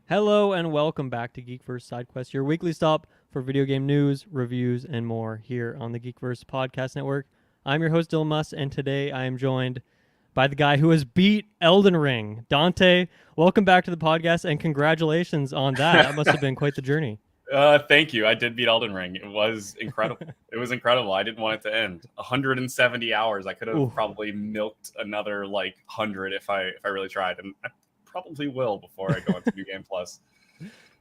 Hello and welcome back to GeekVerse Side Quest, your weekly stop for video game news, reviews, and more here on the GeekVerse Podcast Network. I'm your host, Dylan Muss, and today I am joined by the guy who has beat Elden Ring, Dante. Welcome back to the podcast, and congratulations on that. That must have been quite the journey. Thank you. I did beat Elden Ring. It was incredible. It was incredible. I didn't want it to end. 170 hours. I could have probably milked another 100 if I really tried, and I probably will before I go into New Game Plus.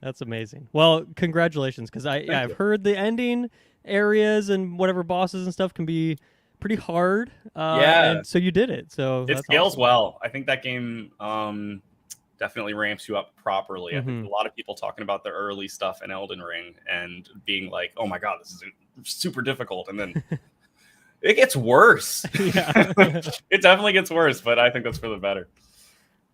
That's amazing. Well, congratulations, because I've heard the ending areas and whatever bosses and stuff can be pretty hard. And so you did it. So it scales awesome. Well. I think that game definitely ramps you up properly. I think a lot of people talking about the early stuff in Elden Ring and being like, "Oh my god, this is super difficult," and then it gets worse. Yeah. It definitely gets worse, but I think that's for the better.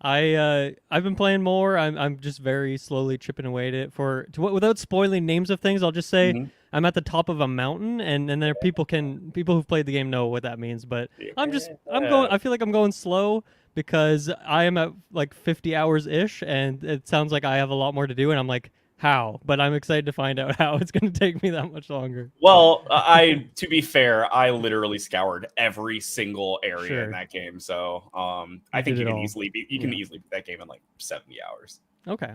I've been playing more. I'm just very slowly chipping away at it. Without spoiling names of things, I'll just say I'm at the top of a mountain, and there people who've played the game know what that means. But I feel like I'm going slow because I am at 50 hours ish, and it sounds like I have a lot more to do, and I'm like, how? But I'm excited to find out how it's going to take me that much longer. Well, to be fair, I literally scoured every single area in that game, so I think you can easily beat that game in 70 hours. Okay,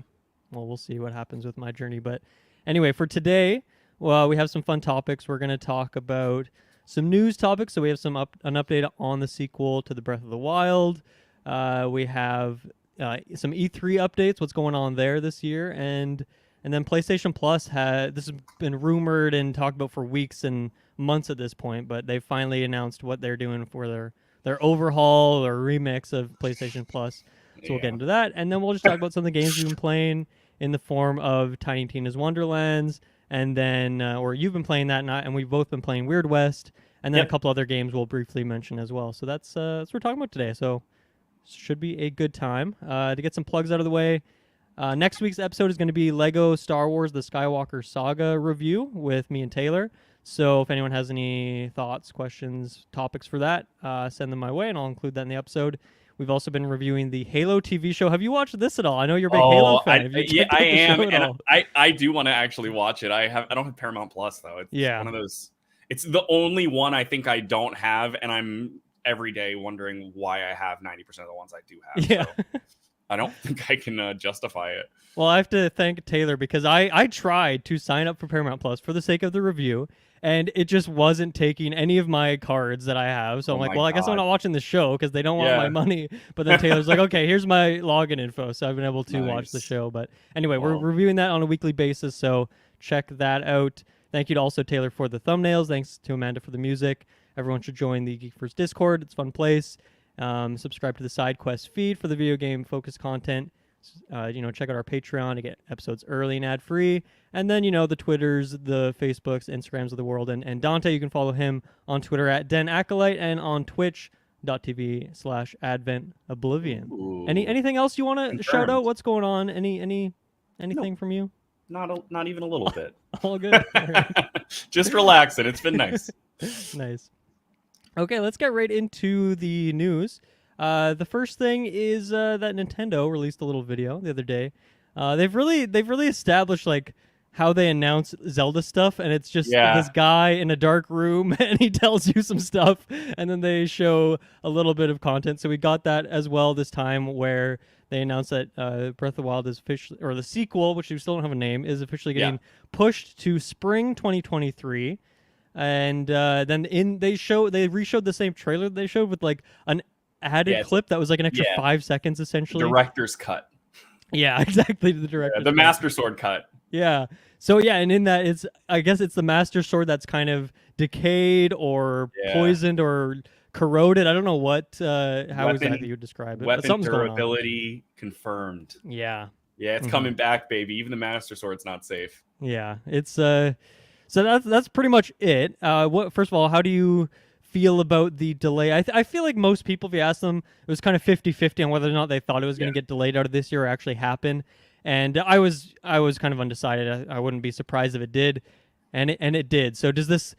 well, we'll see what happens with my journey. But anyway, for today, we have some fun topics. We're going to talk about some news topics. So we have an update on the sequel to the Breath of the Wild. We have some E3 updates, what's going on there this year, and then PlayStation Plus this has been rumored and talked about for weeks and months at this point, but they finally announced what they're doing for their overhaul or remix of PlayStation Plus. So we'll get into that, and then we'll just talk about some of the games we've been playing in the form of Tiny Tina's Wonderlands, and then or you've been playing that, and we've both been playing Weird West, and then a couple other games we'll briefly mention as well. So that's what we're talking about today. So should be a good time. To get some plugs out of the way, next week's episode is going to be Lego Star Wars The Skywalker Saga review with me and Taylor. So if anyone has any thoughts, questions, topics for that, send them my way, and I'll include that in the episode. We've also been reviewing the Halo TV show. Have you watched this at all? I know you're a big Halo fan. I am, and I do want to actually watch it. I don't have Paramount Plus, though. It's one of those. It's the only one I think I don't have, and I'm every day wondering why I have 90% of the ones I do have. Yeah. So I don't think I can justify it. Well, I have to thank Taylor because I tried to sign up for Paramount Plus for the sake of the review, and it just wasn't taking any of my cards that I have. So I'm like, well, I guess I'm not watching the show because they don't want my money. But then Taylor's like, okay, here's my login info. So I've been able to watch the show. But anyway, we're reviewing that on a weekly basis, so check that out. Thank you to also Taylor for the thumbnails. Thanks to Amanda for the music. Everyone should join the GeekVerse Discord. It's a fun place. Subscribe to the Side Quest feed for the video game focused content. Check out our Patreon to get episodes early and ad free. And then, the Twitters, the Facebooks, Instagrams of the world. And Dante, you can follow him on Twitter at DenAcolyte and on twitch.tv/AdventOblivion. Anything else you want to shout out? What's going on? Anything from you? Not even a little bit. All good. All right. Just relax it. It's been nice. Nice. Okay, let's get right into the news. The first thing is that Nintendo released a little video the other day. They've really established how they announce Zelda stuff, and it's just this guy in a dark room, and he tells you some stuff, and then they show a little bit of content. So we got that as well this time, where they announced that Breath of the Wild is officially, or the sequel, which we still don't have a name, is officially getting pushed to spring 2023. And then they reshowed the same trailer they showed with an added clip that was an extra 5 seconds essentially. Director's cut. Yeah, exactly. The director's the Master Sword cut. Yeah. So and in that I guess it's the Master Sword that's kind of decayed or poisoned or corroded. I don't know how exactly you would describe it. Weapon durability confirmed. Yeah. Yeah, it's coming back, baby. Even the Master Sword's not safe. Yeah, it's so that's pretty much it. First of all, how do you feel about the delay? I feel like most people, if you ask them, it was kind of 50-50 on whether or not they thought it was going to get delayed out of this year or actually happen. And I was kind of undecided. I wouldn't be surprised if it did, and it did. So does this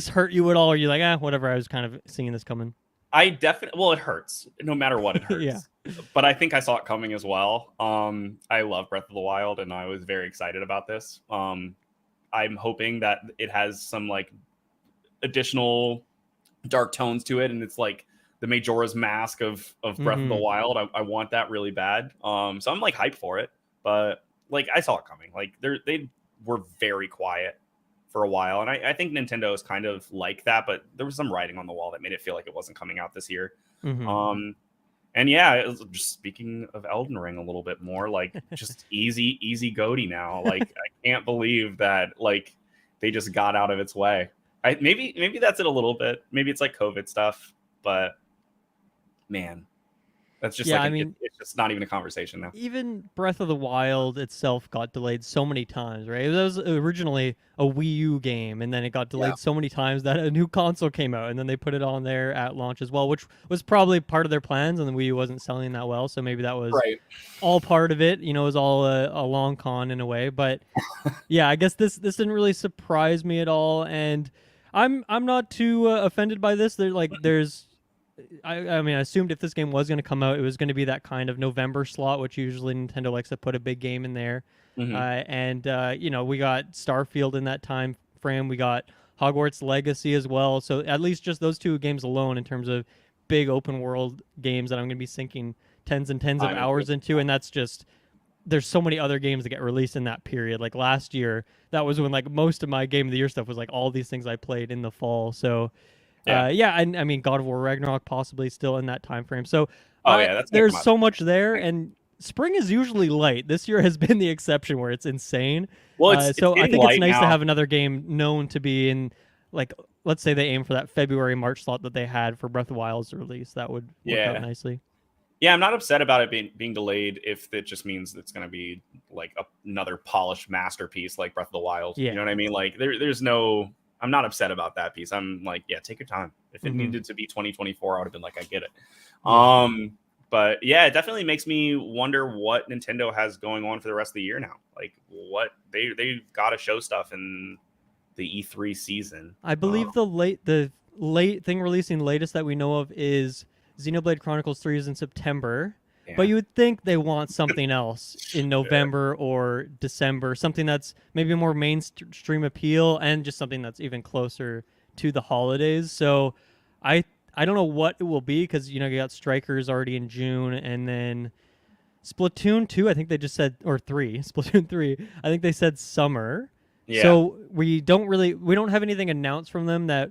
hurt you at all? Or are you like, whatever? I was kind of seeing this coming. I definitely, well, it hurts. No matter what, it hurts. Yeah. But I think I saw it coming as well. I love Breath of the Wild, and I was very excited about this. I'm hoping that it has some like additional dark tones to it, and it's like the Majora's Mask of Breath of the Wild. I want that really bad. So I'm like hyped for it, but like I saw it coming. Like they were very quiet for a while, and I think Nintendo is kind of like that, but there was some writing on the wall that made it feel like it wasn't coming out this year. And yeah, it was just speaking of Elden Ring a little bit more, like just easy goaty now. Like I can't believe that like they just got out of its way. Maybe that's it a little bit. Maybe it's like COVID stuff, but man, that's just it's just not even a conversation now. Even Breath of the Wild itself got delayed so many times, right? It was originally a Wii U game, and then it got delayed so many times that a new console came out, and then they put it on there at launch as well, which was probably part of their plans, and the Wii U wasn't selling that well, so maybe that was all part of it. You know, it was all a long con in a way. But yeah, I guess this didn't really surprise me at all, and I'm not too offended by this. There's I mean, I assumed if this game was going to come out, it was going to be that kind of November slot, which usually Nintendo likes to put a big game in there. And you know, we got Starfield in that time frame. We got Hogwarts Legacy as well. So at least just those two games alone, in terms of big open world games that I'm going to be sinking tens and tens of hours into, and that's just there's so many other games that get released in that period. Like last year, that was when like most of my Game of the Year stuff was like all these things I played in the fall. So. And I mean, God of War Ragnarok possibly still in that time frame. So there's so much there, and spring is usually light. This year has been the exception where it's insane. Well, I think it's nice to have another game known to be in, like, let's say they aim for that February, March slot that they had for Breath of the Wild's release. That would work out nicely. Yeah, I'm not upset about it being delayed if it just means it's going to be like another polished masterpiece like Breath of the Wild. You know what I mean? Like there's no... I'm not upset about that piece. I'm like, yeah, take your time. If it needed to be 2024, I would have been like, I get it. But yeah, it definitely makes me wonder what Nintendo has going on for the rest of the year now. Like what they've got to show stuff in the E3 season. I believe the late thing releasing latest that we know of is Xenoblade Chronicles 3 is in September. Yeah. But you would think they want something else in November or December, something that's maybe more mainstream appeal and just something that's even closer to the holidays. So I don't know what it will be because, you know, you got Strikers already in June, and then Splatoon 2, I think they just said, or 3, Splatoon 3, I think they said summer. Yeah. So we don't have anything announced from them that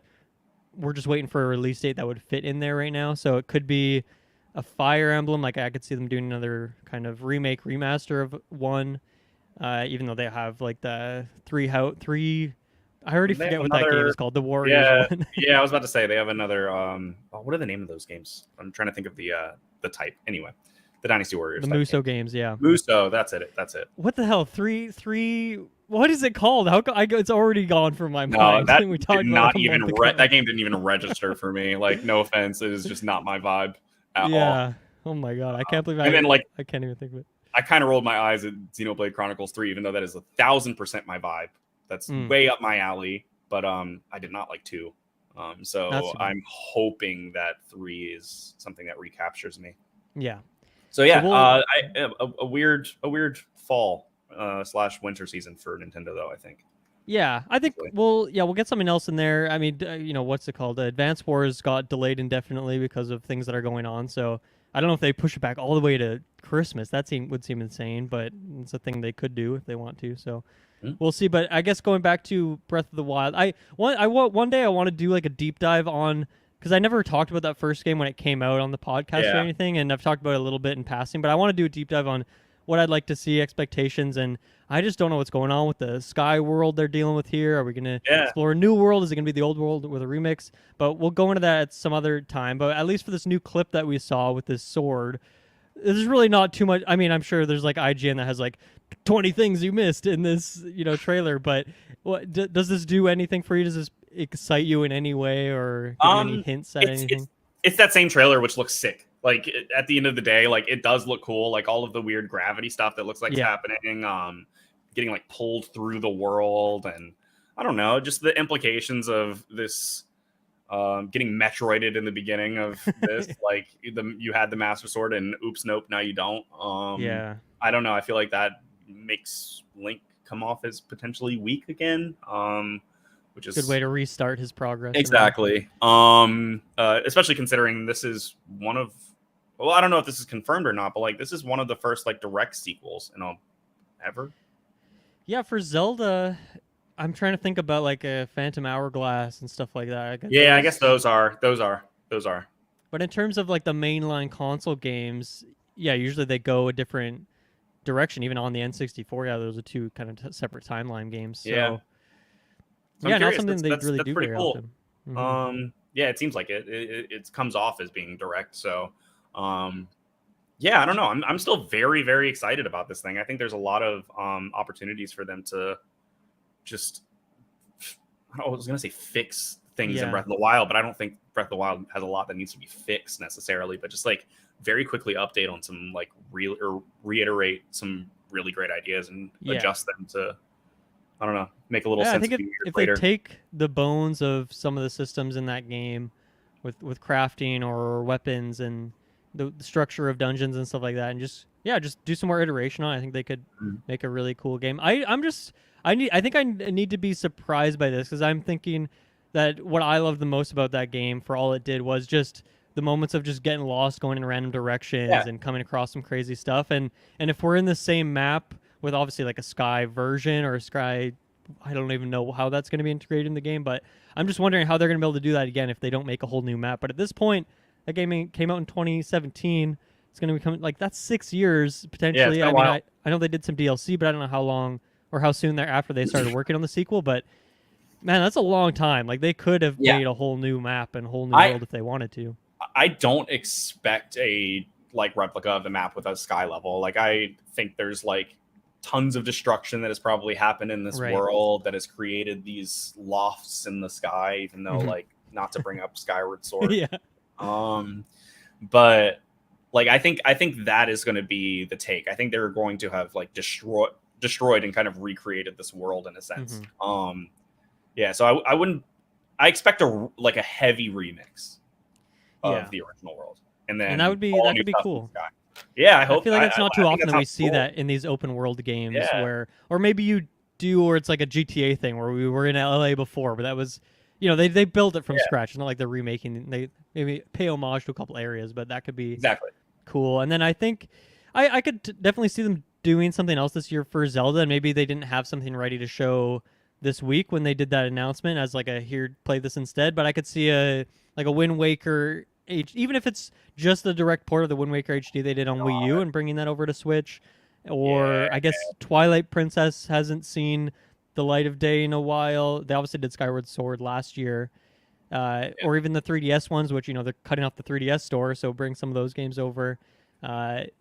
we're just waiting for a release date that would fit in there right now. So it could be a Fire Emblem, like I could see them doing another kind of remaster of one, even though they have like the three. I already forget what that game is called. The Warriors one. Yeah, I was about to say they have another. What are the name of those games? I'm trying to think of the type. Anyway, the Dynasty Warriors. The Muso games, yeah. Muso, that's it. What the hell? Three. What is it called? It's already gone from my mind. No, that game didn't even register for me. Like, no offense, it is just not my vibe. All. Oh my god, I can't believe I can't even think of it. I kind of rolled my eyes at Xenoblade Chronicles 3, even though that is 1,000% my vibe. That's way up my alley. But I did not like 2. So I'm hoping that 3 is something that recaptures me. Yeah. So yeah, a weird fall / winter season for Nintendo, though, I think. Yeah, I think we'll get something else in there. I mean, you know, what's it called? Advance Wars got delayed indefinitely because of things that are going on. So I don't know if they push it back all the way to Christmas. That would seem insane, but it's a thing they could do if they want to. So we'll see. But I guess going back to Breath of the Wild, one day I want to do like a deep dive on, because I never talked about that first game when it came out on the podcast or anything, and I've talked about it a little bit in passing. But I want to do a deep dive on what I'd like to see, expectations, and I just don't know what's going on with the Sky world they're dealing with here. Are we going to explore a new world? Is it going to be the old world with a remix? But we'll go into that at some other time. But at least for this new clip that we saw with this sword, there's really not too much. I mean, I'm sure there's like IGN that has like 20 things you missed in this, you know, trailer. But does this do anything for you? Does this excite you in any way, or give any hints at anything? It's that same trailer, which looks sick. Like at the end of the day, like it does look cool. Like all of the weird gravity stuff that looks like it's happening, getting like pulled through the world, and I don't know, just the implications of this getting Metroided in the beginning of this. Like you had the Master Sword, and oops, nope, now you don't. Yeah. I don't know. I feel like that makes Link come off as potentially weak again. Which is good way to restart his progress. Exactly. Especially considering this is one of, well, I don't know if this is confirmed or not, but like this is one of the first like direct sequels ever. Yeah, for Zelda, I'm trying to think about like a Phantom Hourglass and stuff like that. I guess those are. But in terms of like the mainline console games, yeah, usually they go a different direction. Even on the N64, yeah, those are two kind of separate timeline games. So, yeah, not something they really do very cool. often. Mm-hmm. Yeah, it seems like it comes off as being direct. So, yeah, I don't know. I'm still very, very excited about this thing. I think there's a lot of opportunities for them to just, I was going to say fix things in Breath of the Wild, but I don't think Breath of the Wild has a lot that needs to be fixed necessarily, but just like very quickly update on some like reiterate some really great ideas and adjust them to, I don't know, make a little sense. I think if they take the bones of some of the systems in that game with crafting or weapons and the structure of dungeons and stuff like that, and just do some more iteration on it, I think they could make a really cool game. I think I need to be surprised by this, because I'm thinking that what I love the most about that game, for all it did, was just the moments of just getting lost, going in random directions and coming across some crazy stuff. And if we're in the same map with obviously like a Sky version or a Sky, I don't even know how that's going to be integrated in the game, but I'm just wondering how they're going to be able to do that again if they don't make a whole new map. But at this point, that game came out in 2017. It's going to become like, that's 6 years potentially. Yeah, I know they did some DLC, but I don't know how long or how soon thereafter they started working on the sequel. But man, that's a long time. Like they could have made a whole new map and a whole new world if they wanted to. I don't expect a like replica of the map with a Sky level. Like I think there's like tons of destruction that has probably happened in this world that has created these lofts in the sky, even though like, not to bring up Skyward Sword. But like I think that is going to be the take. I think they're going to have like destroyed and kind of recreated this world in a sense. So I expect a heavy remix of the original world, and that could be cool. Yeah, I hope. I feel like it's not too often that we see that in these open world games, or maybe you do, or it's like a GTA thing where we were in LA before, but that was, they built it from scratch. It's not like they're remaking. They maybe pay homage to a couple areas, but that could be cool. And then I think I could definitely see them doing something else this year for Zelda, and maybe they didn't have something ready to show this week when they did that announcement as like here, play this instead. But I could see a Wind Waker even if it's just the direct port of the Wind Waker HD they did on Wii U and bringing that over to Switch. Or I guess Twilight Princess hasn't seen the light of day in a while. They obviously did Skyward Sword last year. Or even the 3DS ones, which, they're cutting off the 3DS store, so bring some of those games over.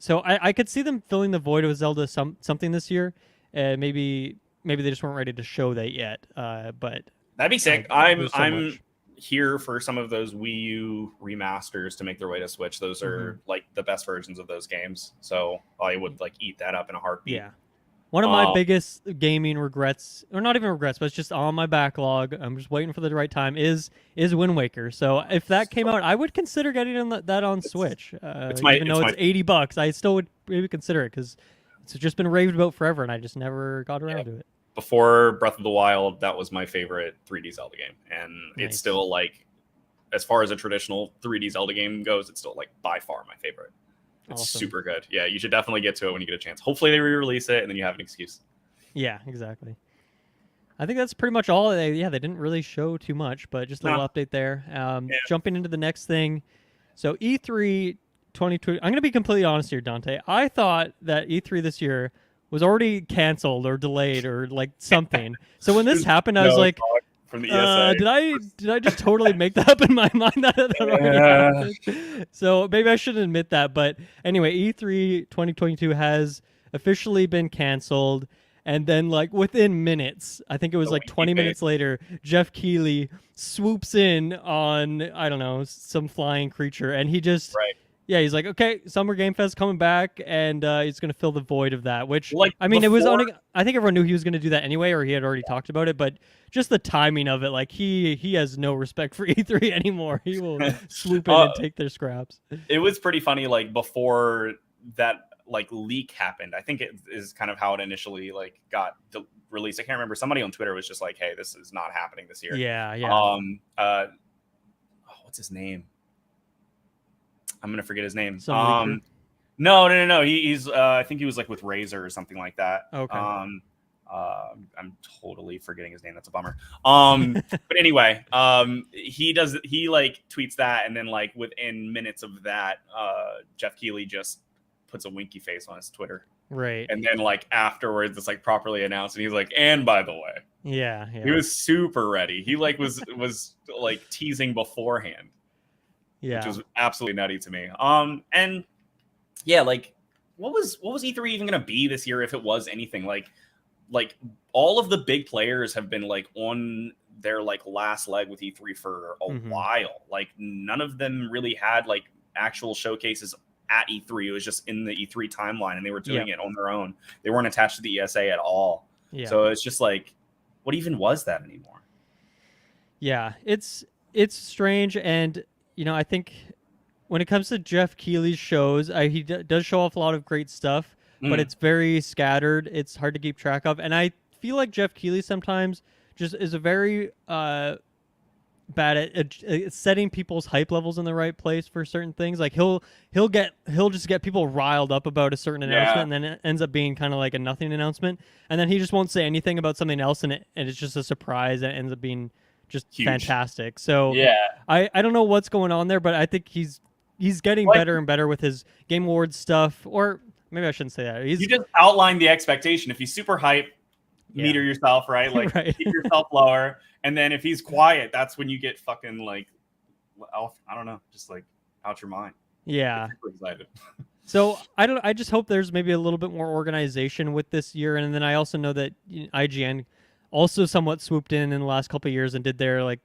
So I could see them filling the void with Zelda something this year. Maybe they just weren't ready to show that yet. But that'd be sick. I'm here for some of those Wii U remasters to make their way to Switch. Those are like the best versions of those games. So I would like eat that up in a heartbeat. Yeah. One of my biggest gaming regrets, or not even regrets, but it's just on my backlog, I'm just waiting for the right time, is Wind Waker. So if that came out, I would consider getting that on Switch. Even though it's $80, I still would maybe consider it, because it's just been raved about forever, and I just never got around to it. Before Breath of the Wild, that was my favorite 3D Zelda game. And it's still like, as far as a traditional 3D Zelda game goes, it's still like by far my favorite. It's super good. Yeah, you should definitely get to it when you get a chance. Hopefully they re-release it, and then you have an excuse. Yeah, exactly. I think that's pretty much all. They didn't really show too much, but just a little update there. Jumping into the next thing. So E3 2020. I'm going to be completely honest here, Dante. I thought that E3 this year was already canceled or delayed or like something. So when this happened, I was like, from the ESA. Did I just totally make that up in my mind that already happened? So maybe I shouldn't admit that. But anyway, E3 2022 has officially been canceled. And then like within minutes, I think it was like 20 minutes later, Jeff Keighley swoops in on, I don't know, some flying creature. And he just, Yeah, he's like, okay, Summer Game Fest coming back, and he's gonna fill the void of that. Which, Like I mean, it was. before, I think everyone knew he was gonna do that anyway, or he had already talked about it. But just the timing of it, like he has no respect for E3 anymore. He will swoop in and take their scraps. it was pretty funny. Like before that, like leak happened. I think it is kind of how it initially like got released. I can't remember. Somebody on Twitter was just like, "Hey, this is not happening this year." Yeah, yeah. What's his name? I'm gonna forget his name. Some No. He's I think he was like with Razer or something like that. Okay. I'm totally forgetting his name. That's a bummer. But anyway, he like tweets that, and then like within minutes of that, Jeff Keighley just puts a winky face on his Twitter. Right. And then like afterwards, it's like properly announced, and he's like, and by the way, yeah. he was super ready. He like was like teasing beforehand. Yeah. Which was absolutely nutty to me. And yeah, like what was E3 even gonna be this year if it was anything? Like all of the big players have been like on their like last leg with E3 for a while. Like none of them really had like actual showcases at E3. It was just in the E3 timeline, and they were doing it on their own. They weren't attached to the ESA at all. Yeah. So it's just like, what even was that anymore? Yeah, it's strange. And you know, I think when it comes to Jeff Keighley's shows, he does show off a lot of great stuff, but it's very scattered. It's hard to keep track of. And I feel like Jeff Keighley sometimes just is a very bad at setting people's hype levels in the right place for certain things. Like he'll just get people riled up about a certain announcement, and then it ends up being kind of like a nothing announcement. And then he just won't say anything about something else, and it's just a surprise, and it ends up being just huge. Fantastic. So I don't know what's going on there, but I think he's getting better and better with his Game Awards stuff. Or maybe I shouldn't say that. You just outlined the expectation. If he's super hype, meter yourself, right? Like keep yourself lower. And then if he's quiet, that's when you get fucking like, I don't know, just like out your mind. Yeah. Super excited. So I just hope there's maybe a little bit more organization with this year. And then I also know that IGN also somewhat swooped in the last couple of years and did their like,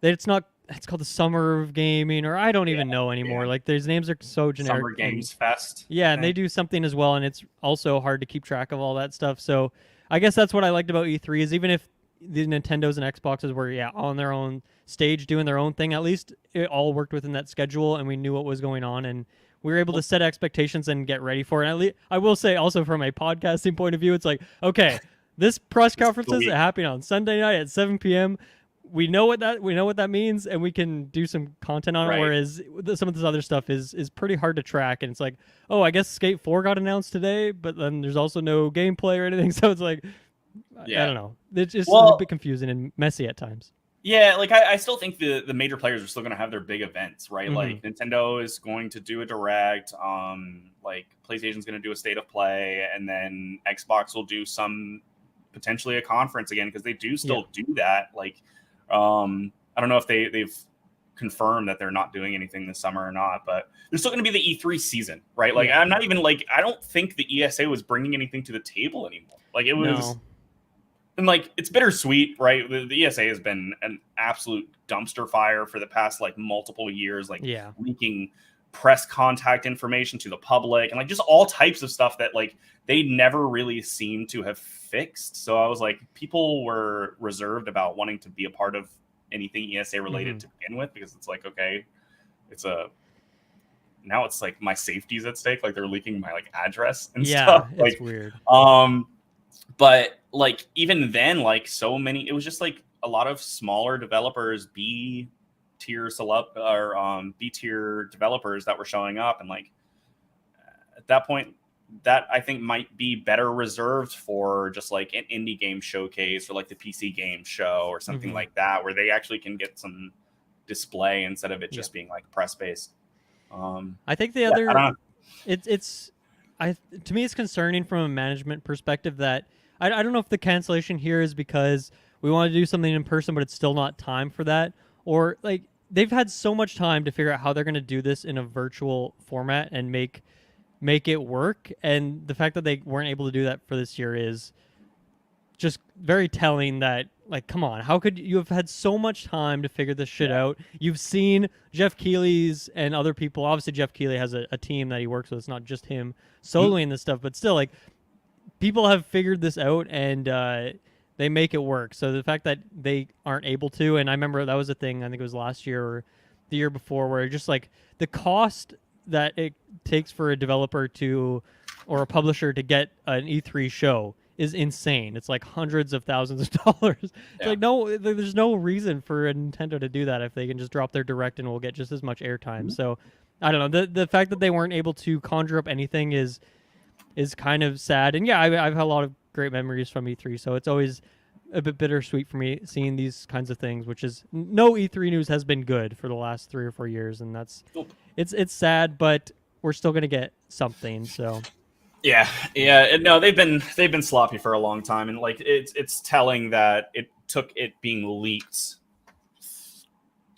it's called the Summer of Gaming, or I don't even know anymore. Like these names are so generic. Summer Games Fest. Yeah, and they do something as well, and it's also hard to keep track of all that stuff. So I guess that's what I liked about E3 is even if the Nintendos and Xboxes were on their own stage doing their own thing, at least it all worked within that schedule, and we knew what was going on, and we were able to set expectations and get ready for it. And at least, I will say also from a podcasting point of view, it's like, okay, this press conference is happening on Sunday night at 7 p.m. We know what that means, and we can do some content on it. Whereas some of this other stuff is pretty hard to track, and it's like, oh, I guess Skate 4 got announced today, but then there's also no gameplay or anything. So it's like, I don't know. It's just a bit confusing and messy at times. Yeah, like I still think the major players are still going to have their big events, right? Like Nintendo is going to do a direct, like PlayStation's going to do a state of play, and then Xbox will do potentially a conference again, because they do still do that. Like, I don't know if they've confirmed that they're not doing anything this summer or not, but there's still going to be the E3 season, right? Like, I'm not even like, I don't think the ESA was bringing anything to the table anymore. Like, it was, and like, it's bittersweet, right? The ESA has been an absolute dumpster fire for the past like multiple years, like leaking press contact information to the public and like just all types of stuff that like they never really seem to have fixed. So I was like, people were reserved about wanting to be a part of anything ESA related to begin with, because it's like, okay, now it's like my safety's at stake. Like they're leaking my like address and stuff. It's like weird. But like even then, like so many, it was just like a lot of smaller developers, B-tier developers that were showing up, and like at that point, that I think might be better reserved for just like an indie game showcase or like the PC game show or something like that, where they actually can get some display instead of it just being like press based. I think the other, to me, it's concerning from a management perspective that I don't know if the cancellation here is because we want to do something in person, but it's still not time for that, or like they've had so much time to figure out how they're going to do this in a virtual format and make it work. And the fact that they weren't able to do that for this year is just very telling that like, come on, how could you have had so much time to figure this shit out? You've seen Jeff Keighley's and other people. Obviously, Jeff Keighley has a team that he works with. It's not just him soloing this stuff, but still, like, people have figured this out and they make it work. So the fact that they aren't able to, and I remember that was a thing, I think it was last year or the year before, where just like the cost that it takes for a developer to, or a publisher to get an E3 show is insane. It's like hundreds of thousands of dollars. It's like, no, there's no reason for Nintendo to do that if they can just drop their direct and we'll get just as much airtime. So I don't know. The fact that they weren't able to conjure up anything is kind of sad. And yeah, I've had a lot of great memories from E3, so it's always a bit bittersweet for me seeing these kinds of things, which is no E3 news has been good for the last 3 or 4 years, and that's it's sad, but we're still gonna get something. So yeah. No, they've been sloppy for a long time, and like it's telling that it took it being leaked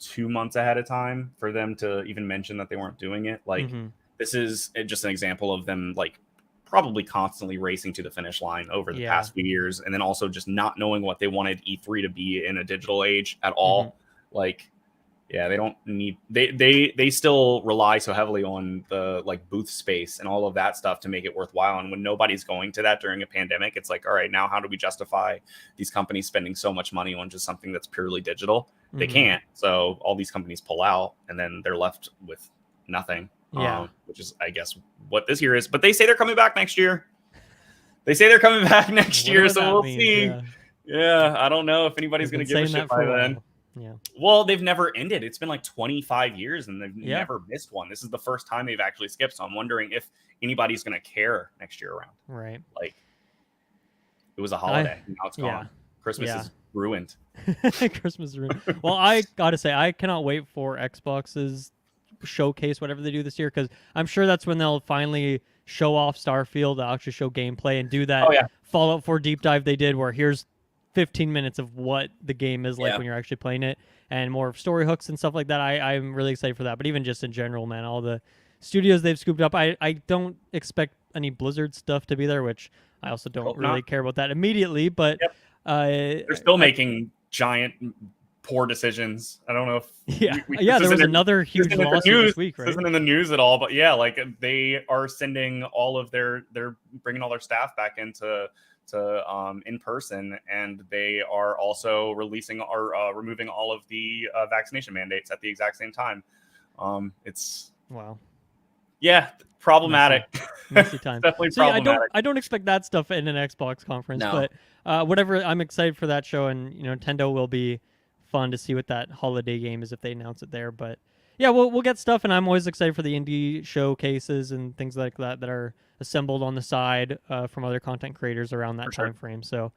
2 months ahead of time for them to even mention that they weren't doing it. Like this is just an example of them like probably constantly racing to the finish line over the past few years, and then also just not knowing what they wanted E3 to be in a digital age at all. Like, yeah, they don't need they still rely so heavily on the like booth space and all of that stuff to make it worthwhile. And when nobody's going to that during a pandemic, it's like, all right, now how do we justify these companies spending so much money on just something that's purely digital? They can't. So all these companies pull out, and then they're left with nothing. Which is, I guess, what this year is. But they say they're coming back next year. So we'll see. Yeah, I don't know if anybody's going to give a shit by then. Yeah. Well, they've never ended. It's been like 25 years, and they've never missed one. This is the first time they've actually skipped. So I'm wondering if anybody's going to care next year around. Right. Like, it was a holiday. Now it's gone. Christmas is ruined. Christmas is ruined. Well, I got to say, I cannot wait for Xbox's showcase, whatever they do this year, because I'm sure that's when they'll finally show off Starfield. They'll actually show gameplay and do that Fallout 4 deep dive they did, where here's 15 minutes of what the game is like when you're actually playing it, and more of story hooks and stuff like that. I'm really excited for that. But even just in general, man, all the studios they've scooped up, I don't expect any Blizzard stuff to be there, which I also don't really care about that immediately. But they're still making giant poor decisions. I don't know if there was another huge lawsuit this week, right? This isn't in the news at all, but yeah, like they are sending all of they're bringing all their staff back into in person, and they are also releasing or removing all of the vaccination mandates at the exact same time. It's problematic. Messy time. Definitely problematic. I don't expect that stuff in an Xbox conference, but whatever. I'm excited for that show, and Nintendo will be fun to see what that holiday game is if they announce it there. But yeah, we'll get stuff, and I'm always excited for the indie showcases and things like that are assembled on the side from other content creators around that time frame. So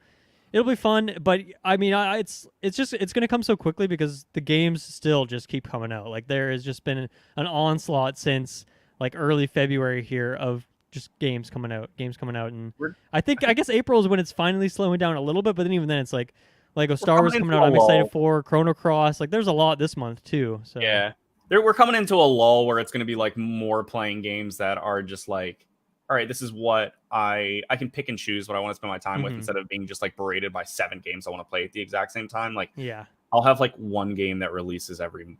it'll be fun. But I mean, it's going to come so quickly because the games still just keep coming out. Like there has just been an onslaught since like early February here of just games coming out, and I guess April is when it's finally slowing down a little bit. But then even then, it's like Lego Star Wars coming out. I'm excited for Chrono Cross. Like there's a lot this month too. So yeah, we're coming into a lull where it's going to be like more playing games that are just like, all right, this is what I can pick and choose what I want to spend my time with instead of being just like berated by 7 games I want to play at the exact same time. Like I'll have like one game that releases every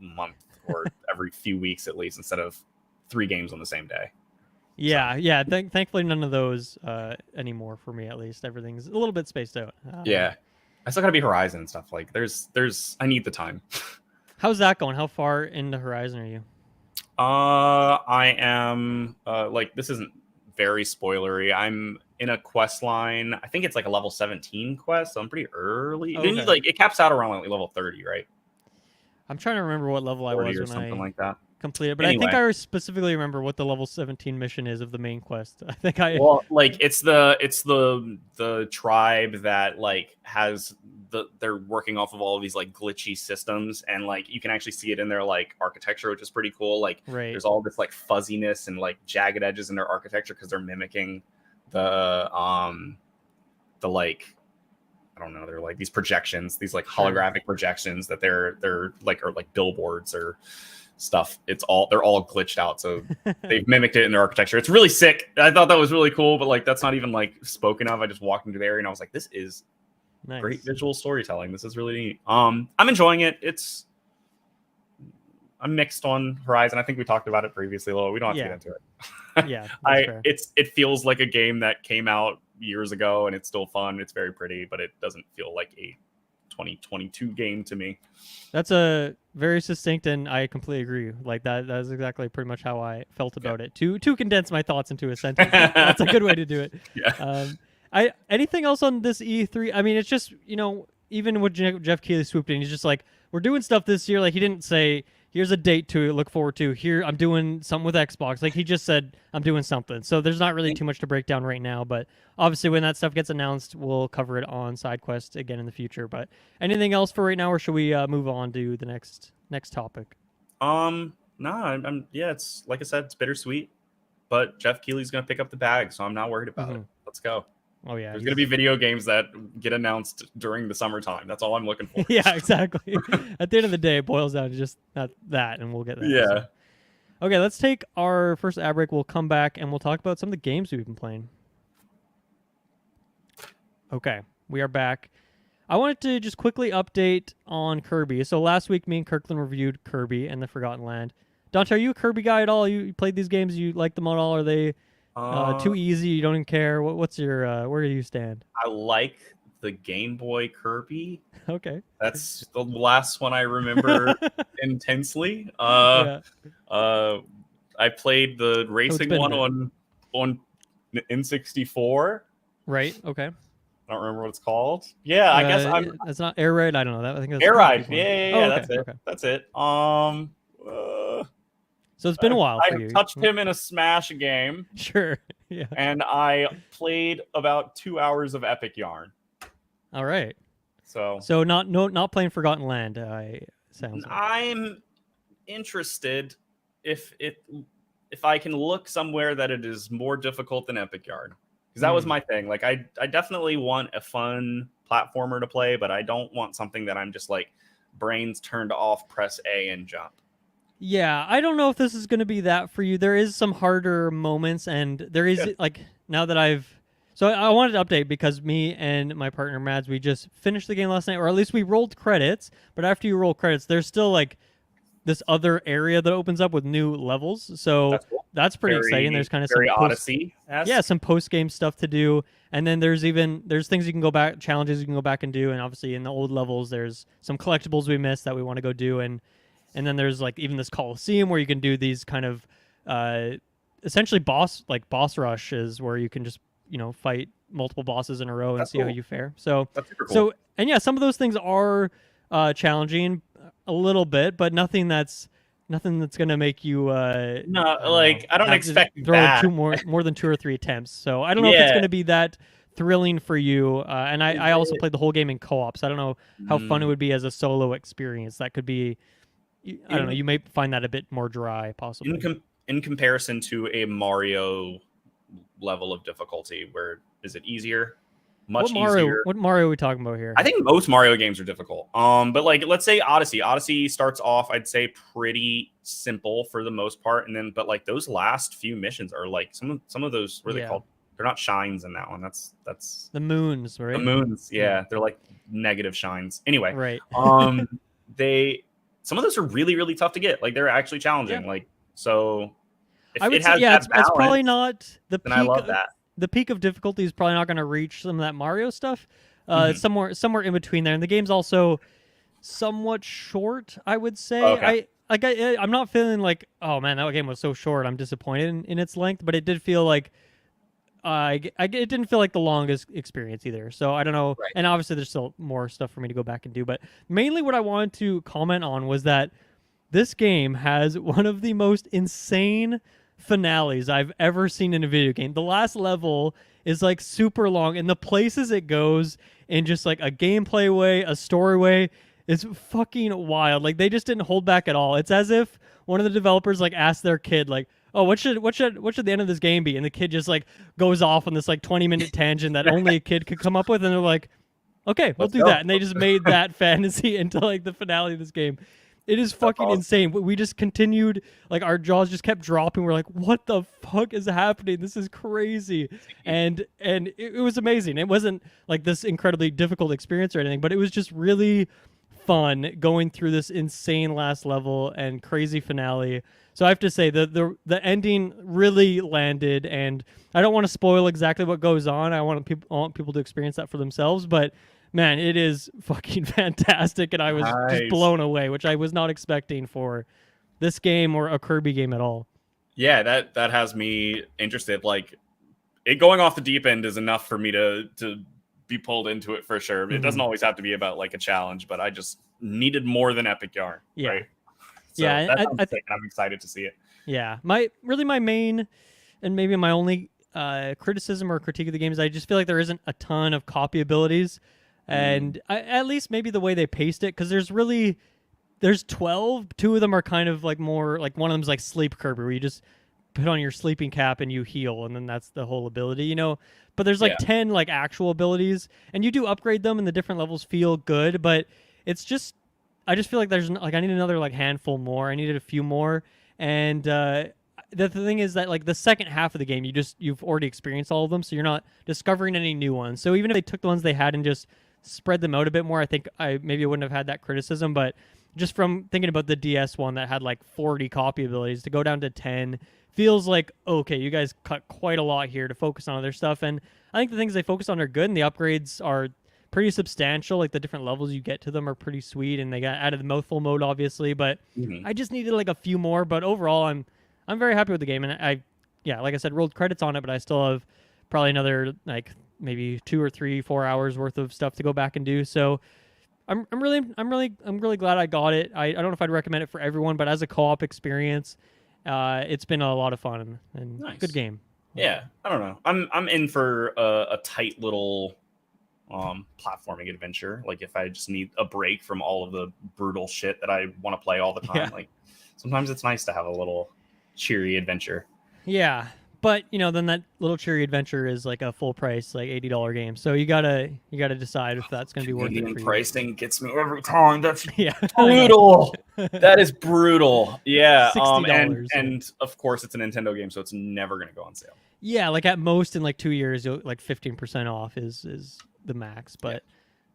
month or every few weeks at least, instead of 3 games on the same day. Thankfully none of those anymore for me, at least. Everything's a little bit spaced out. I still gotta be Horizon and stuff. Like there's I need the time. How's that going? How far into Horizon are you? I am like, this isn't very spoilery. I'm in a quest line. I think it's like a level 17 quest, so I'm pretty early. Okay. Then it caps out around like level 30, right? I'm trying to remember what level I was or when something like that. Completed, but anyway. I think I specifically remember what the level 17 mission is of the main quest. I think it's the tribe that like has they're working off of all of these like glitchy systems, and like you can actually see it in their like architecture, which is pretty cool. Like there's all this like fuzziness and like jagged edges in their architecture because they're mimicking the like, I don't know, they're like these projections, these like holographic projections that they're like, or like billboards or stuff. They're all glitched out, so they've mimicked it in their architecture. It's really sick. I thought that was really cool, but like that's not even like spoken of. I just walked into there and I was like, this is Nice. Great visual storytelling. This is really neat. I'm enjoying it. I'm mixed on Horizon. I think we talked about it previously. We don't have to get into it. Yeah, that's fair. It feels like a game that came out years ago, and it's still fun. It's very pretty, but it doesn't feel like a 2022 game to me. That's a very succinct, and I completely agree. Like that is exactly pretty much how I felt about it. To condense my thoughts into a sentence. That's a good way to do it. Yeah. Anything else on this E3? I mean, it's just, even with Jeff Keighley swooped in, he's just like, we're doing stuff this year. Like, he didn't say, here's a date to look forward to. Here, I'm doing something with Xbox. Like, he just said, I'm doing something. So there's not really too much to break down right now. But obviously, when that stuff gets announced, we'll cover it on SideQuest again in the future. But anything else for right now, or should we move on to the next topic? No, it's like I said, it's bittersweet. But Jeff Keighley's going to pick up the bag, so I'm not worried about it. Let's go. Oh, yeah. There's going to be video games that get announced during the summertime. That's all I'm looking for. Yeah, exactly. At the end of the day, it boils down to just that, and we'll get that. Yeah. So. Okay, let's take our first ad break. We'll come back, and we'll talk about some of the games we've been playing. Okay, we are back. I wanted to just quickly update on Kirby. So last week, me and Kirkland reviewed Kirby and the Forgotten Land. Dante, are you a Kirby guy at all? You played these games? You like them at all? Are they... too easy? You don't even care? What's your where do you stand? I like the Game Boy Kirby. Okay, that's the last one I remember intensely. I played the racing one on N64. Right. Okay. I don't remember what it's called. Yeah, I guess it's not Air Ride. I don't know that. I think that's Air Ride. Yeah. Okay. That's it. Okay. That's it. So it's been a while for you. I touched him in a Smash game. Sure. Yeah. And I played about 2 hours of Epic Yarn. All right. So not playing Forgotten Land. Sounds. Like. I'm interested if I can look somewhere that it is more difficult than Epic Yarn, because that was my thing. Like I definitely want a fun platformer to play, but I don't want something that I'm just like brains turned off, press A and jump. Yeah, I don't know if this is going to be that for you. There is some harder moments, and there is like now that So I wanted to update because me and my partner Mads, we just finished the game last night, or at least we rolled credits. But after you roll credits, there's still like this other area that opens up with new levels. So that's pretty exciting. There's kind of some Odyssey. Some post game stuff to do, and then there's things you can go back, challenges you can go back and do, and obviously in the old levels there's some collectibles we missed that we want to go do, and then there's like even this Coliseum where you can do these kind of essentially boss rushes where you can just fight multiple bosses in a row and see how you fare. So that's super cool. And yeah, some of those things are challenging a little bit, but nothing that's gonna make you I don't expect throw that. more than 2 or 3 attempts. So I don't know if it's gonna be that thrilling for you. And I also played the whole game in co-op, so I don't know how fun it would be as a solo experience. That could be, I don't know. You may find that a bit more dry, possibly. In comparison to a Mario level of difficulty, where is it easier? Easier. What Mario are we talking about here? I think most Mario games are difficult. But like, let's say Odyssey. Odyssey starts off, I'd say, pretty simple for the most part, and then but like those last few missions are like some of those. What are they called? They're not shines in that one. That's the moons, right? The moons, yeah. They're like negative shines. Anyway, right. Some of those are really, really tough to get. Like they're actually challenging. Like so. I would say, it's probably not the peak. I love that. The peak of difficulty is probably not going to reach some of that Mario stuff. It's somewhere in between there, and the game's also somewhat short, I would say. Okay. I'm not feeling like, oh man, that game was so short, I'm disappointed in its length, but it did feel like it didn't feel like the longest experience either. So I don't know. Right. And obviously there's still more stuff for me to go back and do, but mainly what I wanted to comment on was that this game has one of the most insane finales I've ever seen in a video game. The last level is like super long, and the places it goes in just like a gameplay way, a story way, is fucking wild. Like they just didn't hold back at all. It's as if one of the developers like asked their kid like, oh, what should the end of this game be? And the kid just like goes off on this like 20-minute tangent that only a kid could come up with, and they're like, okay, we'll do that. And they just made that fantasy into like the finale of this game. It is fucking insane. We just continued, like our jaws just kept dropping. We're like, what the fuck is happening? This is crazy. And it was amazing. It wasn't like this incredibly difficult experience or anything, but it was just really fun going through this insane last level and crazy finale. So I have to say the ending really landed, and I don't want to spoil exactly what goes on. I want people to experience that for themselves, but man, it is fucking fantastic, and I was just blown away, which I was not expecting for this game or a Kirby game at all. Yeah, that has me interested. Like, it going off the deep end is enough for me to be pulled into it for sure. It doesn't always have to be about like a challenge, but I just needed more than epic yarn. Yeah. Right? So yeah, I'm excited to see it. Yeah, my main and maybe my only criticism or critique of the game is I just feel like there isn't a ton of copy abilities. And at least maybe the way they paced it, because there's 12. 2 of them are kind of like more like, one of them's like Sleep Kirby, where you just put on your sleeping cap and you heal, and then that's the whole ability, you know. But there's like 10 like actual abilities, and you do upgrade them, and the different levels feel good. But it's just, I just feel like there's like, I need another like handful more. I needed a few more, and the thing is that like the second half of the game, you've already experienced all of them, so you're not discovering any new ones. So even if they took the ones they had and just spread them out a bit more, I think I wouldn't have had that criticism. But just from thinking about the DS one that had like 40 copy abilities, to go down to 10 feels like, okay, you guys cut quite a lot here to focus on other stuff. And I think the things they focus on are good, and the upgrades are pretty substantial. Like the different levels you get to them are pretty sweet, and they got added the mouthful mode, obviously. But I just needed like a few more. But overall, I'm very happy with the game, and like I said, rolled credits on it, but I still have probably another like maybe 2 or 3, 4 hours worth of stuff to go back and do. So I'm really glad I got it. I don't know if I'd recommend it for everyone, but as a co-op experience, it's been a lot of fun and nice. Good game. Yeah, I don't know. I'm in for a tight little platforming adventure. Like if I just need a break from all of the brutal shit that I want to play all the time, like sometimes it's nice to have a little cheery adventure. Yeah. But then that little cheery adventure is like a full price, like $80 game. So you gotta decide if that's gonna be worth it for you. Pricing gets me every time. That's yeah, brutal. That is brutal. Yeah. $60, and of course it's a Nintendo game, so it's never gonna go on sale. Yeah, like at most in like 2 years, you'll like 15% off is the max. But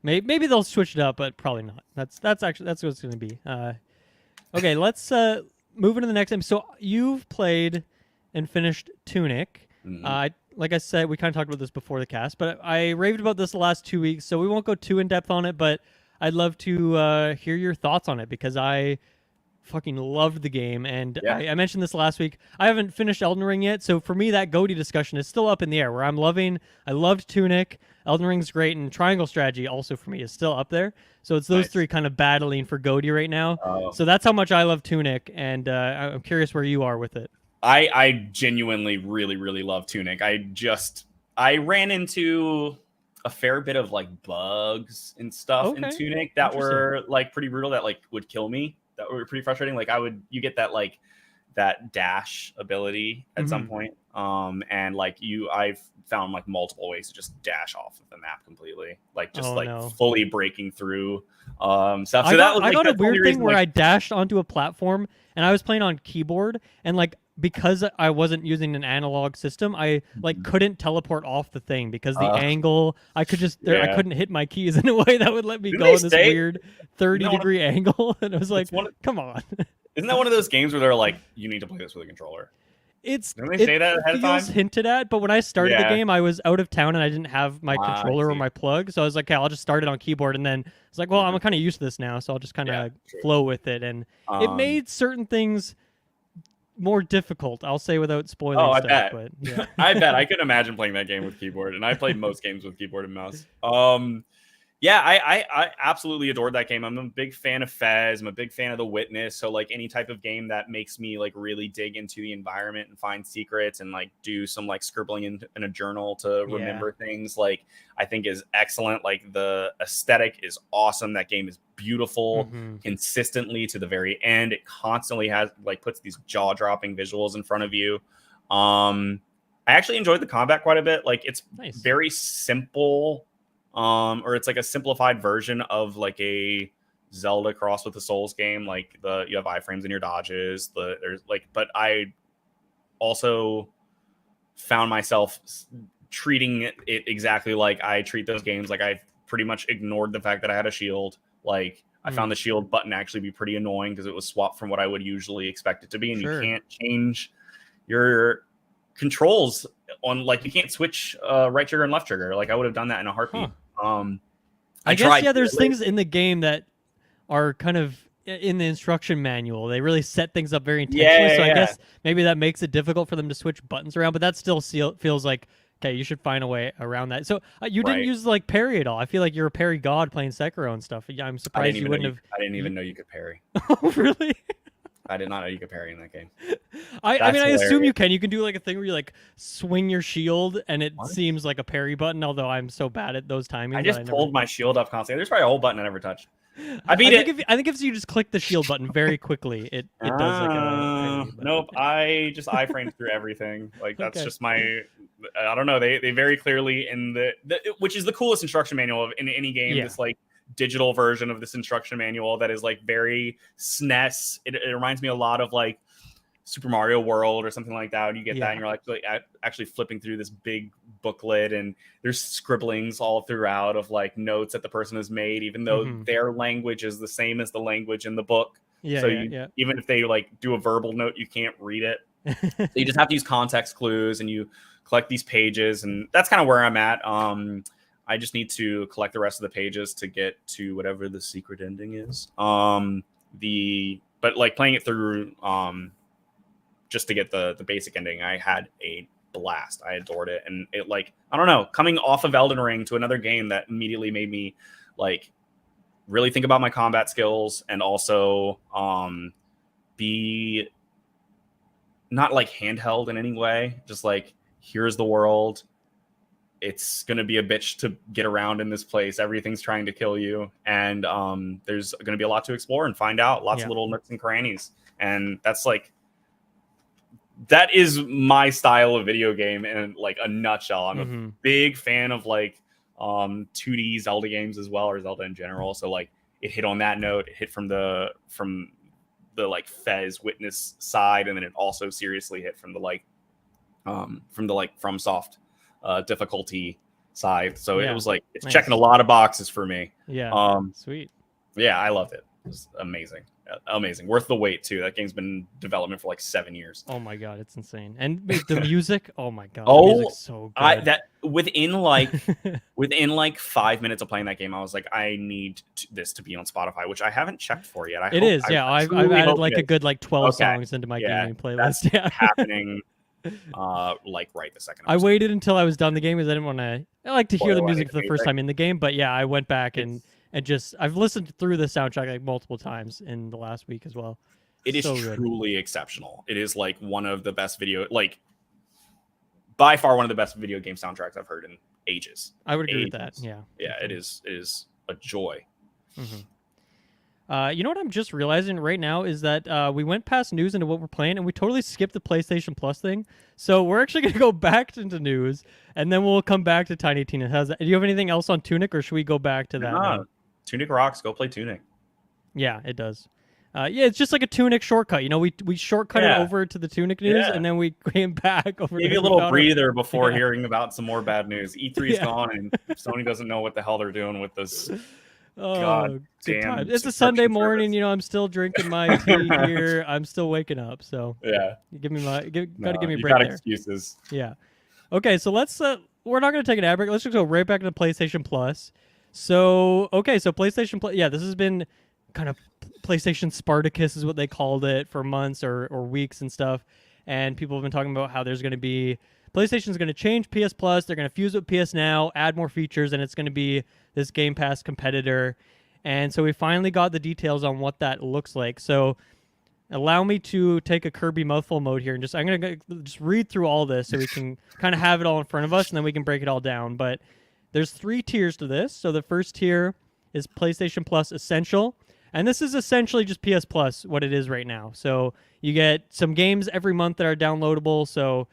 maybe they'll switch it up, but probably not. That's what it's gonna be. Okay, let's move into the next game. So you've played and finished Tunic. Like I said, we kind of talked about this before the cast, but I raved about this the last 2 weeks, so we won't go too in depth on it, but I'd love to hear your thoughts on it, because I fucking loved the game, and I mentioned this last week. I haven't finished Elden Ring yet, so for me, that GOTY discussion is still up in the air, where I loved Tunic, Elden Ring's great, and Triangle Strategy also for me is still up there. So it's those three kind of battling for GOTY right now. So that's how much I love Tunic, and I'm curious where you are with it. I genuinely really, really love Tunic. I ran into a fair bit of like bugs and stuff in Tunic that were like pretty brutal, that like would kill me, that were pretty frustrating. Like you get that like that dash ability at some point. And like I've found like multiple ways to just dash off of the map completely, like just fully breaking through stuff. So I got a weird thing where I dashed onto a platform and I was playing on keyboard, and like because I wasn't using an analog system, I like couldn't teleport off the thing because the angle, I couldn't hit my keys in a way that would let me go in this weird 30-degree angle, and it was like, come on. Isn't that one of those games where they're like, you need to play this with a controller? Didn't they say that ahead of time? It feels hinted at, but when I started the game, I was out of town and I didn't have my controller or my plug, so I was like, okay, I'll just start it on keyboard, and then it's like, well, I'm kind of used to this now, so I'll just kind of flow with it, and it made certain things more difficult, I'll say, without spoiling stuff. Bet. But, yeah. I bet. I could imagine playing that game with keyboard, and I played most games with keyboard and mouse. Yeah, I absolutely adored that game. I'm a big fan of Fez. I'm a big fan of The Witness. So like any type of game that makes me like really dig into the environment and find secrets and like do some like scribbling in a journal to remember things, like I think is excellent. Like the aesthetic is awesome. That game is beautiful consistently to the very end. It constantly has like puts these jaw-dropping visuals in front of you. I actually enjoyed the combat quite a bit. Like it's very simple. Or it's like a simplified version of like a Zelda crossed with the Souls game. Like you have iframes in your dodges. But I also found myself treating it exactly like I treat those games. Like I pretty much ignored the fact that I had a shield. Like I found the shield button actually be pretty annoying because it was swapped from what I would usually expect it to be, and you can't change your controls on, like, you can't switch right trigger and left trigger. Like I would have done that in a heartbeat. I guess there's things in the game that are kind of in the instruction manual. They really set things up very intentionally. So I guess maybe that makes it difficult for them to switch buttons around, but that still feels like, okay, you should find a way around that. So you didn't use like parry at all. I feel like you're a parry god playing Sekiro and stuff. I'm surprised you wouldn't have. I didn't even know you could parry. Oh, really? I did not know you could parry in that game. I mean, I assume you can. You can do like a thing where you like swing your shield, and it seems like a parry button. Although I'm so bad at those timings. I just pulled my shield up constantly. There's probably a whole button I never touched. I think if you just click the shield button very quickly, it does like a. Nope. I just iframed through everything. Like that's just my. I don't know. They very clearly in the which is the coolest instruction manual in any game. This like digital version of this instruction manual that is like very SNES. It reminds me a lot of like Super Mario World or something like that. And you get that and you're like actually flipping through this big booklet, and there's scribblings all throughout of like notes that the person has made, even though their language is the same as the language in the book. Even if they like do a verbal note, you can't read it. So you just have to use context clues, and you collect these pages, and that's kind of where I'm at. I just need to collect the rest of the pages to get to whatever the secret ending is. But like playing it through just to get the basic ending, I had a blast. I adored it. And it, like, I don't know, coming off of Elden Ring to another game that immediately made me like really think about my combat skills, and also be not like handheld in any way, just like, here's the world. It's going to be a bitch to get around in this place. Everything's trying to kill you. And there's going to be a lot to explore and find out, lots of little nooks and crannies. And that's like, that is my style of video game in like a nutshell. I'm a big fan of like 2D Zelda games as well, or Zelda in general. So like it hit on that note. It hit from the like Fez Witness side, and then it also seriously hit from the FromSoft difficulty side. So it was like it's checking a lot of boxes for me. Sweet. Yeah, I loved it. It was amazing. Worth the wait too. That game's been in development for like 7 years. Oh my god, it's insane. And the music, oh my god, the music's so good. Within like 5 minutes of playing that game, I was like, I need this to be on Spotify, which I haven't checked for yet. I've added like a good like 12 songs into my gaming playlist. That's happening like right the second. I waited until I was done the game because I didn't want to. I like to hear the music for the first time in the game, but yeah, I went back and just I've listened through the soundtrack like multiple times in the last week as well. It is truly exceptional. It is like one of the best by far one of the best video game soundtracks I've heard in ages. I would agree with that. Yeah, it is a joy. You know what I'm just realizing right now is that we went past news into what we're playing, and we totally skipped the PlayStation Plus thing. So we're actually going to go back into news, and then we'll come back to Tiny Tina. Do you have anything else on Tunic, or should we go back to that? No, Tunic rocks. Go play Tunic. Yeah, it does. It's just like a Tunic shortcut. You know, we shortcut it over to the Tunic news, and then we came back over. Maybe a little breather before hearing about some more bad news. E3 is gone, and Sony doesn't know what the hell they're doing with this. God damn! It's a Sunday morning. You know, I'm still drinking my tea here. I'm still waking up. So gotta give me a break. You got excuses. Yeah. Okay, so let's. We're not gonna take an ad break. Let's just go right back to PlayStation Plus. So PlayStation Plus. Yeah, this has been kind of PlayStation Spartacus is what they called it for months or weeks and stuff. And people have been talking about how there's going to be PlayStation's going to change PS Plus. They're going to fuse with PS Now, add more features, and it's going to be this Game Pass competitor. And so we finally got the details on what that looks like. So allow me to take a Kirby mouthful mode here, and I'm going to just read through all this so we can kind of have it all in front of us, and then we can break it all down. But there's 3 tiers to this. So the first tier is PlayStation Plus Essential. And this is essentially just PS Plus, what it is right now. So you get some games every month that are downloadable. So,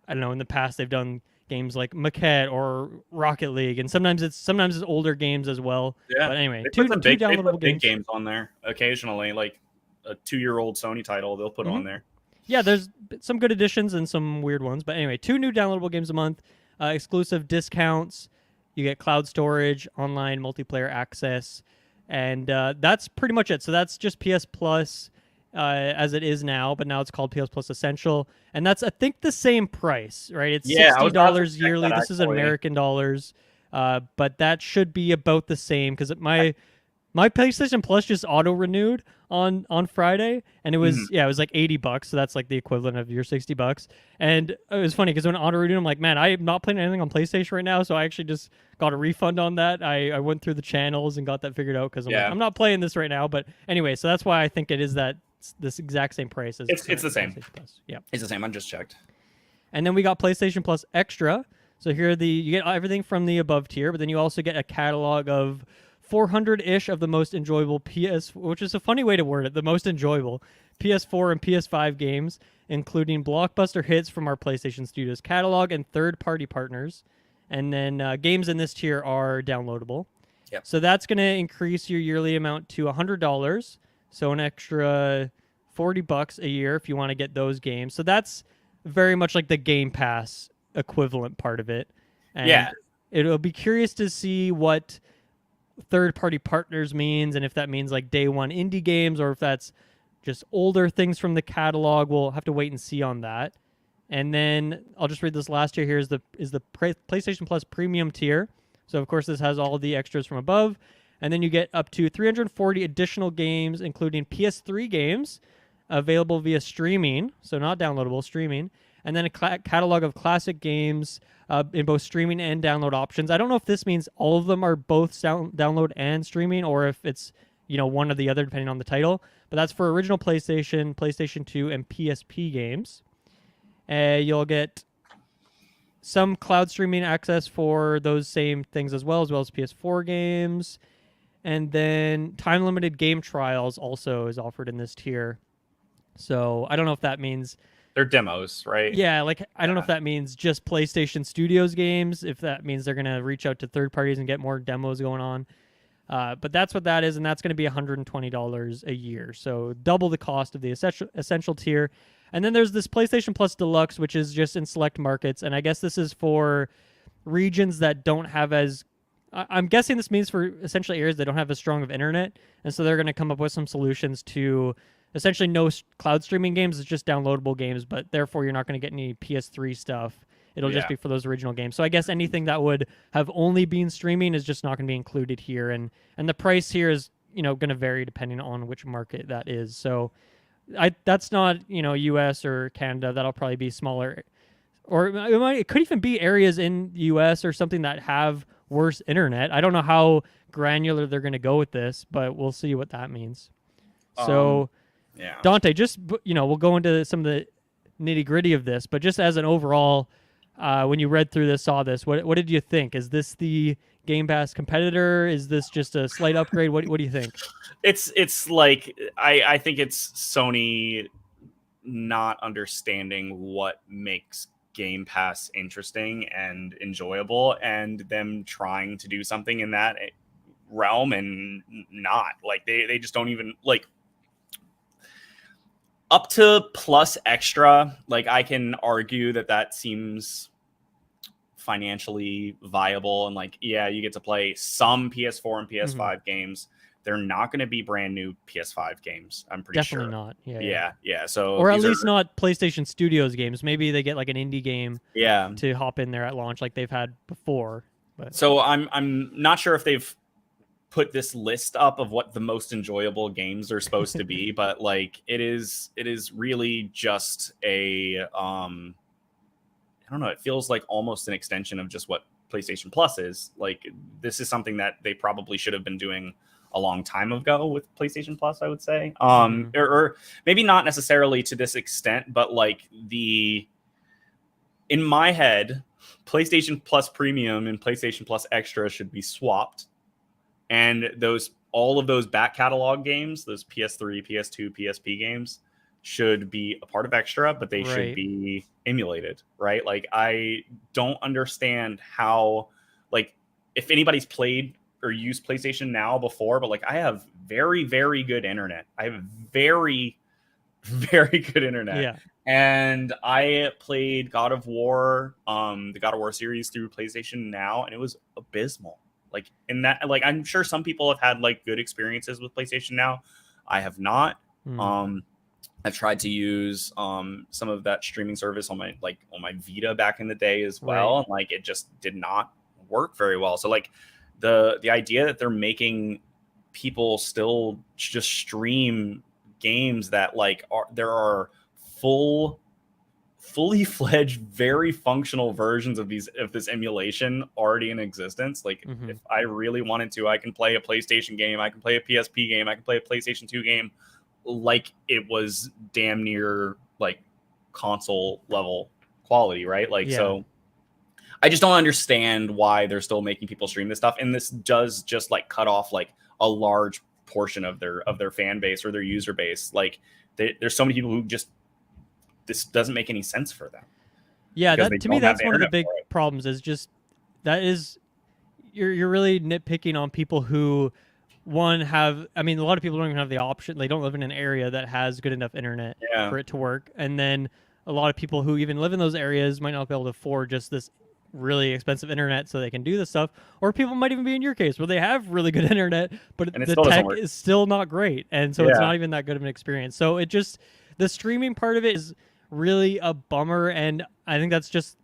I don't know, in the past they've done games like Maquette or Rocket League, and sometimes it's older games as well. Yeah, But anyway, they two put some big, they downloadable put big games. games on there occasionally, like a 2-year-old Sony title they'll put on there. Yeah, there's some good additions and some weird ones. But anyway, 2 new downloadable games a month, exclusive discounts. You get cloud storage, online multiplayer access, and that's pretty much it. So that's just PS Plus as it is now, but now it's called PS Plus Essential, and that's I think the same price, right? It's $60 yearly. This is American dollars, but that should be about the same because my PlayStation Plus just auto renewed on Friday, and it was it was like $80, so that's like the equivalent of your $60. And it was funny because when auto renewed, I'm like, man, I am not playing anything on PlayStation right now, so I actually just got a refund on that. I went through the channels and got that figured out because I'm like, I'm not playing this right now. But anyway, so that's why I think it is this exact same price as it's the same. Plus. Yeah, it's the same. I just checked. And then we got PlayStation Plus Extra. So here you get everything from the above tier, but then you also get a catalog of 400-ish of the most enjoyable which is a funny way to word it, the most enjoyable PS4 and PS5 games, including blockbuster hits from our PlayStation Studios catalog and third-party partners. And then games in this tier are downloadable. Yep. So that's going to increase your yearly amount to $100, so an extra $40 a year if you want to get those games. So that's very much like the Game Pass equivalent part of it. And it'll be curious to see what third-party partners means, and if that means like day one indie games or if that's just older things from the catalog. We'll have to wait and see on that. And then I'll just read this last tier here is the PlayStation Plus Premium tier. So of course this has all the extras from above, and then you get up to 340 additional games, including PS3 games available via streaming, so not downloadable, streaming, and then a catalog of classic games in both streaming and download options. I don't know if this means all of them are both download and streaming, or if it's one or the other depending on the title. But that's for original PlayStation, PlayStation 2, and PSP games. You'll get some cloud streaming access for those same things as well as PS4 games. And then time-limited game trials also is offered in this tier. So I don't know if that means they're demos, right? Yeah, I don't know if that means just PlayStation Studios games, if that means they're going to reach out to third parties and get more demos going on. But that's what that is, and that's going to be $120 a year. So double the cost of the essential tier. And then there's this PlayStation Plus Deluxe, which is just in select markets, and I guess this is for regions that don't have as... I'm guessing this means for essentially areas that don't have as strong of internet, and so they're going to come up with some solutions to... essentially no cloud streaming games. It's just downloadable games, but therefore you're not going to get any PS3 stuff. It'll just be for those original games. So I guess anything that would have only been streaming is just not going to be included here. And the price here is, going to vary depending on which market that is. So that's not, US or Canada. That'll probably be smaller. Or it could even be areas in the US or something that have worse internet. I don't know how granular they're going to go with this, but we'll see what that means. So... yeah. Dante, just, we'll go into some of the nitty-gritty of this, but just as an overall, when you read through this, saw this, what did you think? Is this the Game Pass competitor? Is this just a slight upgrade? What do you think? It's like, I think it's Sony not understanding what makes Game Pass interesting and enjoyable, and them trying to do something in that realm and not. Like, they just don't even, like... Up to Plus Extra, like, I can argue that seems financially viable, and like, yeah, you get to play some PS4 and PS5 games. They're not going to be brand new PS5 games. I'm pretty sure. Definitely not. Yeah. So, or at least not PlayStation Studios games. Maybe they get like an indie game. To hop in there at launch, like they've had before. But so I'm not sure if they've put this list up of what the most enjoyable games are supposed to be, but like it is really just a I don't know, it feels like almost an extension of just what PlayStation Plus is. Like, this is something that they probably should have been doing a long time ago with PlayStation Plus, I would say. Or maybe not necessarily to this extent, but like in my head, PlayStation Plus Premium and PlayStation Plus Extra should be swapped. And all of those back catalog games, those PS3, PS2, PSP games, should be a part of Extra, but they should Right. be emulated, right? Like, I don't understand how, like, if anybody's played or used PlayStation Now before, but like, I have very, very good internet. I have very, very good internet. Yeah. And I played God of War, the God of War series through PlayStation Now, and it was abysmal. Like, in that, like, I'm sure some people have had like good experiences with PlayStation Now. I have not. I've tried to use some of that streaming service on my Vita back in the day as well, and like, it just did not work very well. So like, the idea that they're making people still just stream games that like there are fully fledged, very functional versions of this emulation already in existence. Like, if I really wanted to, I can play a PlayStation game, I can play a PSP game, I can play a PlayStation 2 game, like it was damn near like console level quality, right? Like, so I just don't understand why they're still making people stream this stuff, and this does just like cut off like a large portion of their fan base or their user base. Like, there's so many people who just, this doesn't make any sense for them. Yeah, that to me, that's one of the big problems, is just that is you're really nitpicking on people who, one, have, I mean, a lot of people don't even have the option. They don't live in an area that has good enough internet for it to work. And then a lot of people who even live in those areas might not be able to afford just this really expensive internet so they can do this stuff. Or people might even be in your case where they have really good internet, but the tech is still not great. And so it's not even that good of an experience. So it just, the streaming part of it is really a bummer. And I think that's just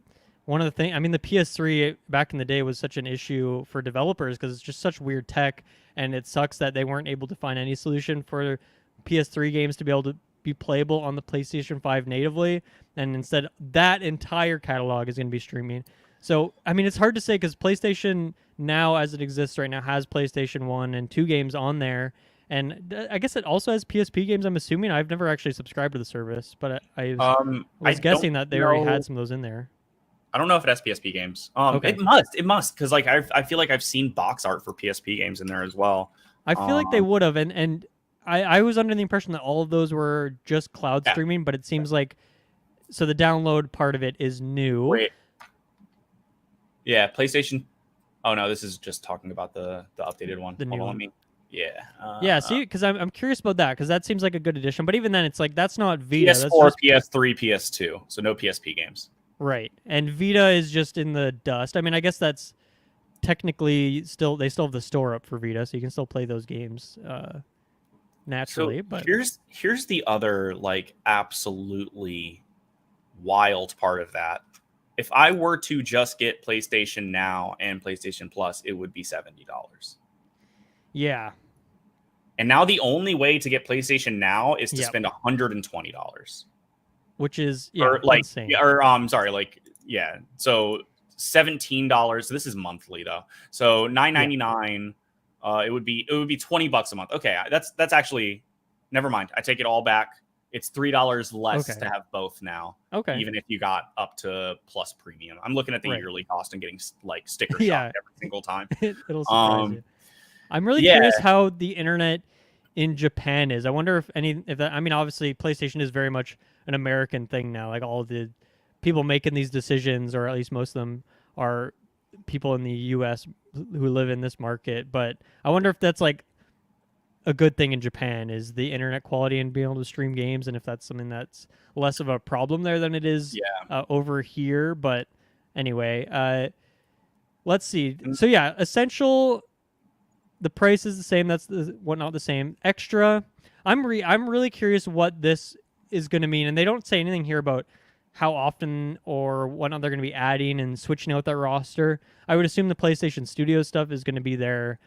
one of the things. I mean, the PS3 back in the day was such an issue for developers because it's just such weird tech, and it sucks that they weren't able to find any solution for PS3 games to be able to be playable on the PlayStation 5 natively, and instead that entire catalog is going to be streaming. So, I mean, it's hard to say because PlayStation Now, as it exists right now, has PlayStation 1 and 2 games on there, and I guess it also has PSP games, I'm assuming. I've never actually subscribed to the service, but I was guessing that they already had some of those in there. I don't know if it has PSP games. Okay. It must, because like I feel like I've seen box art for PSP games in there as well. I feel like they would have, and I was under the impression that all of those were just cloud streaming, but it seems like, so the download part of it is new. Wait. Yeah, PlayStation. Oh no, this is just talking about the updated one. The new one. Yeah. See, because I'm curious about that, because that seems like a good addition. But even then, it's like that's not Vita. PS4, PS3, PS2. So no PSP games. Right, and Vita is just in the dust. I mean, I guess that's technically still, they still have the store up for Vita, so you can still play those games naturally. So but here's the other like absolutely wild part of that. If I were to just get PlayStation Now and PlayStation Plus, it would be $70. Yeah. And now the only way to get PlayStation Now is to spend $120. Which is insane. So $17. This is monthly though. So $9.99. It would be $20 a month. Okay, that's actually, never mind. I take it all back. It's $3 less to have both now. Okay, even if you got up to Plus Premium. I'm looking at the yearly cost and getting like sticker shock every single time. It'll surprise you. I'm really curious how the internet in Japan is. I wonder if that, I mean, obviously PlayStation is very much an American thing now. Like, all of the people making these decisions, or at least most of them, are people in the US who live in this market. But I wonder if that's like a good thing in Japan, is the internet quality and being able to stream games, and if that's something that's less of a problem there than it is over here. But anyway, let's see. So yeah, Essential, the price is the same. That's not the same. Extra, I'm really curious what this is going to mean, and they don't say anything here about how often or whatnot they're going to be adding and switching out that roster. I would assume the PlayStation Studio stuff is going to be there,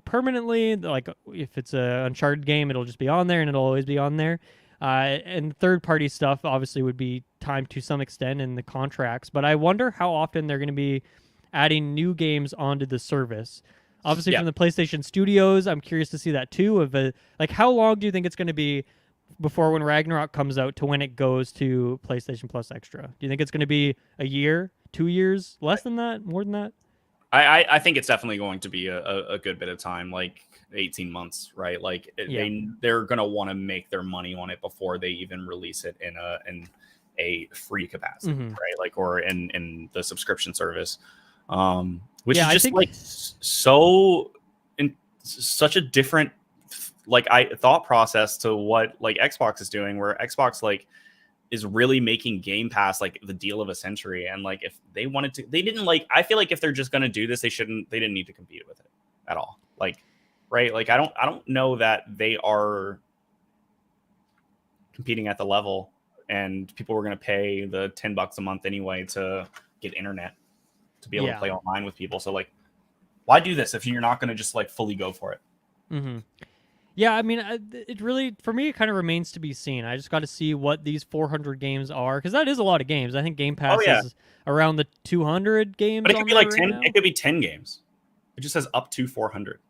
permanently. Like, if it's a Uncharted game, it'll just be on there, and it'll always be on there. And third-party stuff obviously would be timed to some extent in the contracts. But I wonder how often they're going to be adding new games onto the service. Obviously, from the PlayStation Studios, I'm curious to see that too. Like, how long do you think it's going to be before, when Ragnarok comes out, to when it goes to PlayStation Plus Extra? Do you think it's going to be a year, 2 years, less than that, more than that? I think it's definitely going to be a good bit of time, like 18 months, right? Like they're gonna want to make their money on it before they even release it in a free capacity, right? Like, or in the subscription service, which is just like so in such a different thought process to what like Xbox is doing, where Xbox like is really making Game Pass like the deal of a century. And like if they wanted to, they didn't like, I feel like if they're just going to do this, they didn't need to compete with it at all. Like, right. Like I don't know that they are competing at the level, and people were going to pay the $10 a month anyway to get internet to be able to play online with people. So like, why do this if you're not going to just like fully go for it? Yeah, I mean, it really, for me, it kind of remains to be seen. I just got to see what these 400 games are, because that is a lot of games. I think Game Pass is around the 200 games. But it could be like 10. It could be 10 games. It just says up to 400.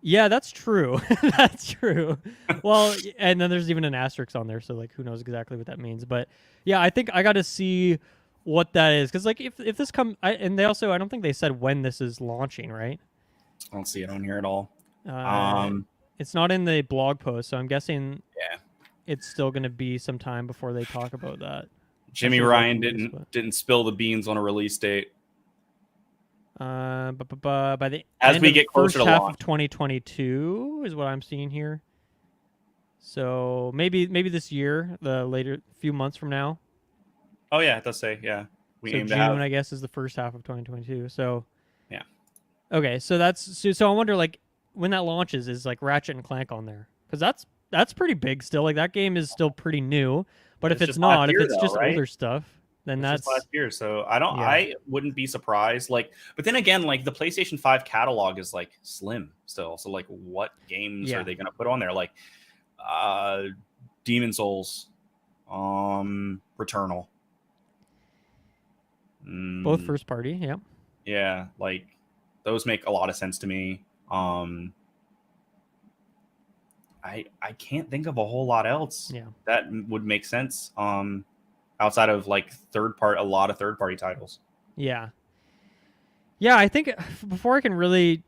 Yeah, that's true. That's true. Well, and then there's even an asterisk on there, so like, who knows exactly what that means? But yeah, I think I got to see what that is, because like if this and they also, I don't think they said when this is launching, right? I don't see it on here at all. It's not in the blog post, so I'm guessing it's still going to be some time before they talk about that. Jimmy Ryan didn't spill the beans on a release date. By the as we get closer first to half launch of 2022 is what I'm seeing here. So maybe this year, the later few months from now. Oh yeah, it does say we aim June, to have. I guess, is the first half of 2022. So yeah. Okay, so so I wonder like when that launches, is like Ratchet and Clank on there? Because that's pretty big still. Like that game is still pretty new. But if it's not, if it's just older stuff, then that's last year. So I wouldn't be surprised. Like, but then again, like the PlayStation 5 catalog is like slim still. So like, what games are they going to put on there? Like, Demon Souls, Returnal. Both first party, yeah. Yeah, like those make a lot of sense to me. I can't think of a whole lot else that would make sense outside of like a lot of third party titles. Yeah, I think before I can really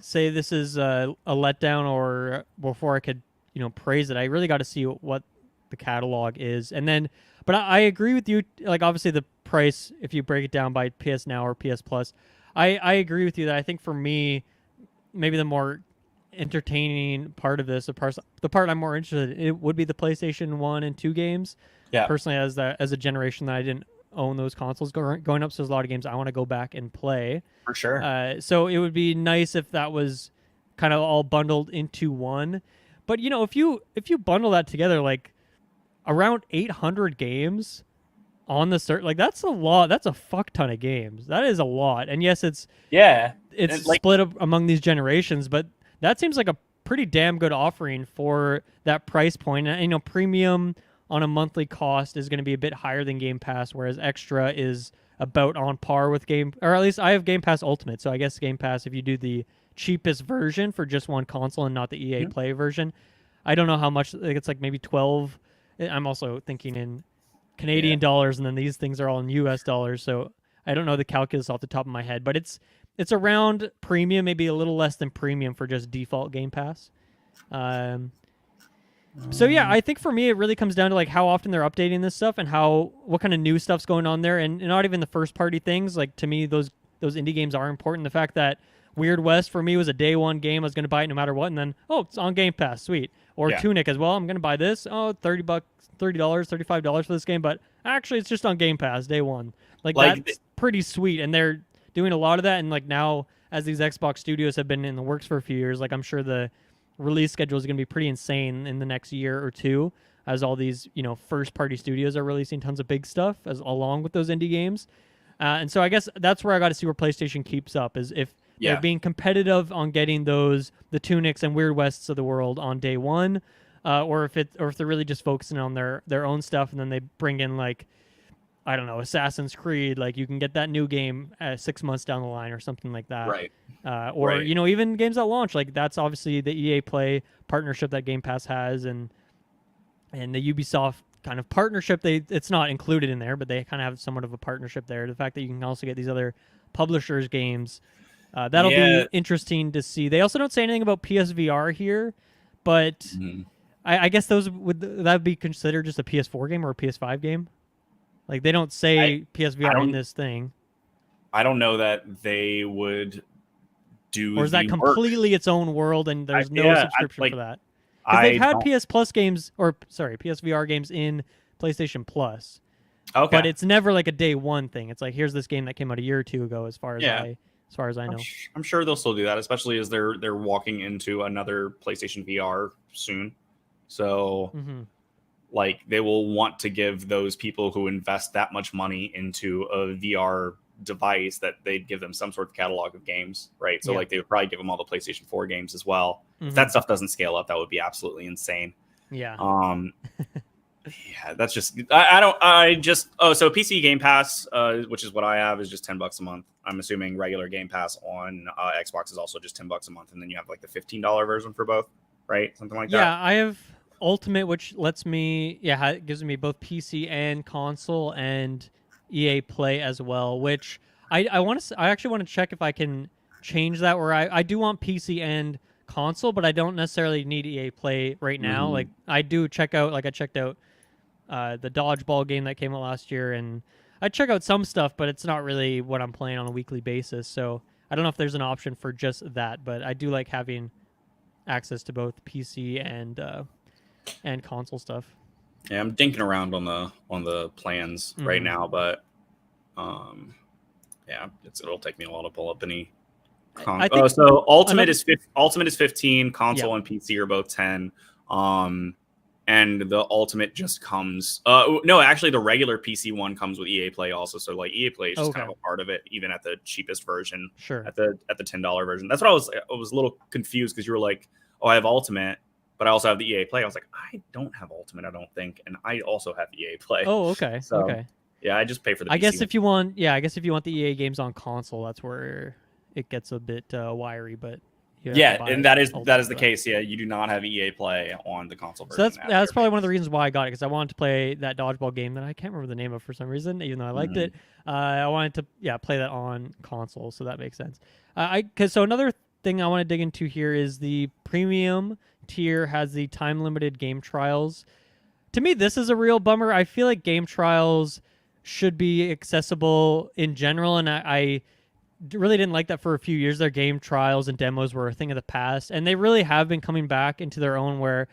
say this is a letdown, or before I could praise it, I really got to see what the catalog is. And then but I agree with you, like obviously the price, if you break it down by PS Now or PS Plus, I agree with you that I think for me, maybe the more entertaining part of this, the part I'm more interested in, it would be the PlayStation 1 and 2 games. Yeah. Personally, as a generation that I didn't own those consoles going up, so there's a lot of games I want to go back and play. For sure. So it would be nice if that was kind of all bundled into one. But if you bundle that together, like around 800 games on the like that's a lot. That's a fuck ton of games. That is a lot. And yes, it's split up among these generations, but that seems like a pretty damn good offering for that price point. And premium on a monthly cost is going to be a bit higher than Game Pass, whereas extra is about on par with or at least I have Game Pass Ultimate, so I guess Game Pass, if you do the cheapest version for just one console and not the EA Play version, I don't know how much. Like it's like maybe 12. I'm also thinking in Canadian dollars, and then these things are all in US dollars, so I don't know the calculus off the top of my head, but it's around premium, maybe a little less than premium for just default Game Pass. So yeah, I think for me it really comes down to like how often they're updating this stuff and what kind of new stuff's going on there, and not even the first party things. Like to me, those indie games are important. The fact that Weird West for me was a day one game, I was going to buy it no matter what, and then it's on Game Pass, sweet. Or Tunic as well, I'm going to buy this. $30, $35 for this game, but actually it's just on Game Pass day one. Like that's pretty sweet, and they're doing a lot of that. And like now, as these Xbox studios have been in the works for a few years, like I'm sure the release schedule is going to be pretty insane in the next year or two, as all these first party studios are releasing tons of big stuff along with those indie games. And so I guess that's where I got to see where PlayStation keeps up, is if they're being competitive on getting the Tunics and Weird Wests of the world on day one, or if they're really just focusing on their own stuff, and then they bring in like, I don't know, Assassin's Creed, like you can get that new game 6 months down the line or something like that. Right. Or even games that launch, like that's obviously the EA Play partnership that Game Pass has, and the Ubisoft kind of partnership. It's not included in there, but they kind of have somewhat of a partnership there. The fact that you can also get these other publishers' games. That'll Yeah. be interesting to see. They also don't say anything about PSVR here, but Mhm. I guess those would that be considered just a PS4 game or a PS5 game? Like they don't say I PSVR in don't this thing, I don't know that they would do or is that the work. completely its own world and there's no Yeah, subscription for that? Because they've I had don't. PS Plus games, or sorry, PSVR games in PlayStation Plus, but Okay. it's never like a day one thing. It's like here's this game that came out a year or two ago, as far as Yeah. I know. I'm sure they'll still do that, especially as they're walking into another PlayStation VR soon. So Mm-hmm. like they will want to give those people who invest that much money into a VR device that they'd give them some sort of catalog of games, right? So Yeah. like they would probably give them all the PlayStation 4 games as well. Mm-hmm. If that stuff doesn't scale up, that would be absolutely insane. Yeah. Yeah, that's just so PC Game Pass, which is what I have, is just $10 a month. I'm assuming regular Game Pass on Xbox is also just $10 a month, and then you have like the $15 version for both, right? Something like that. Yeah, I have Ultimate, which lets me, it gives me both PC and console and EA Play as well. Which I actually want to check if I can change that, where I do want PC and console, but I don't necessarily need EA Play right now. Mhm. Like I do check out, like I checked out the dodgeball game that came out last year, and I check out some stuff, but it's not really what I'm playing on a weekly basis. So I don't know if there's an option for just that, but I do like having access to both PC and console stuff. Yeah, I'm dinking around on the plans right Mhm. now, but yeah, it'll take me a while to pull up any. I think So another- Ultimate is 15, console and PC are both 10. And the Ultimate just comes. No, actually, the regular PC one comes with EA Play also. So like EA Play is just kind of a part of it, even at the cheapest version. Sure. At the $10 version. That's what I was a little confused because you were like, oh, I have Ultimate, but I also have the EA Play. I was like, I don't have Ultimate, I don't think, and I also have EA Play. Oh, okay. So, okay. Yeah, I just pay for the. I PC guess one. if you want the EA games on console, that's where it gets a bit wiry, but. Yeah, and that is the case. Yeah, you do not have EA Play on the console version. So that's probably one of the reasons why I got it, because I wanted to play that dodgeball game that I can't remember the name of for some reason, even though I liked it. I wanted to play that on console, so that makes sense. So another thing I want to dig into here is the premium tier has the time limited game trials. To me, this is a real bummer. I feel like game trials should be accessible in general, and I really didn't like that for a few years. Their game trials and demos were a thing of the past, and they really have been coming back into their own, where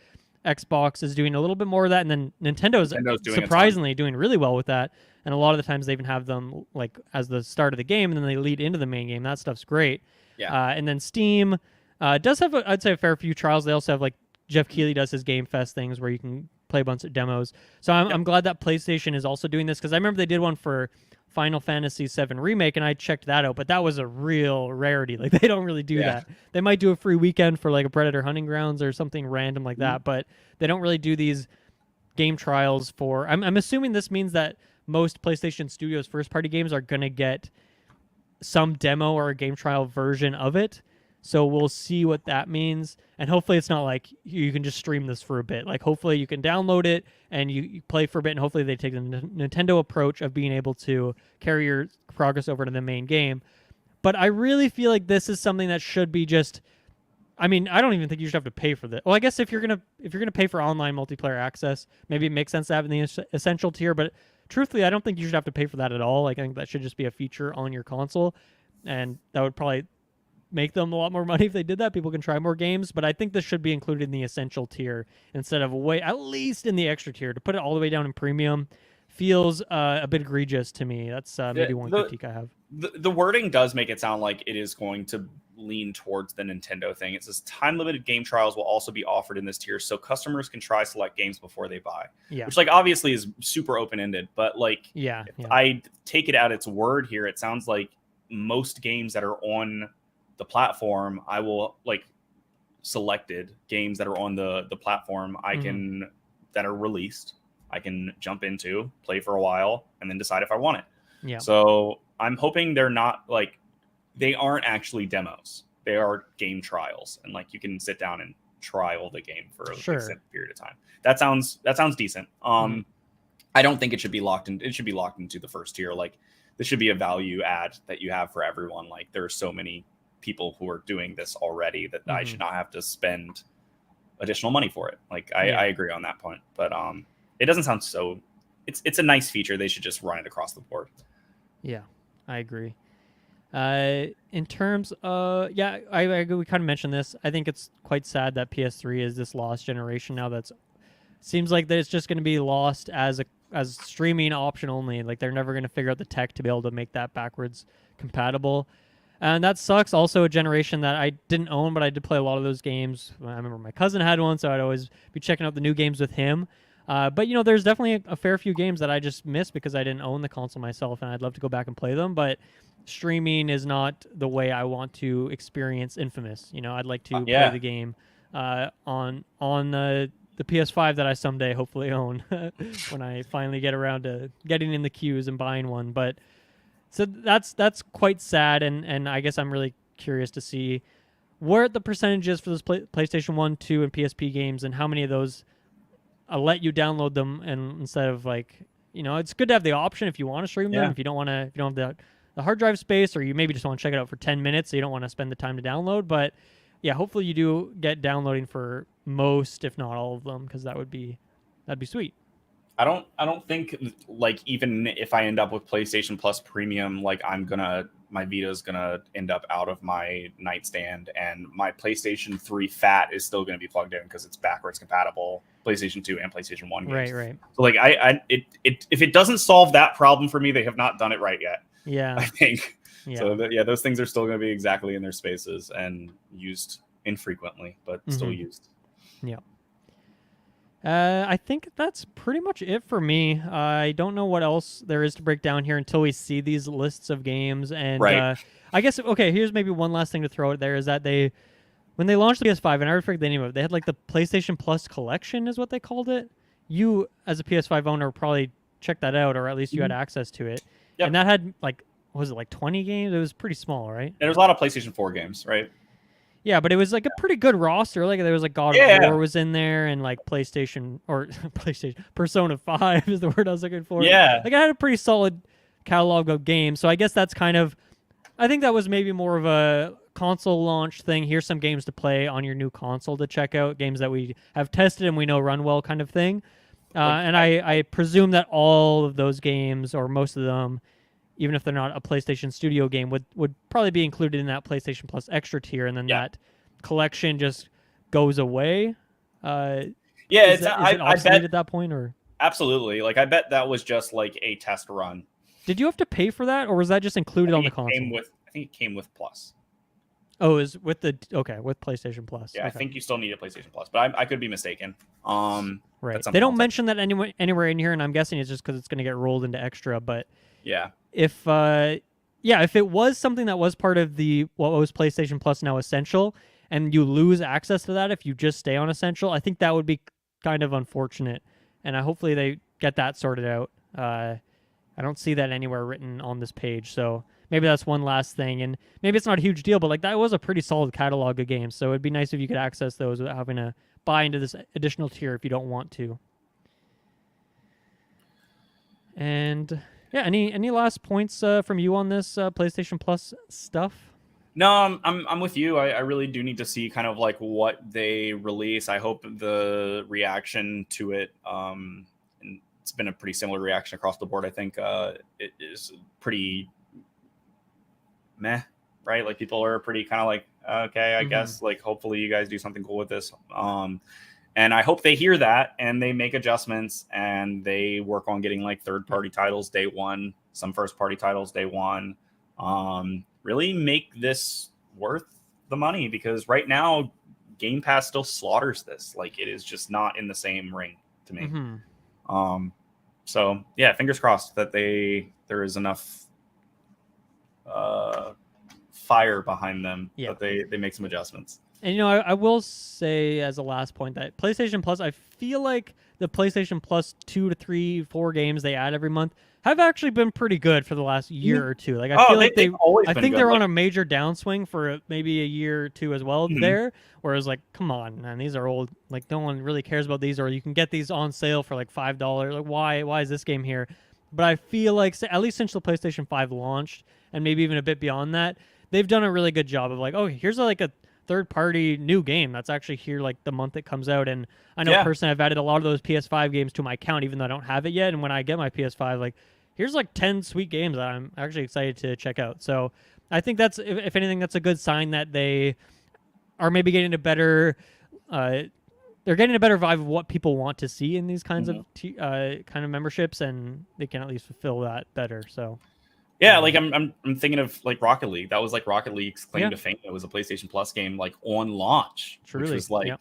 Xbox is doing a little bit more of that, and then Nintendo's doing surprisingly doing really well with that. And a lot of the times they even have them like as the start of the game, and then they lead into the main game. That stuff's great. Yeah. And then Steam does have, I'd say, a fair few trials. They also have, like, Jeff Keighley does his Game Fest things where you can play a bunch of demos. So I'm glad that PlayStation is also doing this, because I remember they did one for Final Fantasy VII Remake, and I checked that out, but that was a real rarity. Like, they don't really do that. They might do a free weekend for like a Predator Hunting Grounds or something random like that, but they don't really do these game trials for. I'm assuming this means that most PlayStation Studios first-party games are gonna get some demo or a game trial version of it. So we'll see what that means. And hopefully it's not like you can just stream this for a bit. Like, hopefully you can download it and you play for a bit, and hopefully they take the Nintendo approach of being able to carry your progress over to the main game. But I really feel like this is something that should be just, I mean, I don't even think you should have to pay for this. Well, I guess if you're gonna pay for online multiplayer access, maybe it makes sense to have in the essential tier, but truthfully, I don't think you should have to pay for that at all. Like, I think that should just be a feature on your console, and that would probably make them a lot more money if they did that. People can try more games, but I think this should be included in the essential tier instead of at least in the extra tier. To put it all the way down in premium feels a bit egregious to me. That's maybe one critique I have. The wording does make it sound like it is going to lean towards the Nintendo thing. It says time-limited game trials will also be offered in this tier, so customers can try select games before they buy. Yeah. Which, like, obviously is super open-ended, but like, if I take it at its word here, it sounds like most games that are on the platform, I will like selected games that are on the platform I can that are released, I can jump into, play for a while, and then decide if I want it. Yeah. So I'm hoping they're not like, they aren't actually demos. They are game trials, and like you can sit down and trial the game for a extended period of time. That sounds decent. I don't think it should be locked in. It should be locked into the first tier. Like, this should be a value add that you have for everyone. Like there are so many people who are doing this already that I should not have to spend additional money for it. Like I agree on that point, but it doesn't sound so. It's a nice feature. They should just run it across the board. Yeah, I agree. In terms of I agree. We kind of mentioned this. I think it's quite sad that PS3 is this lost generation now. That's seems like that it's just going to be lost as streaming option only. Like they're never going to figure out the tech to be able to make that backwards compatible. And that sucks. Also, a generation that I didn't own, but I did play a lot of those games. I remember my cousin had one, so I'd always be checking out the new games with him. But, you know, there's definitely a fair few games that I just missed because I didn't own the console myself, and I'd love to go back and play them. But streaming is not the way I want to experience Infamous. You know, I'd like to play the game on the PS5 that I someday hopefully own when I finally get around to getting in the queues and buying one. But so that's quite sad, and I guess I'm really curious to see where the percentages for those PlayStation 1, 2, and PSP games, and how many of those let you download them, and instead of like, you know, it's good to have the option if you want to stream them. If you don't have the hard drive space, or you maybe just want to check it out for 10 minutes, so you don't want to spend the time to download. But yeah, hopefully you do get downloading for most, if not all of them, because that'd be sweet. I don't think, like, even if I end up with PlayStation Plus Premium, like my Vita's gonna end up out of my nightstand, and my PlayStation 3 Fat is still gonna be plugged in because it's backwards compatible PlayStation 2 and PlayStation 1 games. Right. So like if it doesn't solve that problem for me, they have not done it right yet. Yeah, I think. Yeah. So those things are still gonna be exactly in their spaces and used infrequently, but still used. Yeah. I think that's pretty much it for me. I don't know what else there is to break down here until we see these lists of games. And I guess, okay, here's maybe one last thing to throw out there is that when they launched the PS5, and I forget the name of it, they had like the PlayStation Plus Collection is what they called it. You, as a PS5 owner, probably checked that out, or at least you had access to it. Yep. And that had like, what was it, like 20 games? It was pretty small, right? And there was a lot of PlayStation 4 games, right? Yeah, but it was like a pretty good roster. Like there was like God of War was in there, and like PlayStation Persona 5 is the word I was looking for. Yeah, like I had a pretty solid catalog of games. So I guess that's kind of, I think that was maybe more of a console launch thing. Here's some games to play on your new console to check out, games that we have tested and we know run well, kind of thing. And I presume that all of those games, or most of them, even if they're not a PlayStation Studio game, would probably be included in that PlayStation Plus Extra tier, and then that collection just goes away. Is it obsolete at that point, or? Absolutely. Like, I bet that was just like a test run. Did you have to pay for that, or was that just included on the console? I think it came with Plus. Oh, is with PlayStation Plus. Yeah, okay. I think you still need a PlayStation Plus, but I could be mistaken. Right. They don't mention that anywhere in here, and I'm guessing it's just because it's going to get rolled into Extra. But yeah, if it was something that was part of what was PlayStation Plus now Essential, and you lose access to that if you just stay on Essential, I think that would be kind of unfortunate. And hopefully they get that sorted out. I don't see that anywhere written on this page, so maybe that's one last thing. And maybe it's not a huge deal, but like that was a pretty solid catalog of games, so it'd be nice if you could access those without having to buy into this additional tier if you don't want to. And yeah, any last points from you on this PlayStation Plus stuff? No, I'm with you. I really do need to see kind of like what they release. I hope the reaction to it, and it's been a pretty similar reaction across the board. I think it is pretty meh, right? Like people are pretty kind of like, okay, I guess, like hopefully you guys do something cool with this. And I hope they hear that and they make adjustments and they work on getting like third-party titles day one, some first-party titles day one. Really make this worth the money, because right now Game Pass still slaughters this. Like it is just not in the same ring to me. So yeah, fingers crossed that there is enough fire behind them that they make some adjustments. And, you know, I will say as a last point that PlayStation Plus, I feel like the PlayStation Plus 2 to 3, 4 games they add every month have actually been pretty good for the last year or two. Like I feel like I think they're on a major downswing for maybe a year or two as well there. Whereas like, come on, man, these are old. Like no one really cares about these, or you can get these on sale for like $5. Like why is this game here? but I feel like at least since the PlayStation 5 launched, and maybe even a bit beyond that, they've done a really good job of like, oh, here's like a third-party new game that's actually here like the month it comes out. And I know Yeah. personally I've added a lot of those PS5 games to my account, even though I don't have it yet. And when I get my PS5, like here's like 10 sweet games that I'm actually excited to check out. So I think that's, if anything, that's a good sign that they are maybe getting a better. They're getting a better vibe of what people want to see in these kinds of kind of memberships, and they can at least fulfill that better. So, yeah, like I'm thinking of like Rocket League. That was like Rocket League's claim to fame. It was a PlayStation Plus game like on launch, truly, which was like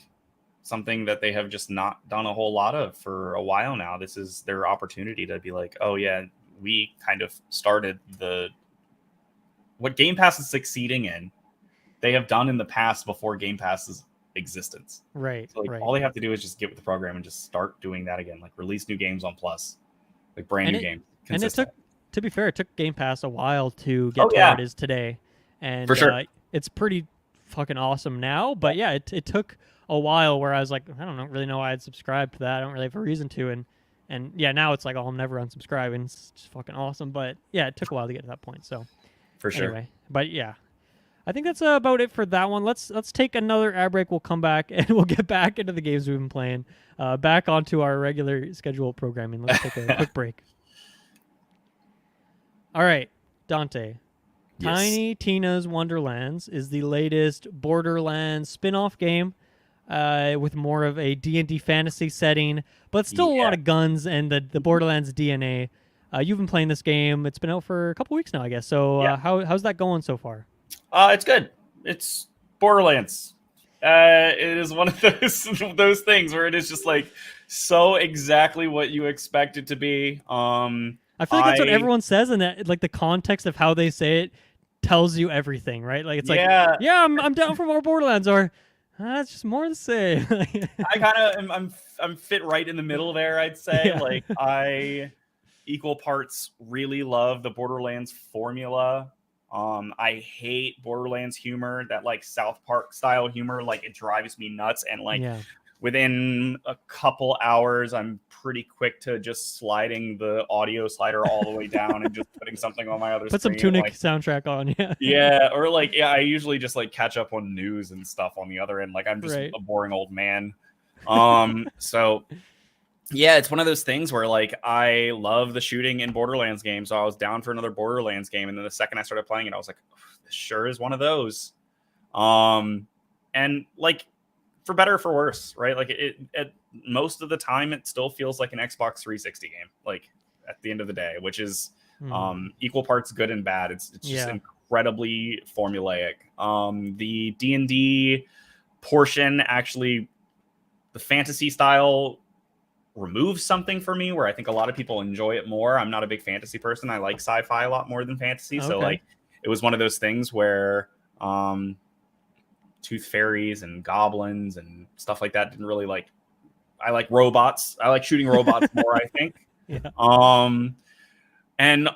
something that they have just not done a whole lot of for a while now. This is their opportunity to be like, oh yeah, we kind of started what Game Pass is succeeding in. They have done in the past before Game Pass's existence. Right. So like all they have to do is just get with the program and just start doing that again. Like release new games on Plus, like brand new games. And it took, to be fair, it took Game Pass a while to get to where it is today, and for sure, it's pretty fucking awesome now. But yeah, it took a while where I was like, I don't really know why I'd subscribe to that. I don't really have a reason to, and yeah, now it's like, oh, I'm never unsubscribing. It's just fucking awesome. But yeah, it took a while to get to that point. So for sure. Anyway, but yeah. I think that's about it for that one. Let's take another ad break. We'll come back and we'll get back into the games we've been playing. Back onto our regular scheduled programming. Let's take a quick break. All right, Dante. Yes. Tiny Tina's Wonderlands is the latest Borderlands spin-off game with more of a D&D fantasy setting, but still a lot of guns and the Borderlands DNA. You've been playing this game. It's been out for a couple weeks now, I guess. So how's that going so far? It's good. It's Borderlands. It is one of those things where it is just like so exactly what you expect it to be. I feel like that's what everyone says, and that like the context of how they say it tells you everything, right? Like it's like, I'm down for more Borderlands, or it's just more to say. I kind of I'm fit right in the middle there. I'd say like I equal parts really love the Borderlands formula. I hate Borderlands humor, that like South Park style humor. Like it drives me nuts, and like within a couple hours, I'm pretty quick to just sliding the audio slider all the way down and just putting something on my other screen. Put some Tunic soundtrack on, or like I usually just like catch up on news and stuff on the other end. Like I'm just a boring old man. So yeah, it's one of those things where like I love the shooting in Borderlands games, so I was down for another Borderlands game, and then the second I started playing it, I was like, oh, this sure is one of those. And like for better or for worse, right? Like it most of the time it still feels like an Xbox 360 game, like at the end of the day, which is equal parts good and bad. It's just incredibly formulaic. The D&D portion, actually the fantasy style removes something for me where I think a lot of people enjoy it more. I'm not a big fantasy person. I like sci-fi a lot more than fantasy. So like it was one of those things where tooth fairies and goblins and stuff like that didn't really like. I like robots. I like shooting robots more, I think. And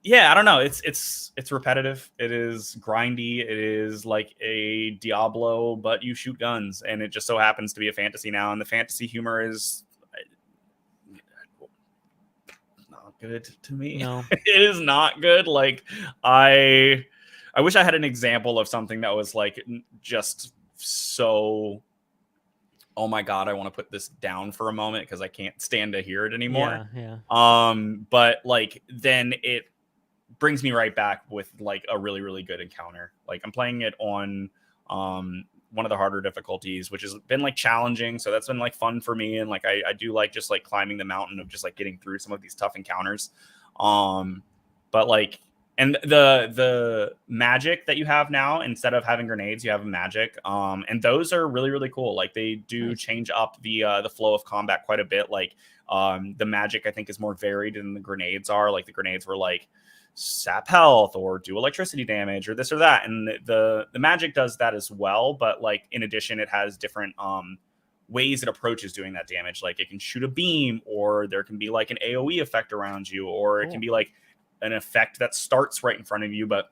yeah, I don't know. It's repetitive. It is grindy. It is like a Diablo, but you shoot guns, and it just so happens to be a fantasy now. And the fantasy humor is not good to me. No, it is not good. Like I wish I had an example of something that was like just so. Oh my God, I want to put this down for a moment because I can't stand to hear it anymore. But like then it brings me right back with like a really, really good encounter. Like I'm playing it on one of the harder difficulties, which has been like challenging. So that's been like fun for me. And like I do like just like climbing the mountain of just like getting through some of these tough encounters. But like and the magic that you have now, instead of having grenades, you have magic. And those are really, really cool. Like they do change up the flow of combat quite a bit. Like the magic, I think, is more varied than the grenades are. Like the grenades were like sap health or do electricity damage or this or that. And the magic does that as well. But like in addition, it has different ways it approaches doing that damage. Like it can shoot a beam, or there can be like an AoE effect around you, or it can be like an effect that starts right in front of you but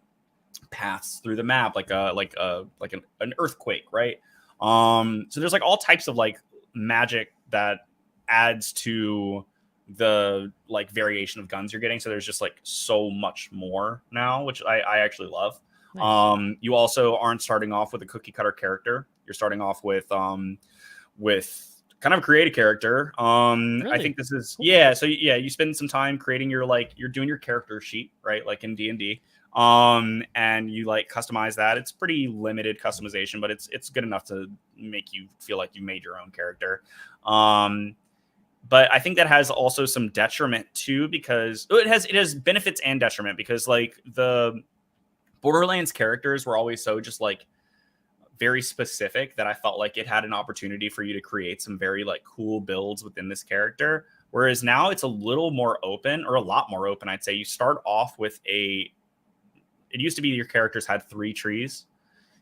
paths through the map like an earthquake, right? So there's like all types of like magic that adds to like variation of guns you're getting. So there's just like so much more now, which I actually love. Nice. You also aren't starting off with a cookie cutter character. You're starting off with kind of create a character. I Really? think this is Cool. you spend some time creating you're doing your character sheet, right? Like in D&D. And you like customize that. It's pretty limited customization, but it's good enough to make you feel like you made your own character. But I think that has also some detriment too, because it has benefits and detriment, because like the Borderlands characters were always so just like very specific that I felt like it had an opportunity for you to create some very like cool builds within this character. Whereas now it's a little more open, or a lot more open, I'd say. You start off with it used to be your characters had 3 trees.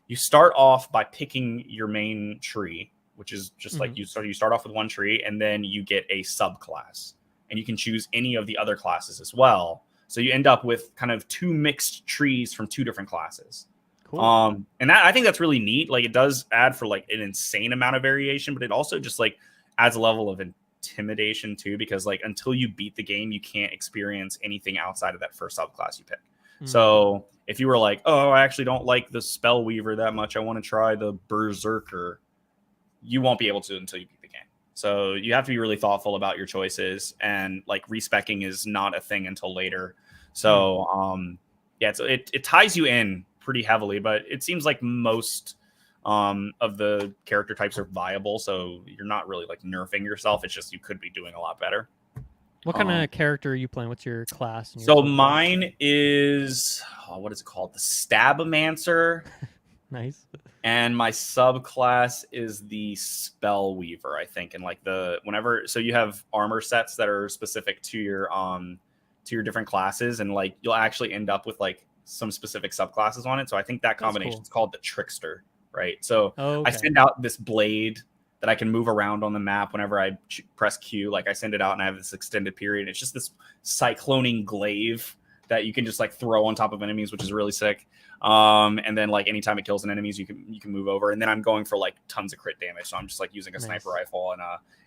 You start off by picking your main tree, which is just like you start off with 1 tree, and then you get a subclass, and you can choose any of the other classes as well. So you end up with kind of 2 mixed trees from 2 different classes. Cool. And that, I think that's really neat. Like, it does add for like an insane amount of variation, but it also just like adds a level of intimidation too, because like until you beat the game, you can't experience anything outside of that first subclass you pick. So if you were like, oh, I actually don't like the Spellweaver that much, I want to try the Berserker, you won't be able to until you beat the game. So you have to be really thoughtful about your choices, and like respecking is not a thing until later. So it ties you in pretty heavily, but it seems like most of the character types are viable, so you're not really like nerfing yourself. It's just you could be doing a lot better. What kind of character are you playing? What's your class? And So mine is what is it called? The Stabomancer. Nice. And my subclass is the Spellweaver, I think. And like so you have armor sets that are specific to your different classes, and like you'll actually end up with like some specific subclasses on it. So I think that combination is called the Trickster, right? So I send out this blade that I can move around on the map whenever I press Q. Like I send it out and I have this extended period. It's just this cycloning glaive that you can just like throw on top of enemies, which is really sick. And then like anytime it kills an enemies, you can move over. And then I'm going for like tons of crit damage. So I'm just like using a sniper rifle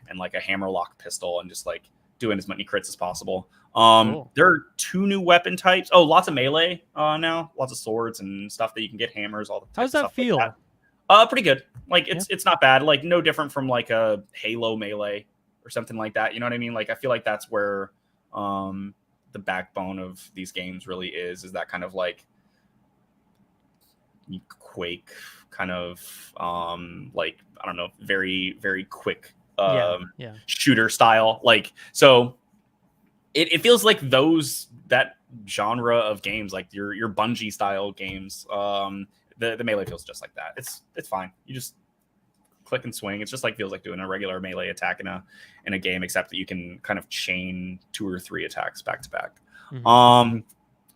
and like a hammerlock pistol, and just like doing as many crits as possible. Cool. There are 2 new weapon types. Oh, lots of melee now, lots of swords and stuff that you can get, hammers, all the How's that feel? Like that. Pretty good. Like it's not bad. Like no different from like a Halo melee or something like that. You know what I mean? Like I feel like that's where the backbone of these games really is that kind of like Quake kind of like, I don't know, very, very quick shooter style. Like, so it feels like that genre of games, like your Bungie style games. The melee feels just like that. It's fine. You just click and swing. It's just like feels like doing a regular melee attack in a game, except that you can kind of chain 2 or 3 attacks back to back.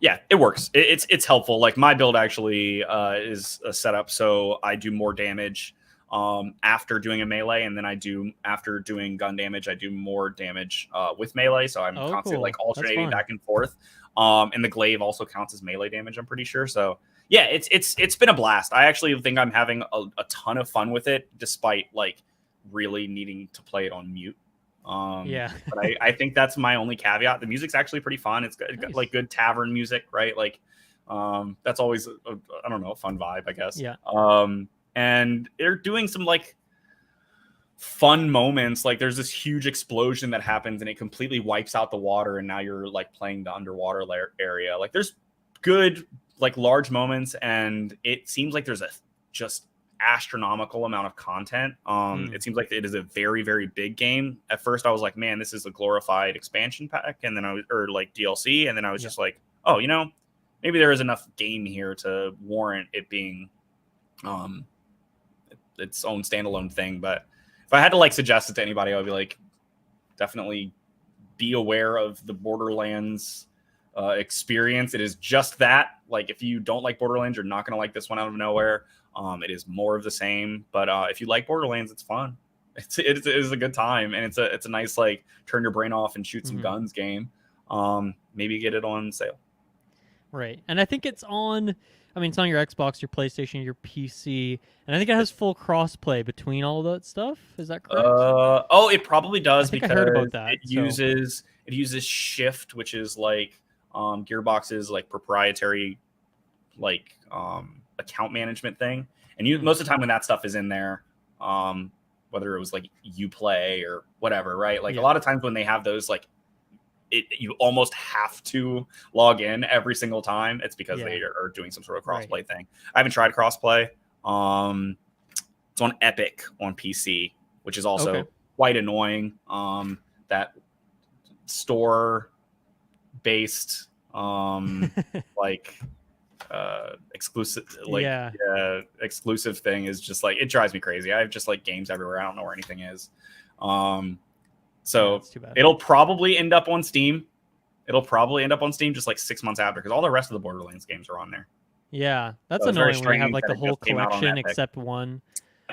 Yeah, it works. It's helpful. Like my build actually is a setup, so I do more damage after doing a melee, and then after doing gun damage, I do more damage with melee. So I'm constantly like alternating back and forth. And the glaive also counts as melee damage, I'm pretty sure. So yeah, it's been a blast. I actually think I'm having a ton of fun with it, despite like really needing to play it on mute. But I think that's my only caveat. The music's actually pretty fun. It's got like good tavern music, right? Like that's always I don't know, a fun vibe, I guess. Yeah. And they're doing some like fun moments. Like there's this huge explosion that happens and it completely wipes out the water, and now you're like playing the underwater area. Like there's good like large moments, and it seems like there's a just astronomical amount of content. It seems like it is a very, very big game. At first I was like, man, this is a glorified expansion pack, and then or like DLC, and then I was just like, oh, you know, maybe there is enough game here to warrant it being its own standalone thing. But if I had to like suggest it to anybody, I would be like, definitely be aware of the Borderlands experience. It is just that. Like if you don't like Borderlands, you're not going to like this one out of nowhere. It is more of the same, but if you like Borderlands, it's fun. It is a good time, and it's a nice like turn your brain off and shoot some guns game. Maybe get it on sale. Right, and I think it's on. I mean, it's on your Xbox, your PlayStation, your PC, and I think it has full crossplay between all that stuff. Is that correct? Oh, it probably does. I think I heard about that. It uses It uses Shift, which is like Gearbox's like proprietary like account management thing. And you most of the time when that stuff is in there, whether it was like Uplay or whatever, right? Like a lot of times when they have those, like you almost have to log in every single time. It's because they are doing some sort of crossplay thing. I haven't tried crossplay. It's on Epic on PC, which is also quite annoying. That store based like exclusive exclusive thing is just like, it drives me crazy. I have just like games everywhere. I don't know where anything is. So it'll probably end up on Steam. Just like 6 months after, because all the rest of the Borderlands games are on there. Yeah, that's annoying when you have like the whole collection except one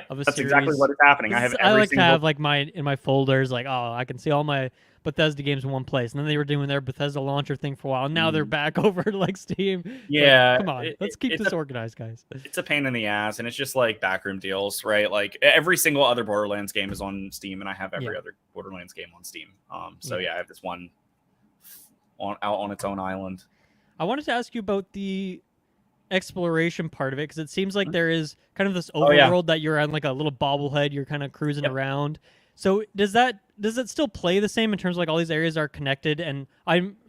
of a series. That's exactly what is happening. I like to have like in my folders, like, oh, I can see all my Bethesda games in one place. And then they were doing their Bethesda launcher thing for a while. And now they're back over to like Steam. Yeah. Like, come on, let's keep this organized, guys. It's a pain in the ass, and it's just like backroom deals, right? Like every single other Borderlands game is on Steam, and I have every other Borderlands game on Steam. So I have this one out on its own island. I wanted to ask you about the exploration part of it, because it seems like there is kind of this overworld that you're on like a little bobblehead, you're kind of cruising around. So does it still play the same in terms of like all these areas are connected? And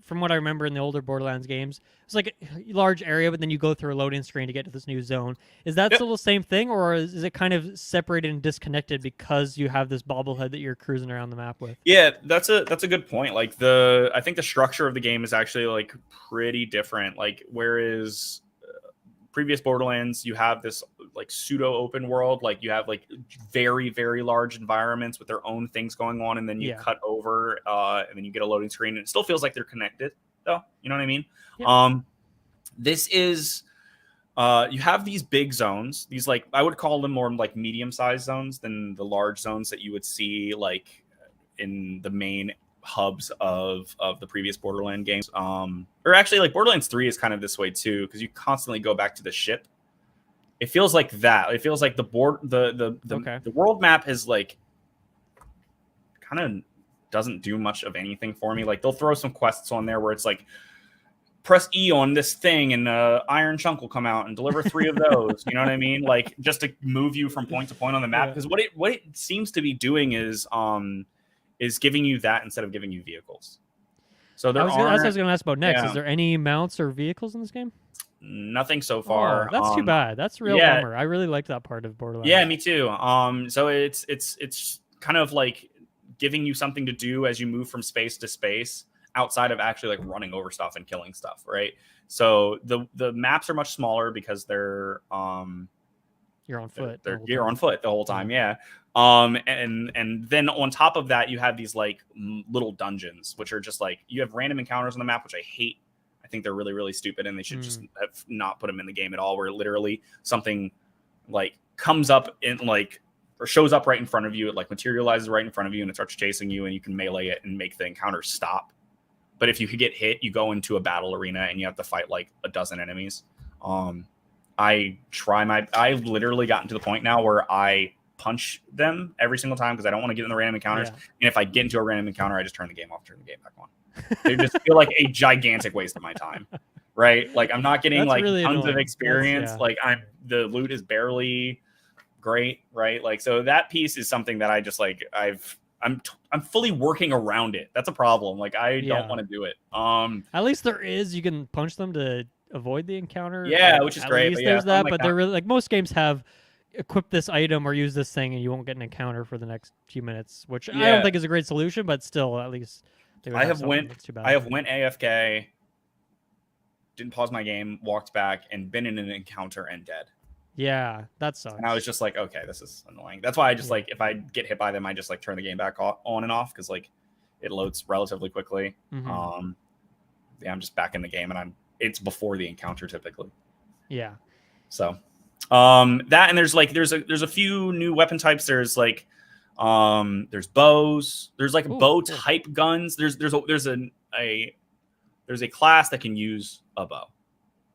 from what I remember in the older Borderlands games, it's like a large area, but then you go through a loading screen to get to this new zone. Is that still the same thing, or is it kind of separated and disconnected because you have this bobblehead that you're cruising around the map with? Yeah, that's a good point. Like I think the structure of the game is actually like pretty different. Like whereas previous Borderlands, you have this like pseudo open world, like you have like very, very large environments with their own things going on, and then you cut over and then you get a loading screen, and it still feels like they're connected though. You know what I mean? This is you have these big zones, these like, I would call them more like medium-sized zones than the large zones that you would see like in the main hubs of the previous Borderland games. Or actually like Borderlands 3 is kind of this way too, because you constantly go back to the ship. It feels like that. It feels like the world map is like kind of doesn't do much of anything for me. Like they'll throw some quests on there where it's like, press E on this thing and iron chunk will come out and deliver 3 of those. You know what I mean? Like just to move you from point to point on the map. Because what it seems to be doing is giving you that instead of giving you vehicles. So that's what I was going to ask about next. Is there any mounts or vehicles in this game? Nothing so far. That's too bad. That's a real bummer. I really liked that part of Borderlands. Yeah, me too. So it's kind of like giving you something to do as you move from space to space outside of actually like running over stuff and killing stuff, right? So the maps are much smaller because they're you're on foot. You're on foot the whole time, yeah. And then on top of that, you have these like little dungeons, which are just like, you have random encounters on the map, which I hate. I think they're really, really stupid, and they should just have not put them in the game at all, where literally something like comes up in like, or shows up right in front of you. It like materializes right in front of you and it starts chasing you, and you can melee it and make the encounter stop. But if you could get hit, you go into a battle arena and you have to fight like a dozen enemies. I literally gotten to the point now where I punch them every single time because I don't want to get in the random encounters. And if I get into a random encounter, I just turn the game off, turn the game back on. They just feel like a gigantic waste of my time, right? Like I'm not getting like really tons of experience. Like the loot is barely great, right? Like, so that piece is something that I just like, I'm fully working around it. That's a problem. Like I don't want to do it. At least there is, you can punch them to avoid the encounter. Yeah, which is great. At least there's that, but they're really like, most games have equip this item or use this thing and you won't get an encounter for the next few minutes, which I don't think is a great solution, but still, at least I have went AFK, didn't pause my game, walked back, and been in an encounter and dead. Yeah, that sucks. And I was just like, okay, this is annoying. That's why I just like, if I get hit by them, I just like turn the game back on and off because like it loads relatively quickly. I'm just back in the game, and it's before the encounter typically. Yeah. So that, and there's a few new weapon types. There's like there's bows. There's like bow type guns. There's a class that can use a bow.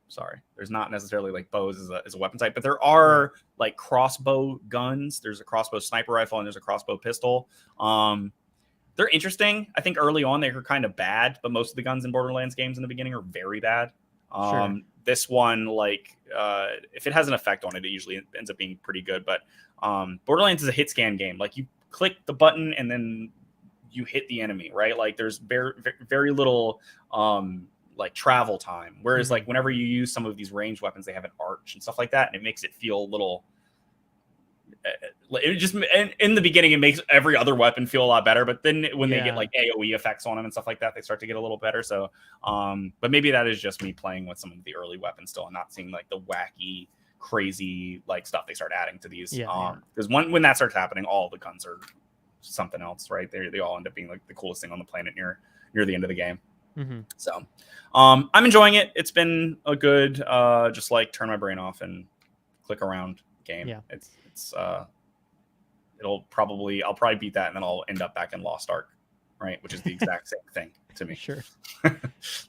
Sorry, there's not necessarily like bows as a weapon type, but there are like crossbow guns. There's a crossbow sniper rifle and there's a crossbow pistol. they're interesting. I think early on they were kind of bad, but most of the guns in Borderlands games in the beginning are very bad. Sure. This one, like, if it has an effect on it, it usually ends up being pretty good. But Borderlands is a hit scan game. Like, you click the button and then you hit the enemy, right? Like, there's very, very little like travel time. Whereas like whenever you use some of these ranged weapons, they have an arch and stuff like that, and it makes it feel a little. It just in the beginning it makes every other weapon feel a lot better, but then when they get like AoE effects on them and stuff like that, they start to get a little better. So but maybe that is just me playing with some of the early weapons still and not seeing like the wacky crazy like stuff they start adding to these. Because when that starts happening, all the guns are something else, right? They all end up being like the coolest thing on the planet near the end of the game. So I'm enjoying it. It's been a good just like turn my brain off and click around game. I'll probably beat that and then I'll end up back in Lost Ark, right? Which is the exact same thing to me. Sure.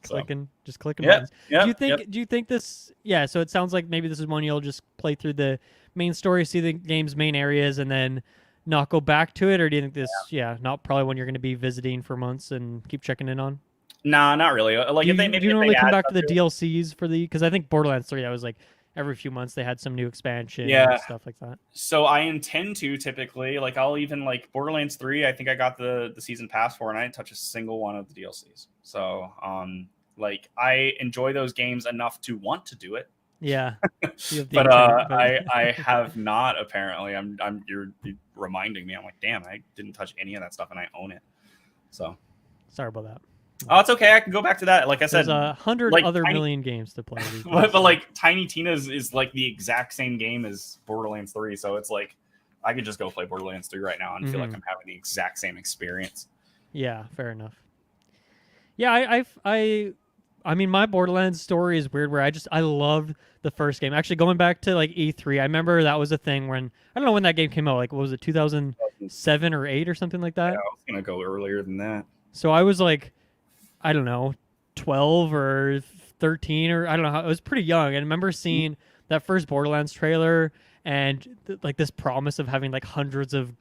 So. Just clicking. Yeah. Do you think this? Yeah. So it sounds like maybe this is one you'll just play through the main story, see the game's main areas, and then not go back to it, or do you think this? Not probably one you're going to be visiting for months and keep checking in on. Nah, not really. Like do if they do you normally come back to the DLCs for the? Because I think Borderlands 3, that was like every few months they had some new expansion and stuff like that. So I intend to typically, like, I'll even like Borderlands 3, I think I got the season pass for, and I didn't touch a single one of the DLCs. So like I enjoy those games enough to want to do it. Yeah. But I have not, apparently. You're reminding me. I'm like, damn, I didn't touch any of that stuff and I own it. So sorry about that. Oh, it's okay. I can go back to that. Like I said, there's 100 like other million games to play. but like Tiny Tina's is like the exact same game as Borderlands 3. So it's like I could just go play Borderlands 3 right now and feel like I'm having the exact same experience. Yeah, fair enough. Yeah, I mean, my Borderlands story is weird. Where I loved the first game. Actually, going back to like E3, I remember that was a thing when I don't know when that game came out. Like, what was it, 2007 or 8 or something like that? Yeah, I was gonna go earlier than that. So I was like, I don't know, 12 or 13 or I don't know how. I was pretty young. And I remember seeing that first Borderlands trailer and like this promise of having like hundreds of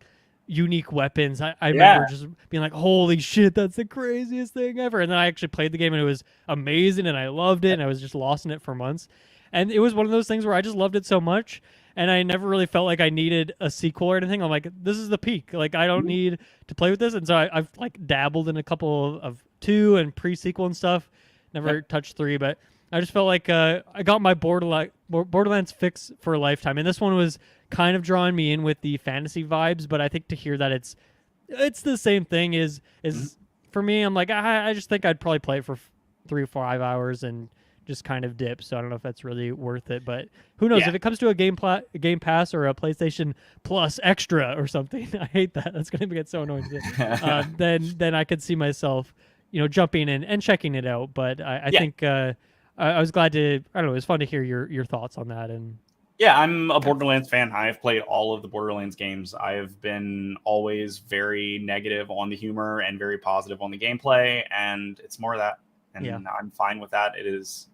unique weapons. I remember just being like, holy shit, that's the craziest thing ever. And then I actually played the game and it was amazing and I loved it and I was just lost in it for months. And it was one of those things where I just loved it so much and I never really felt like I needed a sequel or anything. I'm like, this is the peak. Like, I don't need to play with this. And so I've like dabbled in a couple of 2 and pre-sequel and stuff. Never touched 3, but I just felt like I got my Borderlands fix for a lifetime. And this one was kind of drawing me in with the fantasy vibes, but I think to hear that it's the same thing is for me, I'm like, I just think I'd probably play it for 3 or 5 hours and just kind of dip. So I don't know if that's really worth it, but who knows if it comes to a Game Pass or a PlayStation Plus Extra or something. I hate that. That's going to get so annoying. Then I could see myself, jumping in and checking it out. But I think I was glad to. I don't know. It was fun to hear your thoughts on that. And yeah, I'm a Borderlands fan. I've played all of the Borderlands games. I've been always very negative on the humor and very positive on the gameplay, and it's more of that. And I'm fine with that. It is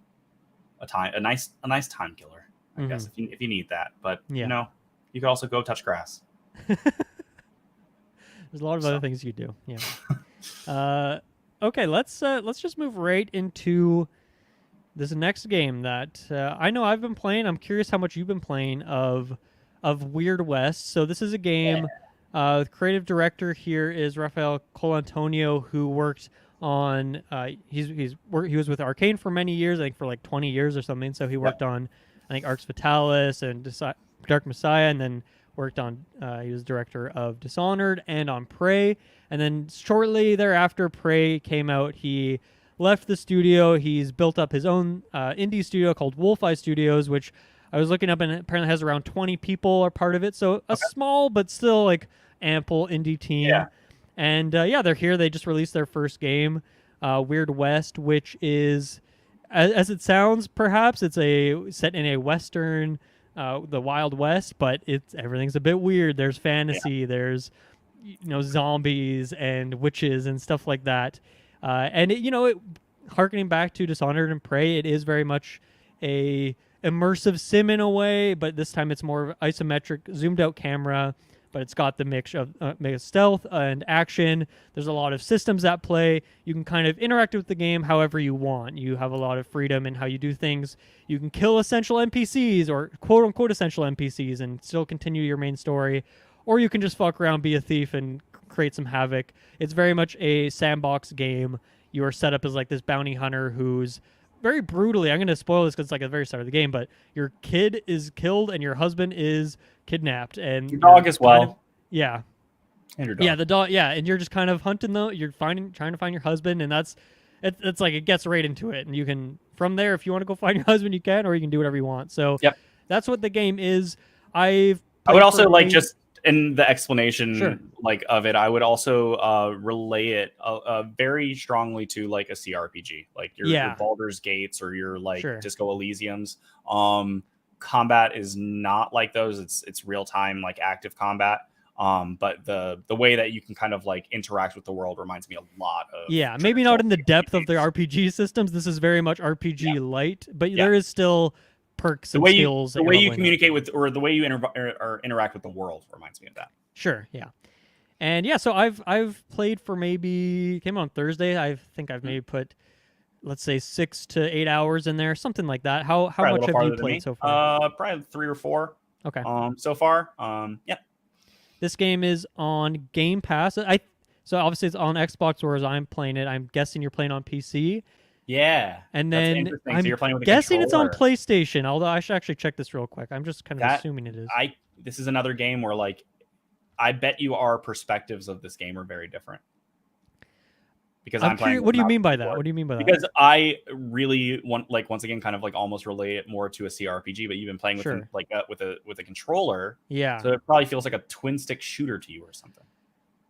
a nice time killer, I guess, if you need that. But you could also go touch grass. There's a lot of other things you do. Yeah. Okay, let's just move right into this next game that I know I've been playing. I'm curious how much you've been playing of Weird West. So this is a game. The creative director here is Rafael Colantonio, who worked on he was with Arcane for many years, I think for like 20 years or something. So he worked on I think Arx Fatalis and Dark Messiah, and then worked on he was director of Dishonored and on Prey. And then shortly thereafter Prey came out, he left the studio. He's built up his own indie studio called Wolfeye Studios, which I was looking up, and it apparently has around 20 people are part of it. So a small but still like ample indie team. Yeah. And they're here. They just released their first game, Weird West, which is, as it sounds, perhaps it's set in a Western, the Wild West, but everything's a bit weird. There's fantasy, there's zombies and witches and stuff like that. And it harkening back to Dishonored and Prey, it is very much a immersive sim in a way, but this time it's more of isometric, zoomed out camera. but it's got the mix of stealth and action. There's a lot of systems at play. You can kind of interact with the game however you want. You have a lot of freedom in how you do things. You can kill essential NPCs or quote unquote essential NPCs and still continue your main story, or you can just fuck around, be a thief, and create some havoc. It's very much a sandbox game. You are set up as like this bounty hunter who's very brutally, I'm going to spoil this because it's like at the very start of the game, but your kid is killed and your husband is kidnapped, and your dog as well. Yeah, and your dog. Yeah, the dog. Yeah, and you're just kind of hunting you're trying to find your husband, and it's like it gets right into it, and you can from there if you want to go find your husband, you can, or you can do whatever you want. So that's what the game is. I would also like just in the explanation Sure. like of it, I would also relay it very strongly to like a CRPG, like your Baldur's Gates or your like Disco Elysiums. Combat is not like those. It's real time, like active combat. But the way that you can kind of like interact with the world reminds me a lot of maybe not in the depth of the RPG systems. This is very much RPG light, but there is still perks and skills. The way you communicate with, or the way you interact with the world reminds me of that. Sure, yeah. And yeah, so I've played for maybe came on Thursday. I think I've maybe put, let's say 6 to 8 hours in there, something like that. How much have you played so far? Probably 3 or 4. Okay. So far. This game is on Game Pass. So obviously it's on Xbox, whereas I'm playing it. I'm guessing you're playing on PC. Yeah. And then I'm so you're playing with guessing it's on PlayStation, although I should actually check this real quick. I'm just kind of assuming it is. This is another game where like I bet you our perspectives of this game are very different. Because I'm playing. What do you mean by that? What do you mean by that? Because I really want, like, once again, kind of like almost relate it more to a CRPG, but you've been playing with with a controller. Yeah. So it probably feels like a twin stick shooter to you or something.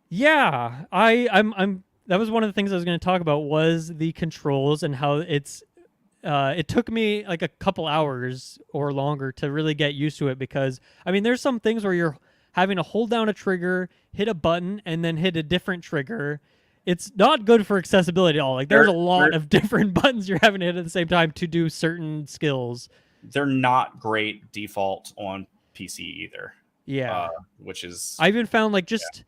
Yeah, I'm. That was one of the things I was going to talk about was the controls and how it took me like a couple hours or longer to really get used to it, because I mean there's some things where you're having to hold down a trigger, hit a button, and then hit a different trigger. It's not good for accessibility at all. Like there's a lot of different buttons you're having to hit at the same time to do certain skills. They're not great default on PC either. Yeah. Which is... I even found like just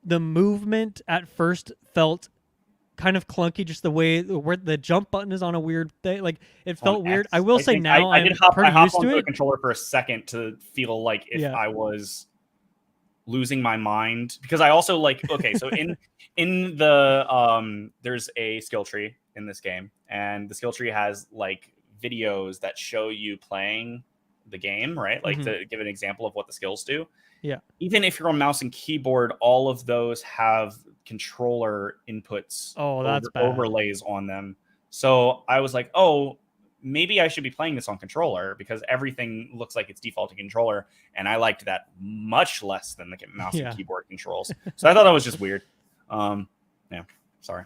the movement at first felt kind of clunky, just the way where the jump button is on a weird thing. Like it felt weird. I will say now I'm pretty used to it. The controller for a second to feel like if I was losing my mind, because I also like, okay, so in the there's a skill tree in this game, and the skill tree has like videos that show you playing the game, right? Like to give an example of what the skills do. Yeah. Even if you're on mouse and keyboard, all of those have controller inputs. Oh, that's bad. Overlays on them. So I was like, oh, maybe I should be playing this on controller, because everything looks like it's default to controller, and I liked that much less than the mouse and keyboard controls. So I thought that was just weird. Sorry.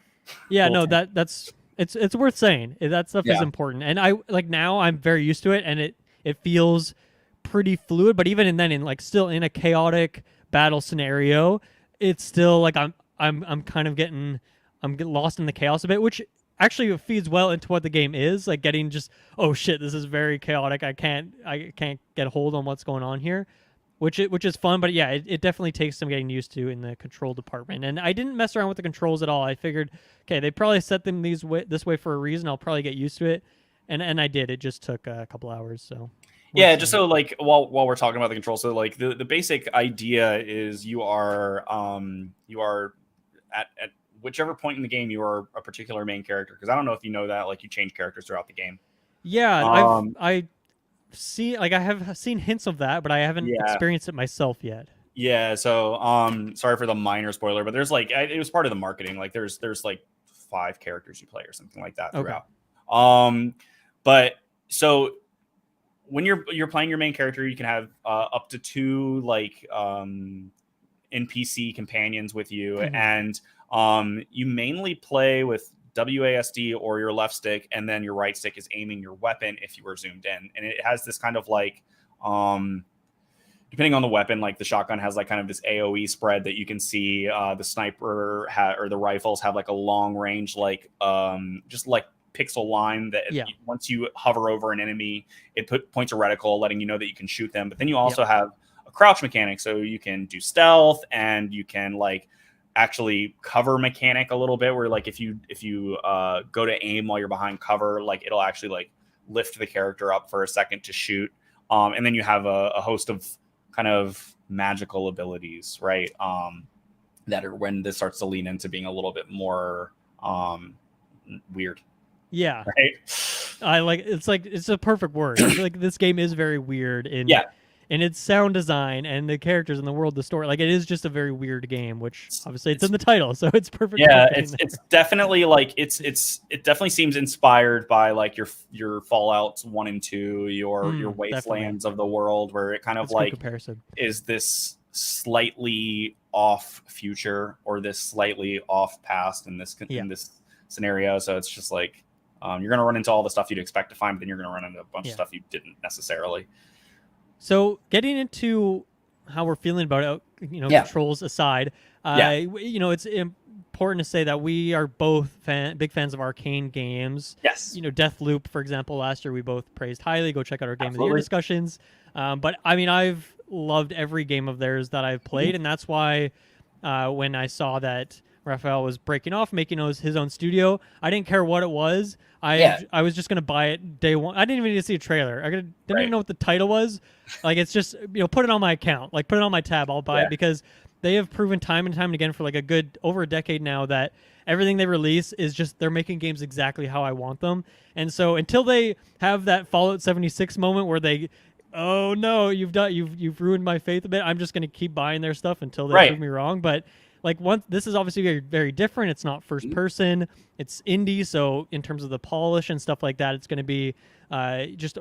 Yeah, no, that's it's worth saying. That stuff is important, and I like now I'm very used to it, and it feels pretty fluid. But even then, in like still in a chaotic battle scenario, it's still like I'm kind of getting lost in the chaos a bit, which actually feeds well into what the game is, like getting just, oh shit, this is very chaotic. I can't get a hold on what's going on here, which is fun. But yeah, it definitely takes some getting used to in the control department. And I didn't mess around with the controls at all. I figured, okay, they probably set them this way for a reason. I'll probably get used to it, and I did. It just took a couple hours. So just so like while we're talking about the controls, so like the basic idea is you are at whichever point in the game you are a particular main character, because I don't know if you know that, like you change characters throughout the game. Yeah, I have seen hints of that, but I haven't experienced it myself yet. Yeah, so sorry for the minor spoiler, but there's like it was part of the marketing. Like there's like 5 characters you play or something like that throughout. Okay. But so when you're playing your main character, you can have up to 2 like NPC companions with you, and you mainly play with WASD or your left stick, and then your right stick is aiming your weapon if you were zoomed in. And it has this kind of like, depending on the weapon, like the shotgun has like kind of this AoE spread that you can see. The sniper or the rifles have like a long range, like just like pixel line that once you hover over an enemy, it points a reticle letting you know that you can shoot them. But then you also have a crouch mechanic, so you can do stealth and you can like actually cover mechanic a little bit, where like if you go to aim while you're behind cover, like it'll actually like lift the character up for a second to shoot. And then you have a host of kind of magical abilities, right? That are when this starts to lean into being a little bit more weird. Yeah. Right. It's a perfect word. I feel like this game is very weird in its sound design and the characters and the world, the story. Like it is just a very weird game, which obviously it's in the title, so it's perfect. Yeah, it's definitely like it definitely seems inspired by like your Fallouts 1 and 2, your Wastelands of the world, where it kind of like is this slightly off future or this slightly off past in this scenario. So it's just like you're gonna run into all the stuff you'd expect to find, but then you're gonna run into a bunch of stuff you didn't necessarily. So getting into how we're feeling about it, controls aside, it's important to say that we are both big fans of arcane games. Yes. Deathloop, for example, last year we both praised highly. Go check out our Game of the Year discussions. But I mean, I've loved every game of theirs that I've played, and that's why when I saw that Raphael was breaking off, making his own studio, I didn't care what it was. I was just gonna buy it day one. I didn't even need to see a trailer. I didn't even know what the title was. Like it's just put it on my account, like put it on my tab. I'll buy it because they have proven time and time again for like over a decade now that everything they release is just they're making games exactly how I want them. And so until they have that Fallout 76 moment where they, oh no, you've ruined my faith a bit, I'm just gonna keep buying their stuff until they prove me wrong. But like this is obviously very, very different. It's not first person. It's indie, so in terms of the polish and stuff like that, it's going to be just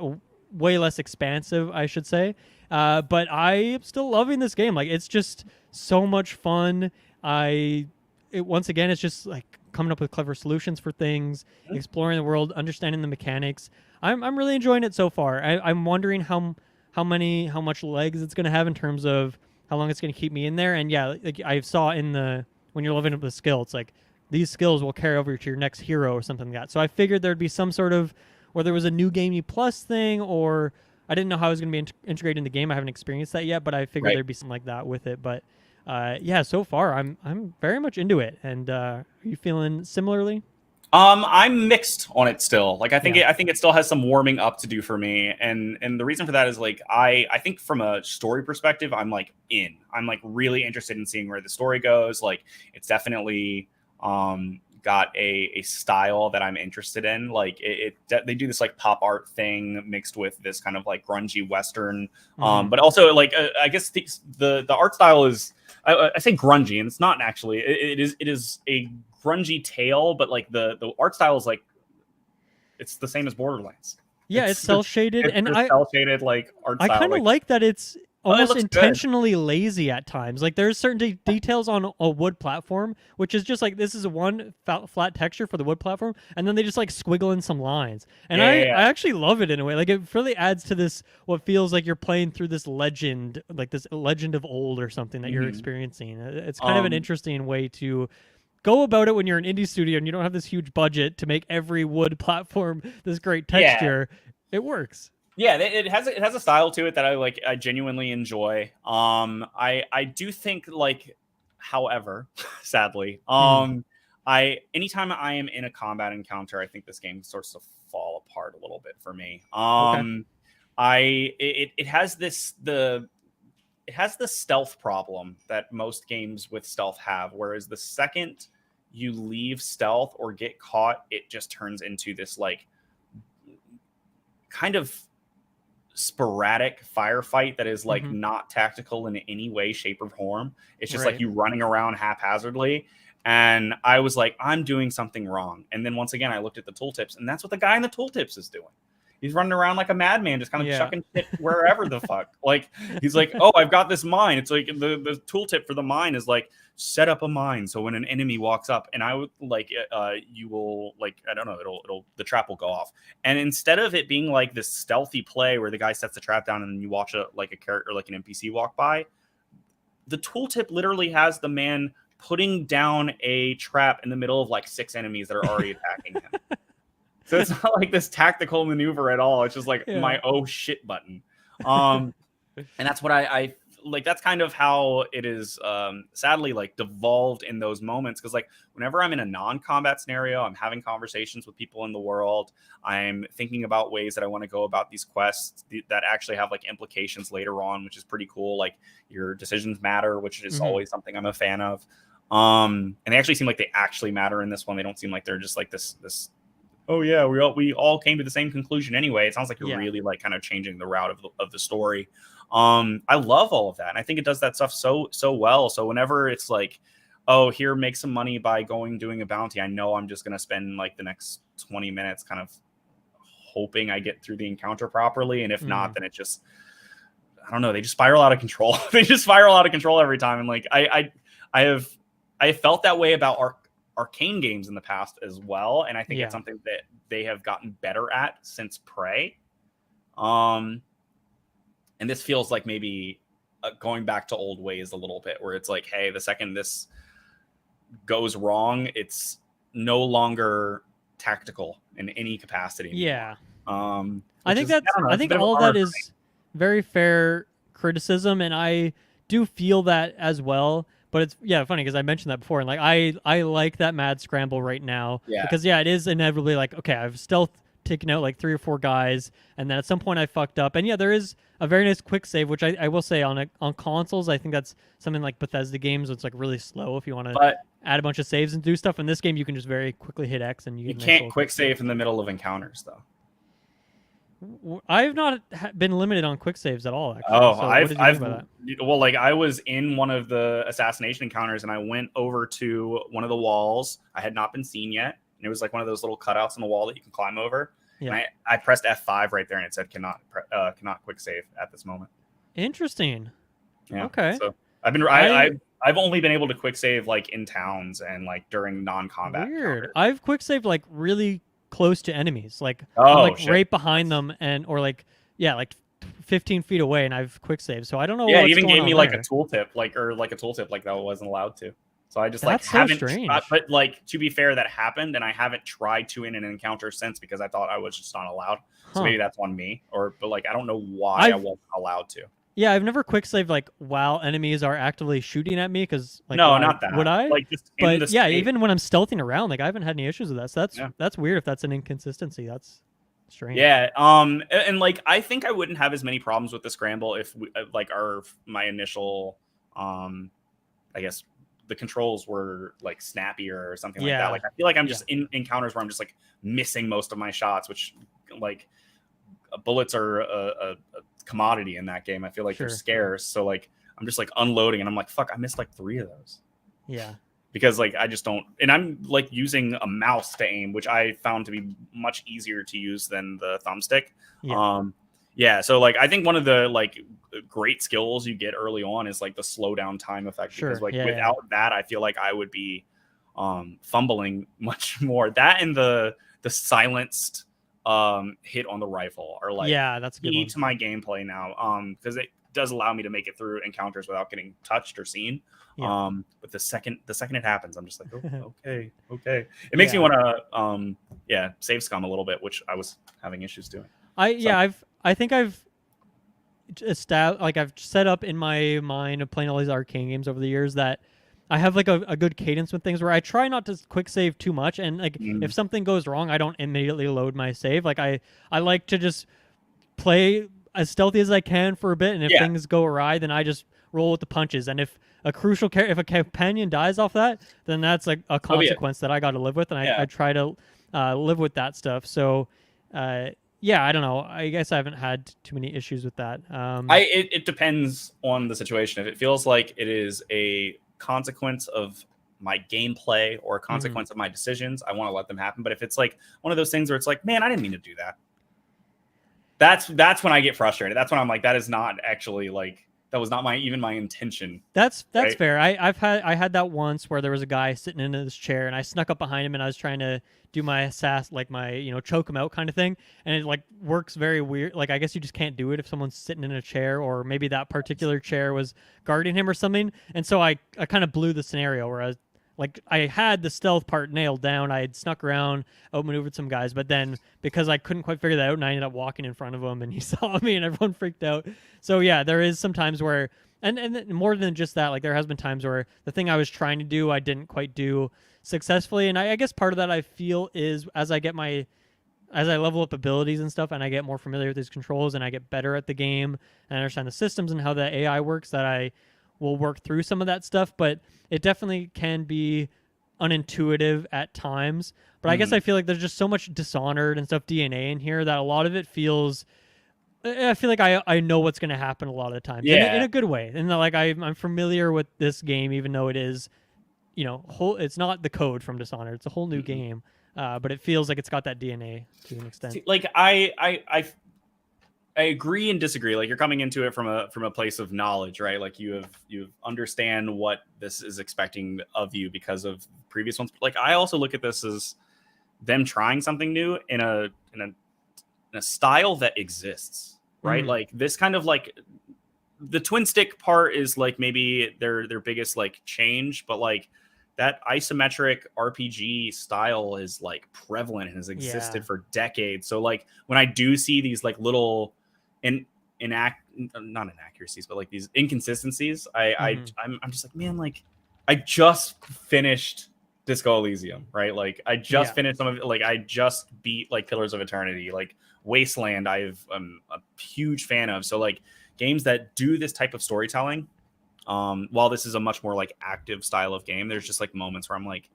way less expansive, I should say. But I am still loving this game. Like it's just so much fun. Once again, it's just like coming up with clever solutions for things, exploring the world, understanding the mechanics. I'm really enjoying it so far. I'm wondering how much legs it's going to have in terms of how long it's going to keep me in there. And yeah, like I saw when you're leveling up the skill, it's like these skills will carry over to your next hero or something like that. So I figured there'd be some sort of, whether it was a new gamey plus thing, or I didn't know how it was going to be integrated in the game. I haven't experienced that yet, but I figured there'd be something like that with it. But so far I'm very much into it. And are you feeling similarly? I'm mixed on it still. Like I think it still has some warming up to do for me, and the reason for that is like I think from a story perspective, I'm like really interested in seeing where the story goes. Like it's definitely got a style that I'm interested in. Like they do this like pop art thing mixed with this kind of like grungy Western, but also like I guess the art style is I say grungy, and it's not actually. It is a grungy tale, but like the art style is like it's the same as Borderlands. Yeah, it's cel shaded, and cel shaded like art style. I kind of like that it's almost intentionally lazy at times. Like there's certain details on a wood platform, which is just like this is one flat texture for the wood platform, and then they just like squiggle in some lines, and I actually love it in a way. Like it really adds to this what feels like you're playing through this legend, like this legend of old or something that you're experiencing. It's kind of an interesting way to go about it when you're an indie studio and you don't have this huge budget to make every wood platform this great texture. It works. Yeah, it has a style to it that I genuinely enjoy. I do think like, however, sadly, anytime I am in a combat encounter, I think this game starts to fall apart a little bit for me. It has the stealth problem that most games with stealth have, whereas the second you leave stealth or get caught, it just turns into this like kind of sporadic firefight that is like not tactical in any way, shape, or form. It's just like you running around haphazardly. And I was like, I'm doing something wrong. And then once again, I looked at the tooltips, and that's what the guy in the tooltips is doing. He's running around like a madman, just kind of chucking shit wherever the fuck. Like he's like, oh, I've got this mine. It's like the tooltip for the mine is like set up a mine so when an enemy walks up, and I would like you will like I don't know, it'll the trap will go off. And instead of it being like this stealthy play where the guy sets the trap down and then you watch a character like an NPC walk by, the tooltip literally has the man putting down a trap in the middle of like 6 enemies that are already attacking him. So it's not like this tactical maneuver at all. It's just like my oh shit button. And that's what I like that's kind of how it is sadly like devolved in those moments, because like whenever I'm in a non-combat scenario, I'm having conversations with people in the world, I'm thinking about ways that I want to go about these quests that actually have like implications later on, which is pretty cool. Like your decisions matter, which is always something I'm a fan of. And they actually seem like they actually matter in this one. They don't seem like they're just like this oh yeah, we all came to the same conclusion anyway. It sounds like you're really like kind of changing the route of the story. I love all of that, and I think it does that stuff so well. So whenever it's like, oh, here, make some money by doing a bounty, I know I'm just gonna spend like the next 20 minutes kind of hoping I get through the encounter properly, and if not, then it just, I don't know, they just spiral out of control. They just spiral out of control every time, and like I have felt that way about arcane games in the past as well, and I think it's something that they have gotten better at since Prey. And this feels like maybe going back to old ways a little bit, where it's like, hey, the second this goes wrong, it's no longer tactical in any capacity anymore. Yeah. I think all of that is very fair criticism, and I do feel that as well. But it's funny because I mentioned that before, and like I like that mad scramble right now because it is inevitably like, okay, I've stealth taken out like 3 or 4 guys, and then at some point I fucked up, and there is a very nice quick save, which I will say on consoles, I think that's something like Bethesda games. It's like really slow if you want to add a bunch of saves and do stuff. In this game, you can just very quickly hit X, and you can't quick save in the middle of encounters though. I've not been limited on quick saves at all, actually. Oh, so well, like I was in one of the assassination encounters, and I went over to one of the walls. I had not been seen yet, and it was like one of those little cutouts in the wall that you can climb over. Yeah. And I pressed F5 right there, and it said cannot quick save at this moment. Interesting. Yeah. Okay. So I've only been able to quick save like in towns and like during non-combat. Weird. Encounters. I've quick saved like really close to enemies, like I'm like right behind them, and or like 15 feet away, and I've quick saved. So I don't know. Yeah, it even gave me like a tooltip, like that I wasn't allowed to. So I just haven't. But like, to be fair, that happened, and I haven't tried to in an encounter since because I thought I was just not allowed. So maybe that's on me, but like I don't know why I wasn't allowed to. Yeah, I've never quick saved like while enemies are actively shooting at me, because like not that. Would I? Like just even when I'm stealthing around, like I haven't had any issues with that. So that's weird. If that's an inconsistency, that's strange. Yeah. And like I think I wouldn't have as many problems with the scramble if my initial I guess the controls were like snappier or something like that. Like I feel like I'm just in encounters where I'm just like missing most of my shots, which like bullets are a commodity in that game. I feel like they're scarce, so like I'm just like unloading, and I'm like, fuck, I missed like 3 of those. Yeah. Because like I just don't, and I'm like using a mouse to aim, which I found to be much easier to use than the thumbstick. So like I think one of the like great skills you get early on is like the slow down time effect, because like without that I feel like I would be fumbling much more. That and the silenced hit on the rifle are like that's a good key one to my gameplay now, because it does allow me to make it through encounters without getting touched or seen. But the second it happens, I'm just like, oh, okay. It makes me want to save scum a little bit, which I was having issues doing. I think I've set up in my mind of playing all these arcane games over the years that I have like a good cadence with things where I try not to quick save too much, and like if something goes wrong, I don't immediately load my save. Like I like to just play as stealthy as I can for a bit, and if things go awry, then I just roll with the punches. And if a companion dies off that, then that's like a consequence that I got to live with, and I try to live with that stuff. So I don't know. I guess I haven't had too many issues with that. It depends on the situation. If it feels like it is a consequence of my gameplay or a consequence of my decisions, I want to let them happen. But if it's like one of those things where it's like, man, I didn't mean to do that, that's when I get frustrated. That's when I'm like, that is not actually like, that was not even my intention. That's right? Fair. I had that once where there was a guy sitting in this chair, and I snuck up behind him, and I was trying to do my assassin, like my choke him out kind of thing, and it like works very weird. Like I guess you just can't do it if someone's sitting in a chair, or maybe that particular chair was guarding him or something. And so I kind of blew the scenario where I had the stealth part nailed down. I had snuck around, outmaneuvered some guys, but then because I couldn't quite figure that out, and I ended up walking in front of him, and he saw me, and everyone freaked out. So yeah, there is some times where And then more than just that, like there has been times where the thing I was trying to do, I didn't quite do successfully. And I guess part of that I feel is as I level up abilities and stuff and I get more familiar with these controls and I get better at the game and I understand the systems and how the AI works, that I will work through some of that stuff. But it definitely can be unintuitive at times. But I guess I feel like there's just so much Dishonored and stuff DNA in here that a lot of it feels, I feel like I know what's going to happen a lot of the times in a good way. And like I'm familiar with this game, even though it is, it's not the code from Dishonored. It's a whole new game. But it feels like it's got that DNA to an extent. See, like I agree and disagree. Like you're coming into it from a place of knowledge, right? Like you understand what this is expecting of you because of previous ones. Like I also look at this as them trying something new in a style that exists, right? Like this kind of like the twin stick part is like maybe their biggest like change, but like that isometric RPG style is like prevalent and has existed for decades. So like when I do see these like little not inaccuracies, but like these inconsistencies, I'm just like, man, like I just finished Disco Elysium, right? Like I just finished some of it. Like I just beat like Pillars of Eternity, like Wasteland. I'm a huge fan of. So like games that do this type of storytelling, while this is a much more like active style of game, there's just like moments where I'm like,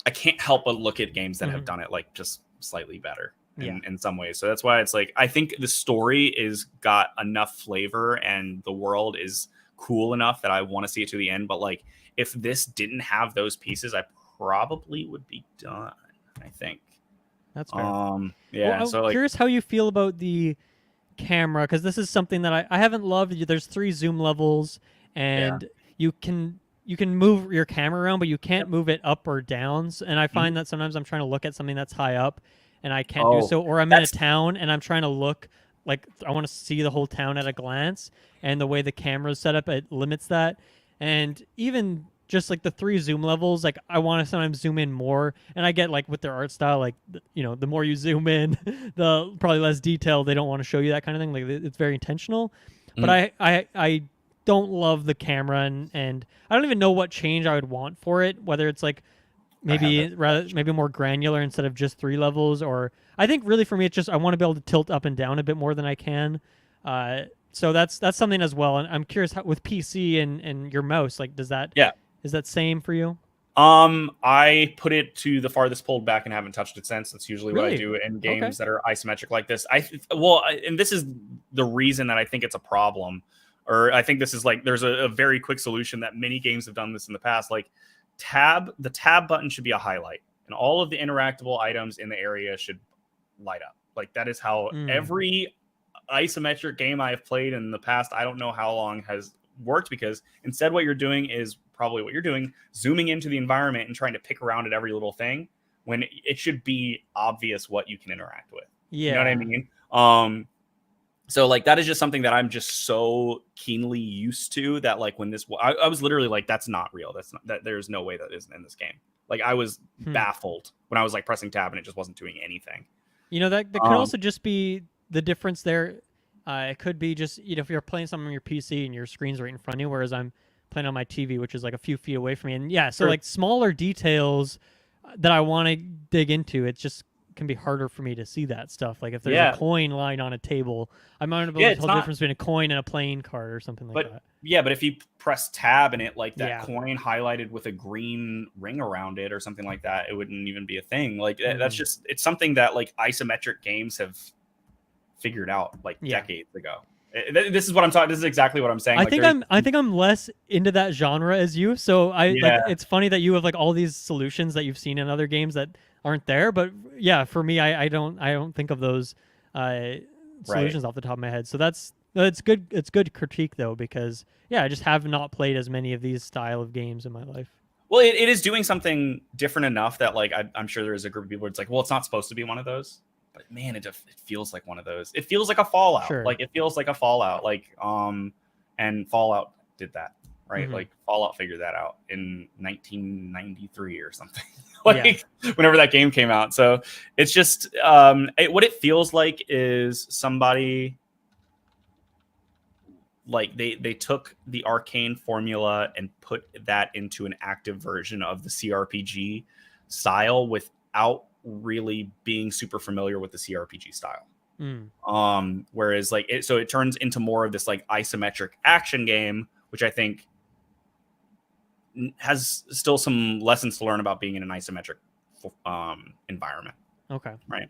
I can't help but look at games that have done it like just slightly better in some ways. So that's why it's like, I think the story is got enough flavor and the world is cool enough that I want to see it to the end. But like, if this didn't have those pieces, I probably would be done, I think. That's fair. Yeah. Well, so I'm like, curious how you feel about the camera, because this is something that I haven't loved. There's 3 zoom levels and you can move your camera around, but you can't move it up or down. And I find that sometimes I'm trying to look at something that's high up and I can't do so, or I'm in a town and I'm trying to look like I want to see the whole town at a glance, and the way the camera's set up, it limits that. And even just like the 3 zoom levels, like I want to sometimes zoom in more, and I get like with their art style, like the more you zoom in, the probably less detail they don't want to show you, that kind of thing. Like it's very intentional. But I don't love the camera, and I don't even know what change I would want for it, whether it's like maybe more granular instead of just 3 levels, or I think really for me it's just I want to be able to tilt up and down a bit more than I can. So that's something as well. And I'm curious how, with PC and your mouse, like is that same for you? I put it to the farthest pulled back and haven't touched it since. That's usually what I do in games that are isometric like this. And this is the reason that I think it's a problem, or I think this is like there's a very quick solution that many games have done this in the past. Like the tab button should be a highlight, and all of the interactable items in the area should light up. Like that is how every isometric game I have played in the past, I don't know how long, has worked, because instead what you're doing is probably what you're doing, zooming into the environment and trying to pick around at every little thing when it should be obvious what you can interact with. You know what I mean? So like that is just something that I'm just so keenly used to, that like when this, I was literally like, that's not real. There's no way that isn't in this game. Like I was baffled when I was like pressing tab and it just wasn't doing anything. That could also just be the difference there. It could be just, if you're playing something on your PC and your screen's right in front of you, whereas I'm playing on my TV, which is like a few feet away from me. And so like smaller details that I want to dig into, it just can be harder for me to see that stuff. Like if there's a coin lying on a table, I might not be able to tell the difference between a coin and a playing card or something like that. Yeah, but if you press tab and it like that coin highlighted with a green ring around it or something like that, it wouldn't even be a thing. Like that's just, it's something that like isometric games have figured out like decades ago. This is what I'm talking. This is exactly what I'm saying. I think I'm less into that genre as you. So like, it's funny that you have like all these solutions that you've seen in other games that aren't there. But yeah, for me, I don't think of those solutions off the top of my head. So that's good. It's good critique though, because I just have not played as many of these style of games in my life. Well, it is doing something different enough that like I'm sure there is a group of people where it's like, well, it's not supposed to be one of those. But man, it feels like one of those. It feels like a Fallout. Sure. Like it feels like a Fallout. Like and Fallout did that, right? Like Fallout figured that out in 1993 or something. Whenever that game came out. So it's just what it feels like is somebody like they took the arcane formula and put that into an active version of the CRPG style without really being super familiar with the CRPG style. Whereas like it turns into more of this like isometric action game, which I think has still some lessons to learn about being in an isometric environment. Okay. Right.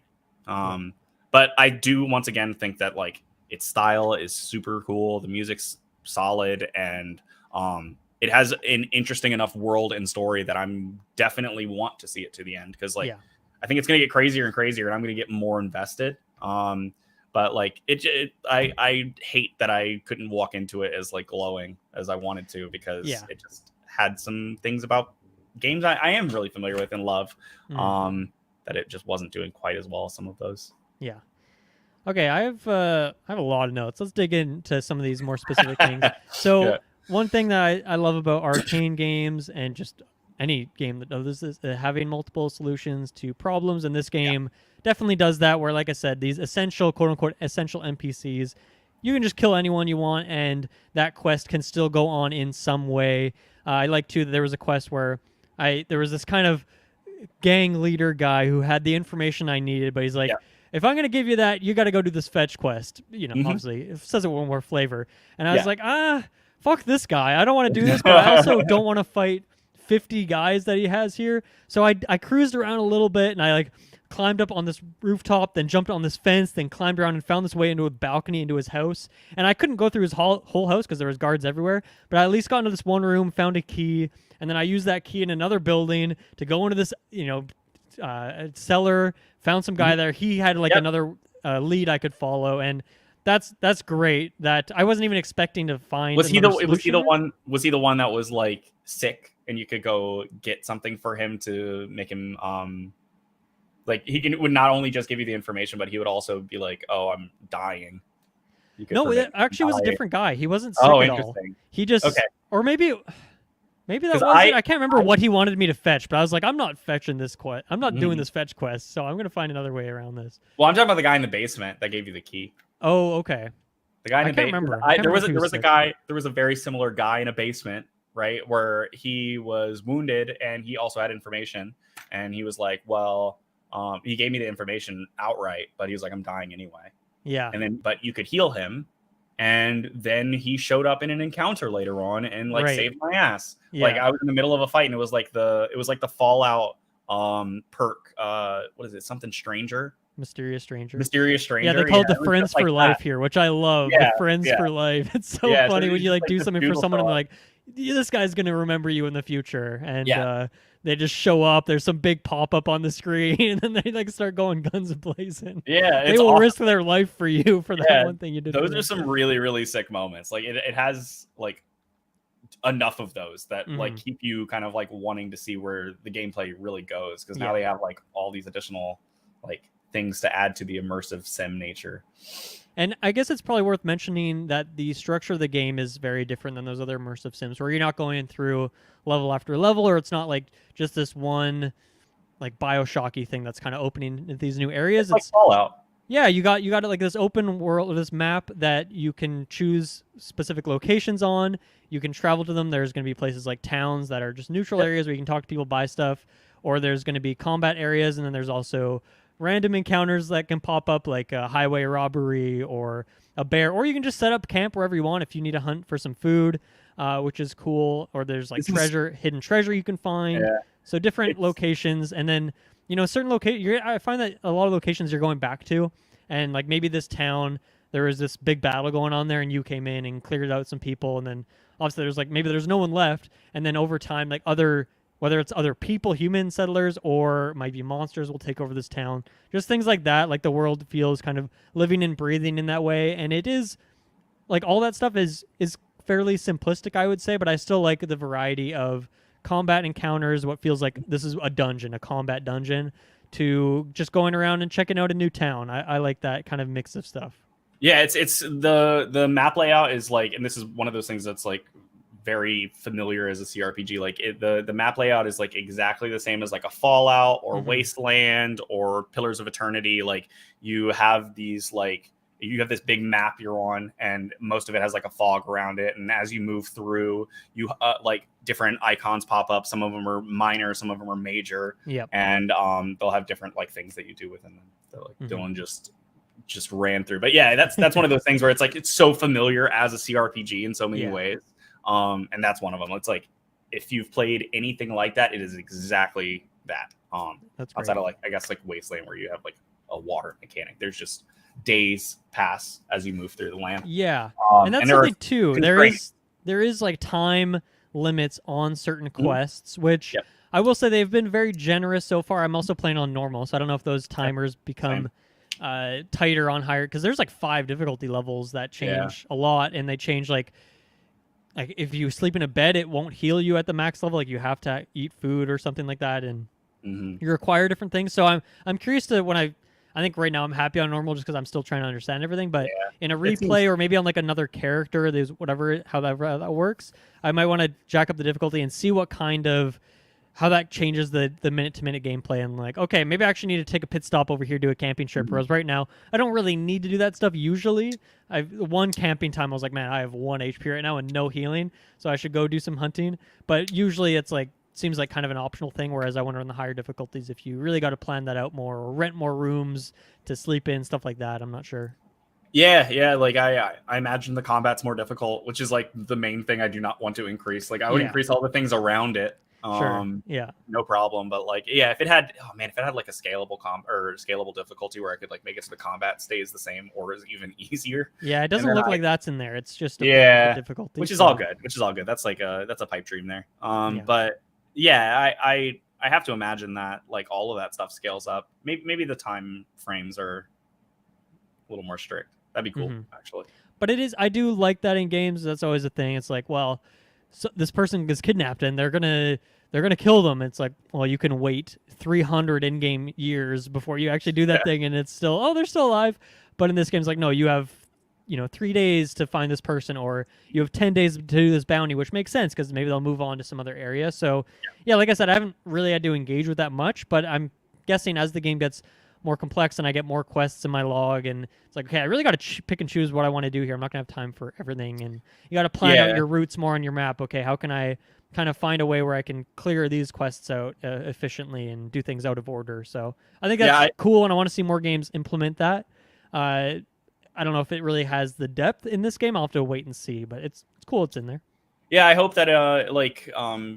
But I do once again think that like its style is super cool. The music's solid, and it has an interesting enough world and story that I'm definitely want to see it to the end, because like I think it's gonna get crazier and crazier, and I'm gonna get more invested. But like I hate that I couldn't walk into it as like glowing as I wanted to, because it just had some things about games I am really familiar with and love, that it just wasn't doing quite as well as some of those. Yeah. Okay, I have a lot of notes. Let's dig into some of these more specific things. So one thing that I love about arcane games, and just any game that does this, is having multiple solutions to problems. And this game definitely does that, where, like I said, these essential, quote unquote, essential NPCs, you can just kill anyone you want, and that quest can still go on in some way. I like too that there was a quest where there was this kind of gang leader guy who had the information I needed, but he's like, if I'm going to give you that, you got to go do this fetch quest. You know, obviously, it says it with more flavor. And I was like, fuck this guy. I don't want to do this, but I also don't want to fight 50 guys that he has here. So I cruised around a little bit, and I like climbed up on this rooftop, then jumped on this fence, then climbed around and found this way into a balcony into his house. And I couldn't go through his whole house because there was guards everywhere, but I at least got into this one room, found a key, and then I used that key in another building to go into this, cellar, found some guy there. He had like another lead I could follow, and that's great. That I wasn't even expecting to find. Was he the one that was like sick, and you could go get something for him to make him like he would not only just give you the information, but he would also be like, "Oh, I'm dying." No, it actually was a different guy. He wasn't sick at all. He just or maybe that was I can't remember what he wanted me to fetch, but I was like, I'm not fetching this quest. I'm not doing this fetch quest, so I'm going to find another way around this. Well, I'm talking about the guy in the basement that gave you the key. Oh, okay. The guy in the basement. There was a very similar guy in a basement, right, where he was wounded and he also had information, and he was like, well, he gave me the information outright, but he was like, I'm dying anyway. Yeah. And then, but you could heal him. And then he showed up in an encounter later on and like saved my ass. Yeah. Like I was in the middle of a fight, and it was like the Fallout perk. What is it? Something stranger. Mysterious stranger. Yeah, they call it the friends for life here, which I love. The friends for life. It's so funny when you like do something for someone and they're like, this guy's gonna remember you in the future, and they just show up. There's some big pop up on the screen, and then they like start going guns blazing. Yeah, they will risk their life for you for that one thing you did. Those are some really, really sick moments. Like it has like enough of those that like keep you kind of like wanting to see where the gameplay really goes, because now they have like all these additional like things to add to the immersive sim nature. And I guess it's probably worth mentioning that the structure of the game is very different than those other immersive sims, where you're not going through level after level, or it's not like just this one like Bioshocky thing that's kind of opening these new areas. It's like Fallout. Yeah, you got like this open world, this map that you can choose specific locations on. You can travel to them. There's going to be places like towns that are just neutral areas where you can talk to people, buy stuff, or there's going to be combat areas, and then there's also random encounters that can pop up, like a highway robbery or a bear, or you can just set up camp wherever you want if you need to hunt for some food, which is cool. Or there's like hidden treasure you can find. Yeah. So different locations, and then certain locations. I find that a lot of locations you're going back to, and like maybe this town there was this big battle going on there, and you came in and cleared out some people, and then obviously there's no one left, and then over time like whether it's other people, human settlers, or might be monsters will take over this town. Just things like that. Like the world feels kind of living and breathing in that way. And it is like all that stuff is fairly simplistic, I would say, but I still like the variety of combat encounters, what feels like this is a dungeon, a combat dungeon, to just going around and checking out a new town. I like that kind of mix of stuff. Yeah, it's the map layout is like, and this is one of those things that's like very familiar as a CRPG. Like the map layout is like exactly the same as like a Fallout or Wasteland or Pillars of Eternity. Like you have these like you have this big map you're on, and most of it has like a fog around it. And as you move through, you like different icons pop up. Some of them are minor, some of them are major. Yep. And they'll have different like things that you do within them. So like Dylan just ran through. But yeah, that's one of those things where it's like it's so familiar as a CRPG in so many ways. And that's one of them. It's like if you've played anything like that, it is exactly that. That's great. Outside of like I guess like Wasteland where you have like a water mechanic. There's just days pass as you move through the land. Yeah. And that's something too. There is like time limits on certain quests, which I will say they've been very generous so far. I'm also playing on normal, so I don't know if those timers become tighter on higher, because there's like 5 difficulty levels that change a lot, and they change like if you sleep in a bed, it won't heal you at the max level. Like you have to eat food or something like that, and you require different things. So I'm curious to when I think right now I'm happy on normal just because I'm still trying to understand everything. But in a replay or maybe on like another character, there's how that works. I might want to jack up the difficulty and see what kind of how that changes the minute-to-minute gameplay, and like, okay, maybe I actually need to take a pit stop over here, do a camping trip, whereas right now, I don't really need to do that stuff usually. One camping time, I was like, man, I have 1 HP right now and no healing, so I should go do some hunting. But usually it's like, seems like kind of an optional thing, whereas I wonder on the higher difficulties if you really got to plan that out more, or rent more rooms to sleep in, stuff like that. I'm not sure. Yeah, like I imagine the combat's more difficult, which is like the main thing I do not want to increase. Like I would increase all the things around it. No problem. But like, if it had like a scalable scalable difficulty where I could like make it so the combat stays the same or is even easier. Yeah, it doesn't look like that's in there. It's just a difficulty, which is all good. That's like that's a pipe dream there. But I have to imagine that like all of that stuff scales up. Maybe the time frames are a little more strict. That'd be cool, actually. But it is. I do like that in games. That's always a thing. It's like, well, so this person gets kidnapped and they're gonna kill them. It's like, well, you can wait 300 in-game years before you actually do that thing, and it's still, they're still alive. But in this game, it's like, no, you have 3 days to find this person, or you have 10 days to do this bounty, which makes sense because maybe they'll move on to some other area. So like I said, I haven't really had to engage with that much, but I'm guessing as the game gets more complex and I get more quests in my log, and it's like, okay, I really got to pick and choose what I want to do here. I'm not gonna have time for everything, and you got to plan out your routes more on your map. Okay, how can I kind of find a way where I can clear these quests out efficiently and do things out of order? So I think that's cool, and I want to see more games implement that. I don't know if it really has the depth in this game. I'll have to wait and see, but it's cool. It's in there. Yeah, I hope that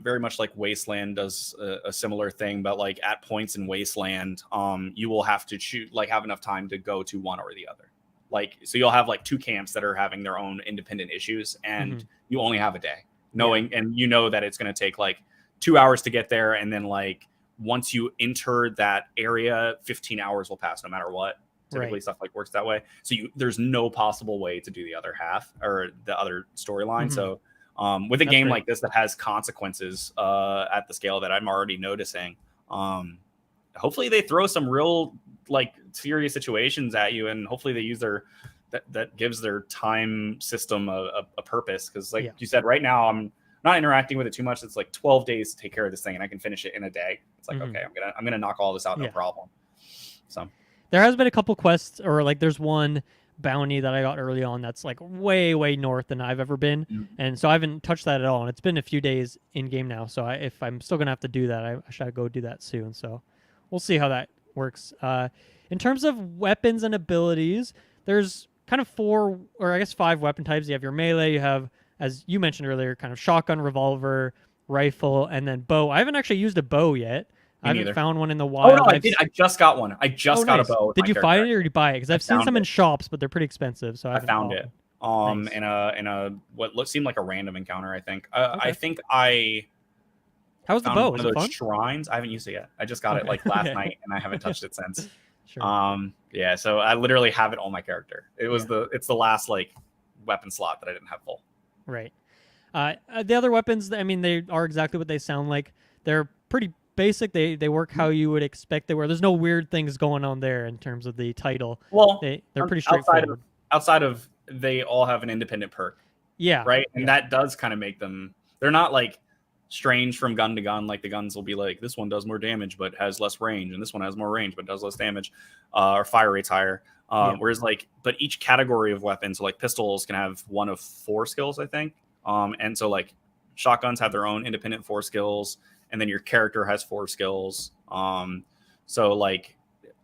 very much like Wasteland does a similar thing, but like at points in Wasteland, you will have to have enough time to go to one or the other. Like, so you'll have like 2 camps that are having their own independent issues, and you only have a day, and you know that it's going to take like 2 hours to get there, and then like once you enter that area, 15 hours will pass no matter what. Typically stuff like works that way. So there's no possible way to do the other half or the other storyline. So with a game like this that has consequences at the scale that I'm already noticing, hopefully they throw some real like serious situations at you, and hopefully they use that gives their time system a purpose. Because like you said, right now I'm not interacting with it too much. It's like 12 days to take care of this thing, and I can finish it in a day. It's like, okay, I'm gonna knock all this out, no problem. So there has been a couple quests, or like there's one bounty that I got early on that's like way north than I've ever been, and so I haven't touched that at all, and it's been a few days in game now, so if I'm still gonna have to do that, I should go do that soon. So we'll see how that works. In terms of weapons and abilities, there's kind of 4 or I guess 5 weapon types. You have your melee, you have, as you mentioned earlier, kind of shotgun, revolver, rifle, and then bow. I haven't actually used a bow yet. I haven't found one in the wild. Oh no, I did. I just got one. I just got a bow. Did you find it or did you buy it? Because I've seen some in shops, but they're pretty expensive. So I found it. In a what seemed like a random encounter. I think. I think I. How's the bow? One of those shrines. I haven't used it yet. I just got it like last night, and I haven't touched it since. Sure. So I literally have it on my character. It's the last like weapon slot that I didn't have full. Right. The other weapons, I mean, they are exactly what they sound like. They're pretty basic. They work how you would expect they were. There's no weird things going on there in terms of the title. Well, they're pretty straightforward. Outside of they all have an independent perk. Yeah. Right. And that does kind of make them. They're not like strange from gun to gun. Like the guns will be like, this one does more damage but has less range, and this one has more range but does less damage, or fire rate's higher. Whereas like, but each category of weapons, so like pistols can have one of 4 skills, I think. And so like shotguns have their own independent 4 skills, and then your character has 4 skills. So like,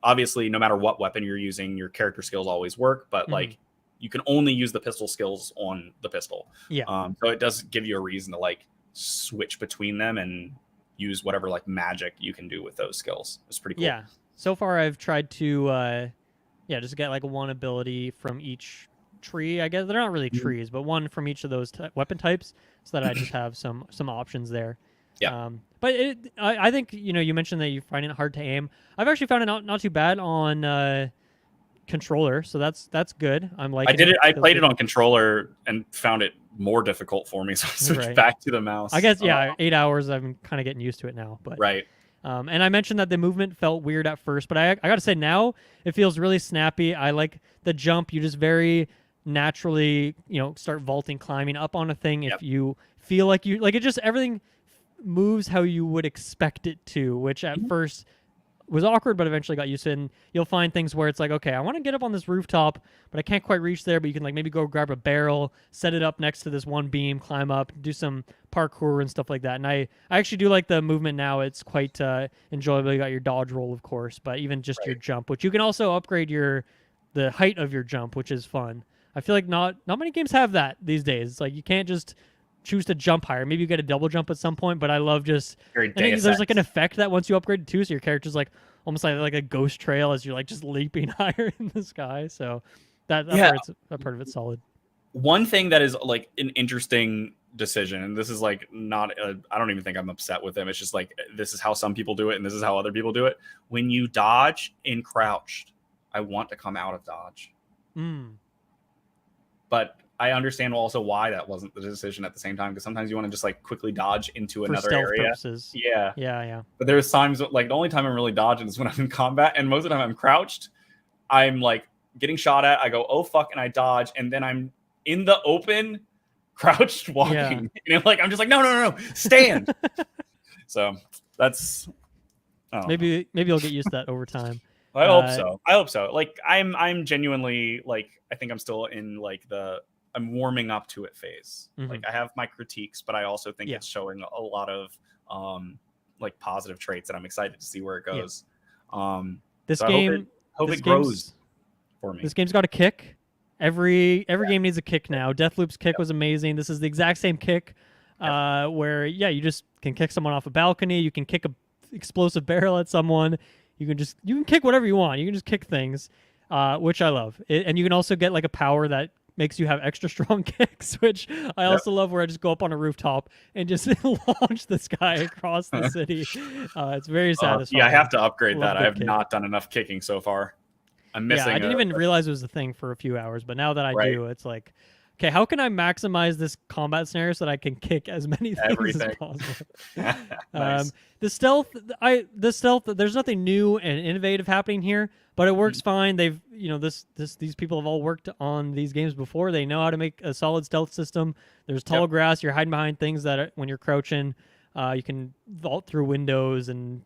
obviously, no matter what weapon you're using, your character skills always work, but like you can only use the pistol skills on the pistol. So it does give you a reason to like switch between them and use whatever like magic you can do with those skills. It's pretty cool. Yeah. So far, I've tried to just get like one ability from each tree. I guess they're not really trees, but one from each of those weapon types, so that I just have some options there. Yeah. But I think you mentioned that you find it hard to aim. I've actually found it not too bad on controller, so that's good. I played it on controller and found it more difficult for me, so I switched back to the mouse. I guess 8 hours. I'm kind of getting used to it now, but right. And I mentioned that the movement felt weird at first, but I got to say now it feels really snappy. I like the jump. You just very naturally, start vaulting, climbing up on a thing. If you feel like it just everything moves how you would expect it to, which at first was awkward, but eventually got used to it. And you'll find things where it's like, okay, I want to get up on this rooftop, but I can't quite reach there, but you can like maybe go grab a barrel, set it up next to this one beam, climb up, do some parkour and stuff like that. And I actually do like the movement now. It's quite enjoyable. You got your dodge roll, of course, but even just your jump, which you can also upgrade the height of your jump, which is fun. I feel like not many games have that these days. It's like you can't just choose to jump higher. Maybe you get a double jump at some point, but I love just there's like an effect that once you upgrade it too, so your character's like almost like a ghost trail as you're like just leaping higher in the sky. So that part of it's solid. One thing that is like an interesting decision, and this is like I don't even think I'm upset with them. It's just like this is how some people do it, and this is how other people do it. When you dodge in crouched, I want to come out of dodge. But I understand also why that wasn't the decision at the same time, because sometimes you want to just like quickly dodge into another area. Purposes. Yeah. But there's times like the only time I'm really dodging is when I'm in combat, and most of the time I'm crouched. I'm like getting shot at. I go, oh fuck, and I dodge, and then I'm in the open, crouched, walking, and I'm just like, no, stand. So that's maybe you'll get used to that over time. I hope so. Like I'm genuinely like I think I'm still in like I'm warming up to it phase. Like I have my critiques, but I also think it's showing a lot of like positive traits, and I'm excited to see where it goes. This so game I hope it grows for me. This game's got a kick. Every game needs a kick now. Deathloop's kick was amazing. This is the exact same kick where you just can kick someone off a balcony. You can kick a explosive barrel at someone. You can kick whatever you want. You can just kick things, which I love. And you can also get like a power that makes you have extra strong kicks, which I also love, where I just go up on a rooftop and just launch this guy across the city. It's very satisfying. I have to upgrade that. I have not done enough kicking so far. I'm missing. I didn't even realize it was a thing for a few hours, but now that I do, it's like, okay, how can I maximize this combat scenario so that I can kick as many things as possible? Nice. The stealth, there's nothing new and innovative happening here, but it works fine. They've, these people have all worked on these games before. They know how to make a solid stealth system. There's tall grass. You're hiding behind things that when you're crouching, you can vault through windows and,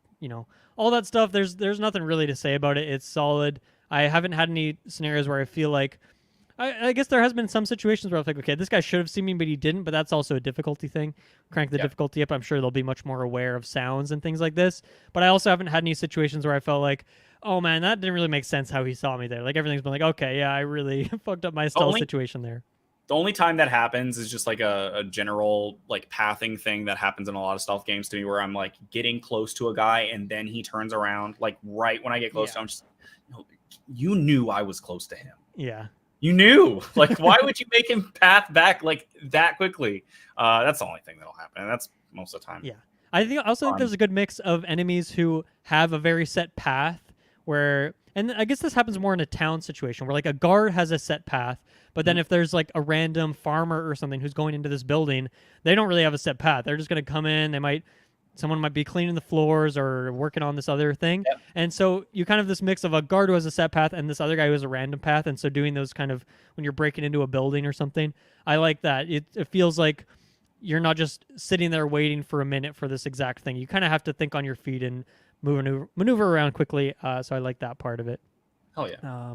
all that stuff. There's nothing really to say about it. It's solid. I haven't had any scenarios where I feel like, I guess there has been some situations where I was like, okay, this guy should have seen me, but he didn't. But that's also a difficulty thing. Crank the difficulty up. I'm sure they'll be much more aware of sounds and things like this. But I also haven't had any situations where I felt like, oh man, that didn't really make sense how he saw me there. Like everything's been like, okay, I really fucked up my stealth situation there. The only time that happens is just like a general like pathing thing that happens in a lot of stealth games to me, where I'm like getting close to a guy and then he turns around like right when I get close to him. I'm just, you knew I was close to him. Yeah. You knew. Like, why would you make him path back like that quickly? That's the only thing that'll happen. And that's most of the time. Yeah. I think there's a good mix of enemies who have a very set path where, and I guess this happens more in a town situation where like a guard has a set path, but then if there's like a random farmer or something who's going into this building, they don't really have a set path. They're just going to come in. Someone might be cleaning the floors or working on this other thing. Yep. And so you kind of this mix of a guard who has a set path and this other guy who has a random path. And so doing those kind of when you're breaking into a building or something, I like that. It feels like you're not just sitting there waiting for a minute for this exact thing. You kind of have to think on your feet and maneuver around quickly. So I like that part of it. Oh, yeah.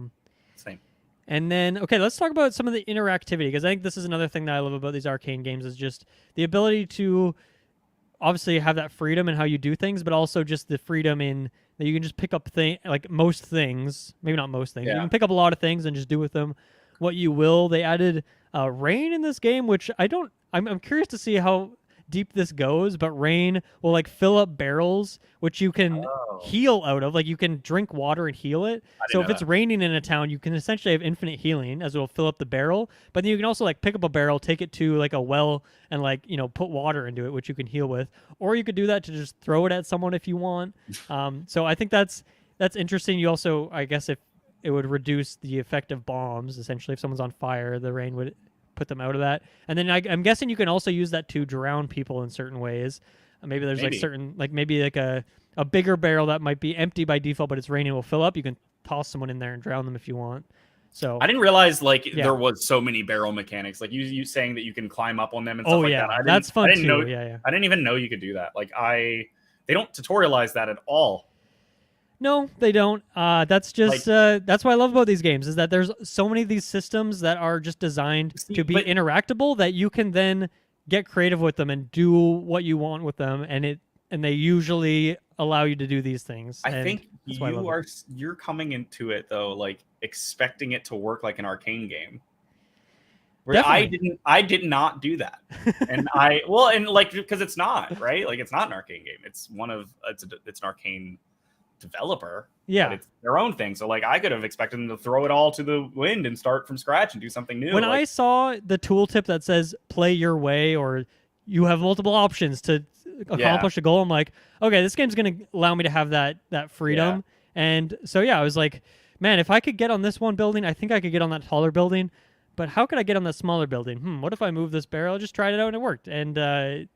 Same. And then, okay, let's talk about some of the interactivity, because I think this is another thing that I love about these arcade games is just the ability to obviously have that freedom in how you do things, but also just the freedom in that you can just pick up like most things, maybe not most things. You can pick up a lot of things and just do with them what you will. They added rain in this game, which I'm curious to see how deep this goes, but rain will like fill up barrels which you can heal out of. Like you can drink water and heal it. So if it's raining in a town, you can essentially have infinite healing as it'll fill up the barrel. But then you can also like pick up a barrel, take it to like a well and like, you know, put water into it, which you can heal with. Or you could do that to just throw it at someone if you want. So I think that's interesting. You also, I guess, if it would reduce the effect of bombs, essentially if someone's on fire, the rain would put them out of that. And then I'm guessing you can also use that to drown people in certain ways. Maybe there's like certain, like maybe like a bigger barrel that might be empty by default, but it's raining will fill up. You can toss someone in there and drown them if you want. So I didn't realize like there was so many barrel mechanics. Like you saying that you can climb up on them and stuff like that. That's fun too. know, I didn't even know you could do that. Like they don't tutorialize that at all. No, they don't. That's just that's what I love about these games is that there's so many of these systems that are just designed to be interactable that you can then get creative with them and do what you want with them, and they usually allow you to do these things. I think you're coming into it though like expecting it to work like an arcade game. Where I did not do that. And because it's not, right? Like it's not an arcade game. It's it's an arcade developer. But it's their own thing. So like I could have expected them to throw it all to the wind and start from scratch and do something new. When I saw the tooltip that says play your way or you have multiple options to accomplish a goal, I'm like, okay, this game's gonna allow me to have that freedom. And so I was like, man, if I could get on this one building, I think I could get on that taller building. But how could I get on that smaller building? What if I move this barrel? I just tried it out and it worked. And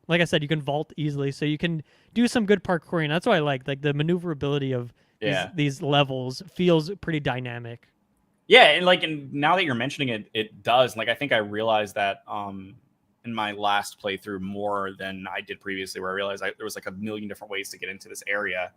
like I said, you can vault easily, so you can do some good parkouring. That's what I like. Like the maneuverability of these levels feels pretty dynamic. Yeah, and now that you're mentioning it, it does. Like I think I realized that in my last playthrough more than I did previously, where I realized there was like a million different ways to get into this area.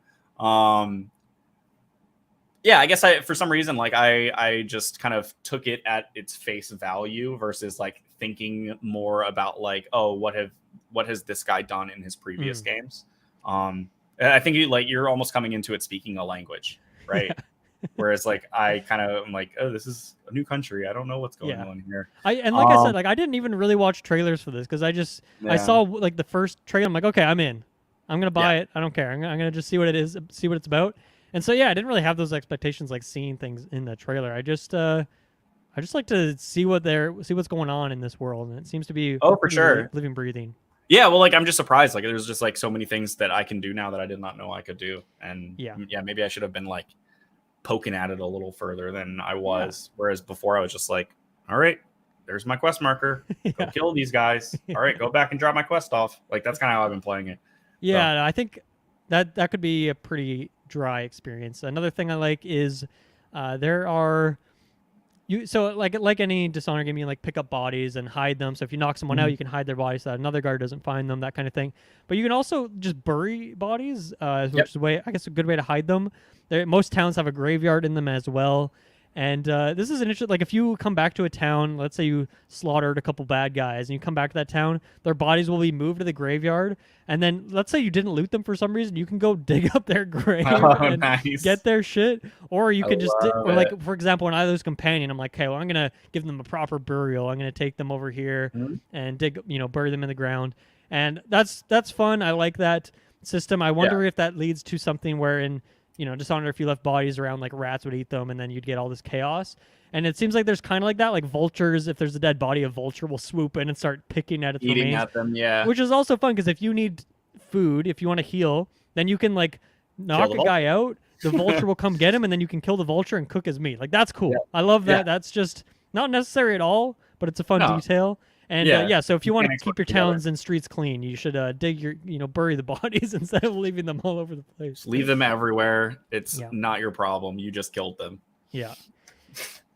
I guess for some reason, like I just kind of took it at its face value versus like thinking more about like, oh, what has this guy done in his previous games? I think you're almost coming into it speaking a language, right? Whereas like I kind of am like, oh, this is a new country. I don't know what's going on here. I said, like I didn't even really watch trailers for this because I saw like the first trailer. I'm like, okay, I'm in. I'm gonna buy it. I don't care. I'm gonna just see what it is, see what it's about. And so I didn't really have those expectations like seeing things in the trailer. I just like to see what's going on in this world, and it seems to be for sure living, breathing. Yeah, well, like I'm just surprised. Like there's just like so many things that I can do now that I did not know I could do, and maybe I should have been like poking at it a little further than I was. Whereas before I was just like, all right, there's my quest marker. Go kill these guys. All right, go back and drop my quest off. Like that's kind of how I've been playing it. Yeah, so. I think that could be a pretty dry experience. Another thing I like is there are like any Dishonored game, you like pick up bodies and hide them. So if you knock someone out, you can hide their body so that another guard doesn't find them, that kind of thing. But you can also just bury bodies, which is a good way to hide them. Most towns have a graveyard in them as well. And this is an interesting, like if you come back to a town, let's say you slaughtered a couple bad guys and you come back to that town, their bodies will be moved to the graveyard. And then let's say you didn't loot them for some reason, you can go dig up their grave and get their shit. Or you can just, like, for example, when I lose companion, I'm like, okay, well, I'm going to give them a proper burial. I'm going to take them over here and bury them in the ground. And that's fun. I like that system. I wonder if that leads to something where in Dishonored, if you left bodies around, like rats would eat them, and then you'd get all this chaos. And it seems like there's kind of like that, like vultures. If there's a dead body, a vulture will swoop in and start picking at its eating remains, at them, which is also fun because if you need food, if you want to heal, then you can like knock a guy out. The vulture will come get him, and then you can kill the vulture and cook his meat. Like that's cool. I love that. That's just not necessary at all, but it's a fun detail. And so if you want to keep your towns and streets clean, you should bury the bodies instead of leaving them all over the place. Leave them everywhere. It's not your problem. You just killed them. Yeah.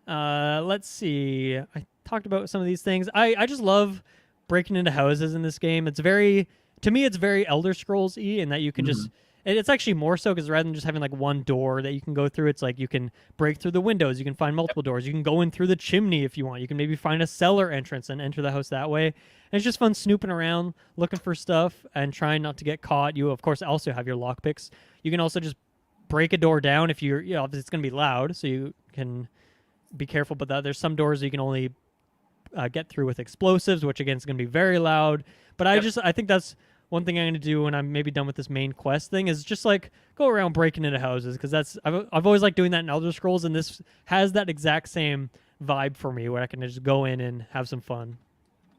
Let's see. I talked about some of these things. I just love breaking into houses in this game. To me, it's very Elder Scrolls-y in that you can just, it's actually more so because rather than just having like one door that you can go through, it's like you can break through the windows, you can find multiple doors, you can go in through the chimney if you want, you can maybe find a cellar entrance and enter the house that way. And it's just fun snooping around, looking for stuff and trying not to get caught. You of course also have your lockpicks. You can also just break a door down if you're, obviously it's going to be loud, so you can be careful. But there's some doors you can only get through with explosives, which again is going to be very loud. But I think that's one thing I'm going to do when I'm maybe done with this main quest thing is just like go around breaking into houses, because I've always liked doing that in Elder Scrolls, and this has that exact same vibe for me where I can just go in and have some fun.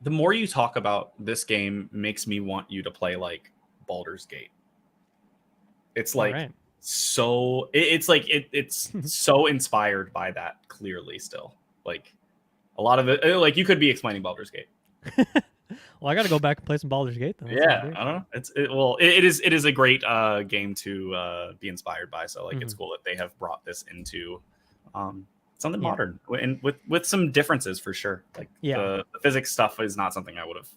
The more you talk about this game makes me want you to play like Baldur's Gate. It's like right. so it's like it's so inspired by that clearly still. Like a lot of it, like you could be explaining Baldur's Gate. Well, I got to go back and play some Baldur's Gate then. Yeah, I don't know. It is a great game to be inspired by. So like it's cool that they have brought this into something modern and with some differences for sure. Like the physics stuff is not something I would have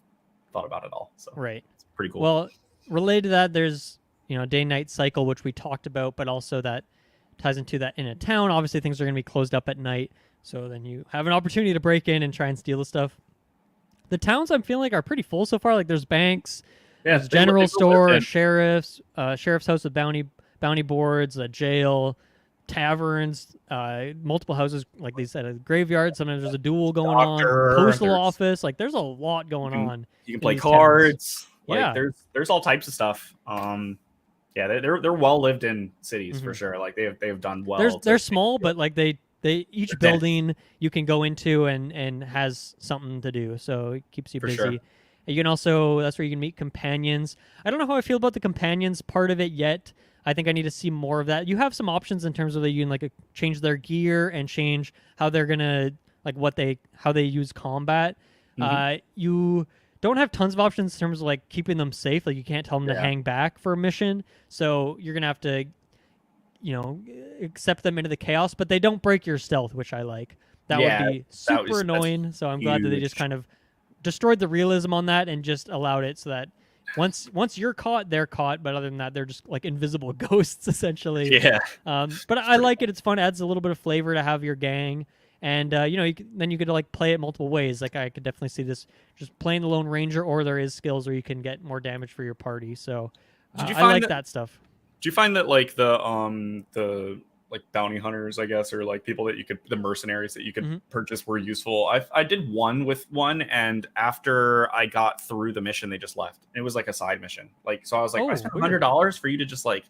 thought about at all. So right, it's pretty cool. Well, related to that, there's day-night cycle, which we talked about, but also that ties into that in a town. Obviously, things are going to be closed up at night, so then you have an opportunity to break in and try and steal the stuff. The towns I'm feeling like are pretty full so far. Like there's banks, there's a general store, a sheriff's house with bounty boards, a jail, taverns, multiple houses, like they said, a graveyard. Sometimes there's a duel going on, postal office. Like there's a lot going on. You can play cards. Like there's all types of stuff. They're well lived in cities for sure. Like they've done well. They're small, but like they each building you can go into and has something to do, so it keeps you busy. Sure. You can also, that's where you can meet companions. I don't know how I feel about the companions part of it yet. I think I need to see more of that. You have some options in terms of that you can like change their gear and change how they're gonna like how they use combat. You don't have tons of options in terms of like keeping them safe. Like you can't tell them to hang back for a mission, so you're gonna have to accept them into the chaos, but they don't break your stealth, which I like. That would be super annoying. So I'm glad that they just kind of destroyed the realism on that and just allowed it so that once you're caught, they're caught. But other than that, they're just like invisible ghosts essentially. Yeah. But I like it. It's fun. It adds a little bit of flavor to have your gang. And then you could like play it multiple ways. Like I could definitely see this just playing the Lone Ranger, or there is skills where you can get more damage for your party. So I like that stuff. Do you find that like the like bounty hunters, I guess, or like people that the mercenaries that you could purchase were useful? I did one, and after I got through the mission, they just left. It was like a side mission. Like, so I was like, I spent $100 for you to just like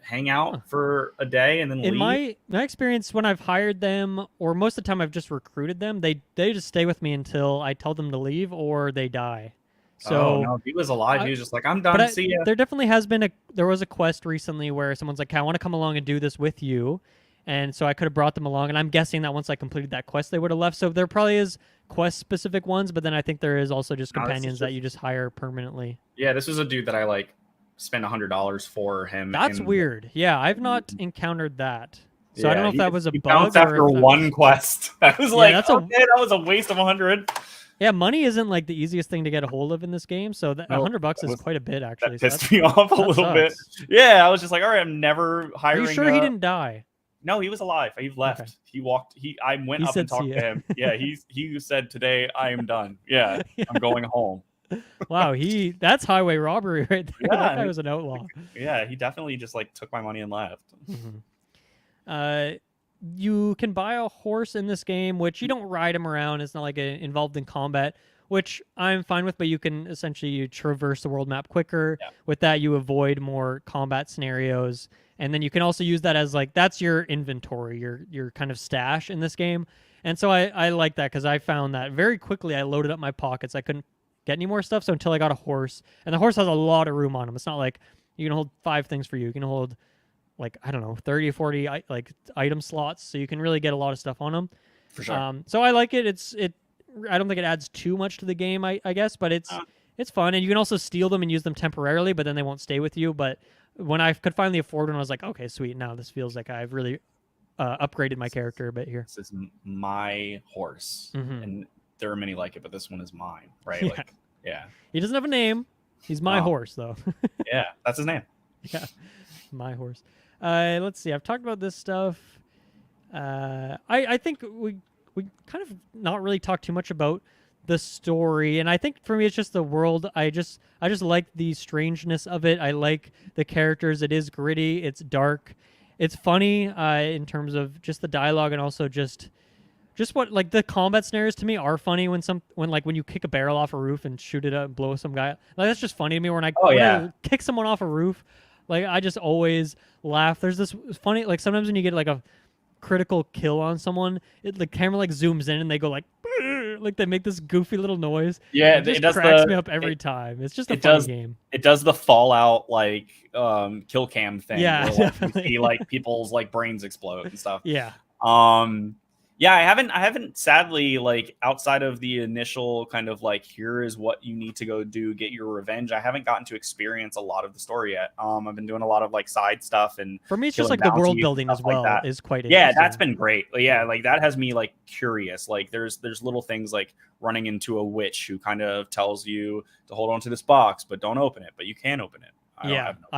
hang out for a day and then leave. In my experience, when I've hired them, or most of the time I've just recruited them, they just stay with me until I tell them to leave or they die. So no, he was alive. He was just like, I'm done. See ya. There definitely has been there was a quest recently where someone's like, hey, I want to come along and do this with you. And so I could have brought them along. And I'm guessing that once I completed that quest, they would have left. So there probably is quest-specific ones, but then I think there is also just companions that you just hire permanently. Yeah, this was a dude that I like spent $100 for him. That's weird. Yeah, I've not encountered that. So I don't know if that was a bug. After one quest. I was like, that was a waste of 100. Yeah, money isn't like the easiest thing to get a hold of in this game, so $100 is quite a bit actually. That pissed me off a little bit. Yeah, I was just like, all right, I'm never hiring. Are you sure he didn't die? No, he was alive. He left. Okay. He walked. I went up and talked to him. Yeah, he said, today I am done. Yeah, I'm going home. Wow, that's highway robbery right there. Yeah, that guy was an outlaw. Yeah, he definitely just like took my money and left. You can buy a horse in this game, which you don't ride him around. It's not like involved in combat, which I'm fine with, but you can essentially traverse the world map quicker. Yeah. With that, you avoid more combat scenarios. And then you can also use that as like, that's your inventory, your kind of stash in this game. And so I like that because I found that very quickly I loaded up my pockets. I couldn't get any more stuff, so until I got a horse. And the horse has a lot of room on him. It's not like you can hold 5 things for you. You can hold like, I don't know, 30 or 40 like item slots, so you can really get a lot of stuff on them. For sure. So I like it. I don't think it adds too much to the game, I guess, but it's fun. And you can also steal them and use them temporarily, but then they won't stay with you. But when I could finally afford one, I was like, okay, sweet. Now this feels like I've really upgraded my character a bit here. This is my horse, and there are many like it, but this one is mine, right? Yeah. Like, yeah. He doesn't have a name. He's my horse, though. Yeah, that's his name. Yeah, my horse. Let's see. I've talked about this stuff. I think we kind of not really talked too much about the story, and I think for me it's just the world. I just like the strangeness of it. I like the characters. It is gritty. It's dark. It's funny in terms of just the dialogue, and also just what like the combat scenarios to me are funny when you kick a barrel off a roof and shoot it up and blow some guy. Like that's just funny to me when I kick someone off a roof. Like I just always laugh. There's this funny like sometimes when you get like a critical kill on someone, the camera like zooms in and they go like like they make this goofy little noise. Yeah, it just it does cracks me up every time. It's just a funny game. It does the Fallout like kill cam thing. Yeah, where, like, definitely. you see like people's like brains explode and stuff. Yeah. Yeah, I haven't sadly, like outside of the initial kind of like here is what you need to go do, get your revenge. I haven't gotten to experience a lot of the story yet. I've been doing a lot of like side stuff, and for me it's just like the world building as well is quite interesting. Yeah, that's been great. Yeah, like that has me like curious. Like there's little things like running into a witch who kind of tells you to hold on to this box, but don't open it, but you can open it. I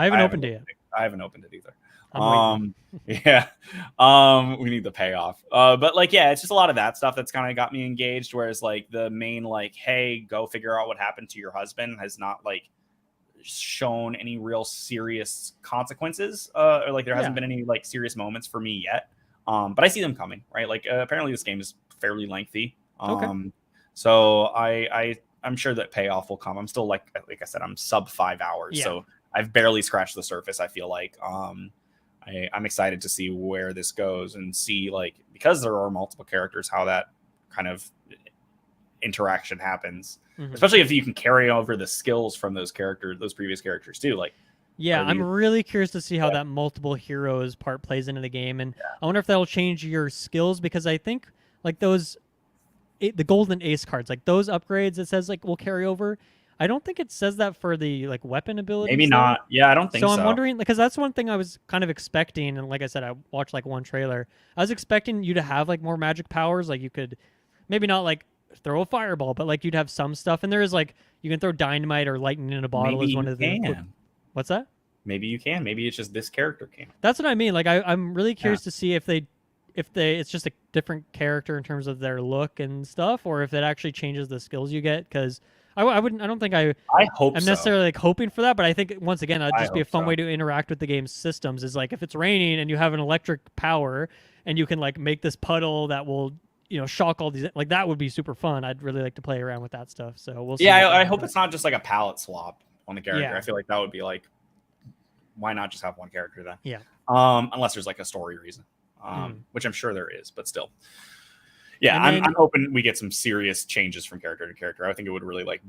haven't opened it yet. I haven't opened it either. Yeah. We need the payoff. But like, yeah, it's just a lot of that stuff that's kind of got me engaged. Whereas like the main, like, hey, go figure out what happened to your husband has not like shown any real serious consequences. Or like there hasn't been any like serious moments for me yet. But I see them coming, right? Like apparently this game is fairly lengthy. So I'm sure that payoff will come. I'm still like I said, I'm sub 5 hours. So I've barely scratched the surface. I feel like, I'm excited to see where this goes and see, like, because there are multiple characters, how that kind of interaction happens, especially if you can carry over the skills from those previous characters too. Like, I'm really curious to see how that multiple heroes part plays into the game. And I wonder if that'll change your skills, because I think like the golden ace cards, like those upgrades, it says like will carry over. I don't think it says that for the like weapon ability. Maybe not. Yeah, I don't think so. So I'm wondering, because that's one thing I was kind of expecting, and like I said, I watched like one trailer. I was expecting you to have like more magic powers, like you could maybe not like throw a fireball, but like you'd have some stuff. And there is like you can throw dynamite or lightning in a bottle. Maybe is one of the. What's that? Maybe you can. Maybe it's just this character can. That's what I mean. Like I'm really curious to see if it's just a different character in terms of their look and stuff, or if it actually changes the skills you get, because. I don't think I'm necessarily like hoping for that, but I think once again that'd just be a fun way to interact with the game's systems. Is like if it's raining and you have an electric power and you can like make this puddle that will shock all these, like that would be super fun. I'd really like to play around with that stuff. So we'll see. Yeah, I hope it's not just like a palette swap on the character. Yeah. I feel like that would be like, why not just have one character then? Yeah. Unless there's like a story reason, which I'm sure there is, but still. Yeah, I'm hoping we get some serious changes from character to character. I think it would really like,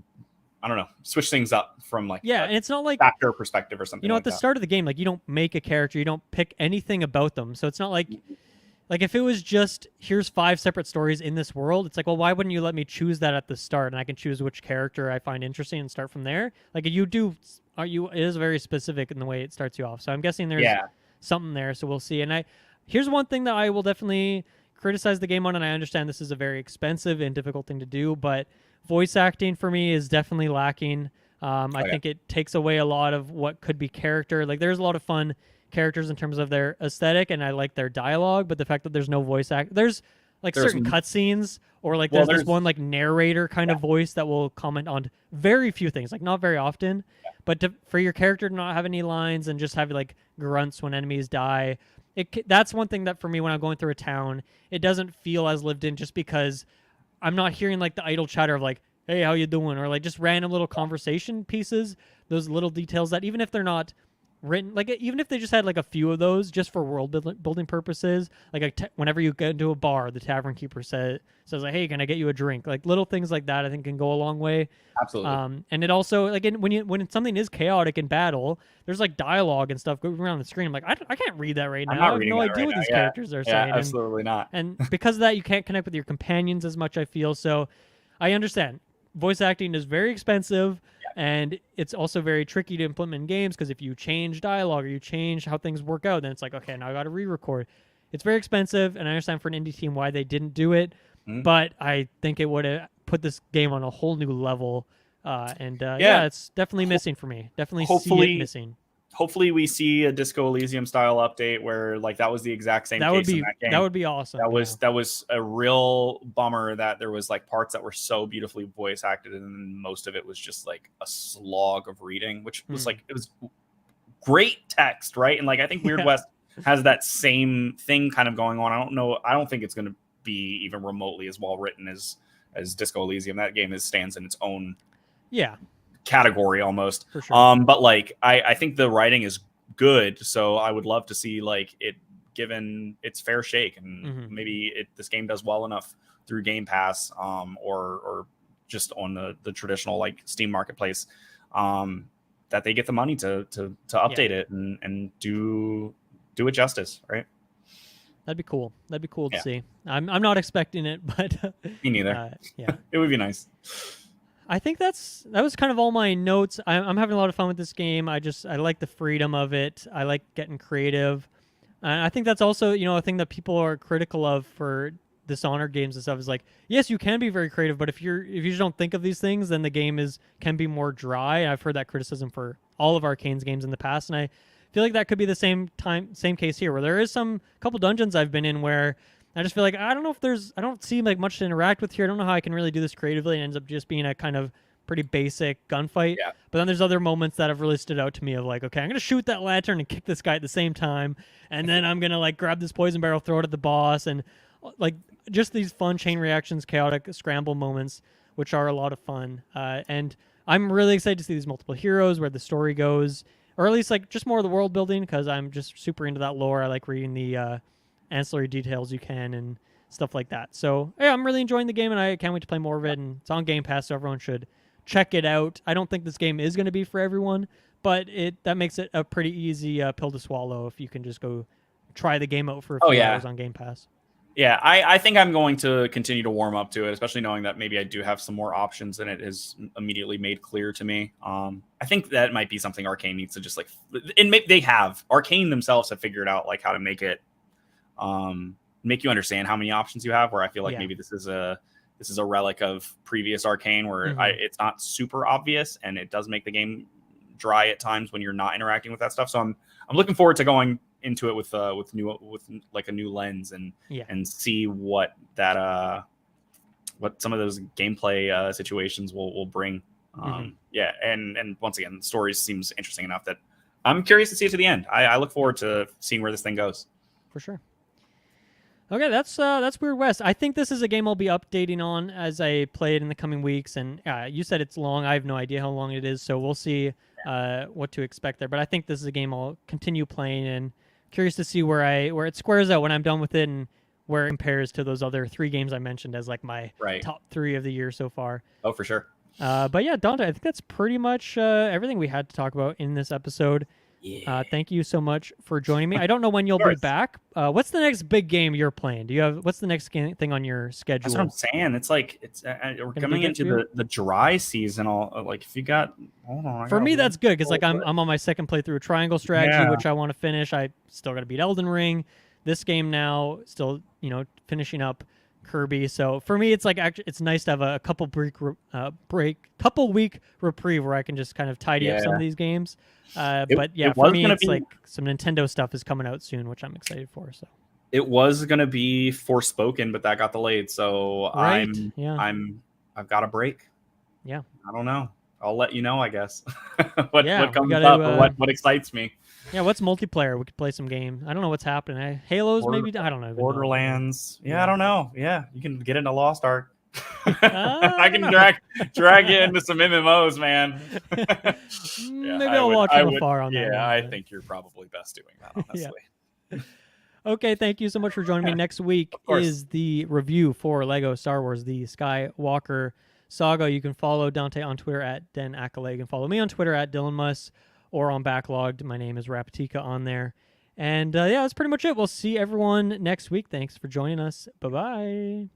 I don't know, switch things up from like and it's not like factor perspective or something. At the start of the game, like you don't make a character, you don't pick anything about them, so it's not like if it was just here's 5 separate stories in this world, it's like, well, why wouldn't you let me choose that at the start and I can choose which character I find interesting and start from there? Like it is very specific in the way it starts you off. So I'm guessing there's something there. So we'll see. And here's one thing that I will definitely criticize the game on, and I understand this is a very expensive and difficult thing to do, but voice acting for me is definitely lacking. I think it takes away a lot of what could be character. Like there's a lot of fun characters in terms of their aesthetic, and I like their dialogue, but the fact that there's no voice act, there's certain cutscenes, or like there's this one like narrator kind of voice that will comment on very few things, like not very often, but for your character to not have any lines and just have like grunts when enemies die. That's one thing that for me, when I'm going through a town, it doesn't feel as lived in, just because I'm not hearing like the idle chatter of like, hey, how you doing? Or like just random little conversation pieces, those little details that even if they're not written, like even if they just had like a few of those just for world building purposes, like whenever you get into a bar, the tavern keeper says like, hey, can I get you a drink? Like little things like that I think can go a long way. Absolutely. And it also, like when something is chaotic in battle, there's like dialogue and stuff going around the screen. I'm like, I can't read that right now. I have no idea what these characters are saying. Absolutely not. And because of that, you can't connect with your companions as much, I feel. So I understand voice acting is very expensive. And it's also very tricky to implement in games, because if you change dialogue or you change how things work out, then it's like, okay, now I got to re-record. It's very expensive, and I understand for an indie team why they didn't do it, but I think it would have put this game on a whole new level. It's definitely missing for me. Definitely see it missing. hopefully we see a Disco Elysium style update where like that was the exact same case in that game. That would be awesome. That was a real bummer that there was like parts that were so beautifully voice acted and then most of it was just like a slog of reading, which was like, it was great text, right? And like I think Weird West has that same thing kind of going on. I don't think it's going to be even remotely as well written as Disco Elysium. That game stands in its own category almost. For sure. But like I think the writing is good, so I would love to see like it given its fair shake, and maybe this game does well enough through Game Pass or just on the traditional like Steam marketplace that they get the money to update it and do it justice, right? That'd be cool. That'd be cool to see. I'm not expecting it, but me neither. Yeah, it would be nice. I think that was kind of all my notes. I'm having a lot of fun with this game. I like the freedom of it. I like getting creative. And I think that's also, a thing that people are critical of for Dishonored games and stuff is like, yes, you can be very creative, but if you just don't think of these things, then the game can be more dry. I've heard that criticism for all of Arcane's games in the past, and I feel like that could be the same case here, where there is some couple dungeons I've been in where I just feel like I don't know if I don't see like much to interact with here. I don't know how I can really do this creatively. It ends up just being a kind of pretty basic gunfight. Yeah. But then there's other moments that have really stood out to me of like, okay, I'm gonna shoot that lantern and kick this guy at the same time, and then I'm gonna like grab this poison barrel, throw it at the boss, and like just these fun chain reactions, chaotic scramble moments, which are a lot of fun. And I'm really excited to see these multiple heroes, where the story goes, or at least like just more of the world building, because I'm just super into that lore. I like reading the ancillary details you can and stuff like that. So yeah, I'm really enjoying the game, and I can't wait to play more of it. And it's on Game Pass, so everyone should check it out. I don't think this game is going to be for everyone, but that makes it a pretty easy pill to swallow if you can just go try the game out for a few hours on Game Pass. Yeah, I think I'm going to continue to warm up to it, especially knowing that maybe I do have some more options than it is immediately made clear to me. I think that might be something Arcane needs to just like, and Arcane themselves have figured out like how to make it make you understand how many options you have, where I feel like maybe this is a relic of previous Arcane where it's not super obvious, and it does make the game dry at times when you're not interacting with that stuff. So I'm looking forward to going into it with like a new lens and see what some of those gameplay situations will bring. And once again, the story seems interesting enough that I'm curious to see it to the end. I look forward to seeing where this thing goes. For sure. Okay, that's Weird West. I think this is a game I'll be updating on as I play it in the coming weeks. And you said it's long. I have no idea how long it is, so we'll see what to expect there. But I think this is a game I'll continue playing, and curious to see where it squares out when I'm done with it, and where it compares to those other 3 games I mentioned as like my top 3 of the year so far. Oh, for sure. But yeah, Dante, I think that's pretty much everything we had to talk about in this episode. Yeah. Thank you so much for joining me. I don't know when you'll be back. What's the next big game you're playing? What's the next thing on your schedule? That's what I'm saying. It's like we're coming into the dry season. Like if you got, hold on. For me, that's good because like I'm on my second playthrough of Triangle Strategy, which I want to finish. I still got to beat Elden Ring. This game now, still finishing up Kirby. So for me, it's like it's nice to have a couple week reprieve where I can just kind of tidy up some of these games. But yeah, for me, it's like some Nintendo stuff is coming out soon, which I'm excited for. So it was gonna be Forspoken, but that got delayed. So I've got a break. Yeah, I don't know. I'll let you know, I guess. what comes up or what excites me. Yeah, what's multiplayer? We could play some game. I don't know what's happening. Halo's maybe. I don't know. Borderlands. Yeah, I don't know. Yeah, you can get into Lost Ark. I can drag you into some MMOs, man. Maybe I'll watch from afar on that. Yeah, I think you're probably best doing that, honestly. Okay, thank you so much for joining me. Next week is the review for Lego Star Wars: The Skywalker Saga. You can follow Dante on Twitter at Den Accolade. You can follow me on Twitter at Dylan Muss, or on Backloggd. My name is Rapatika on there. And that's pretty much it. We'll see everyone next week. Thanks for joining us. Bye-bye.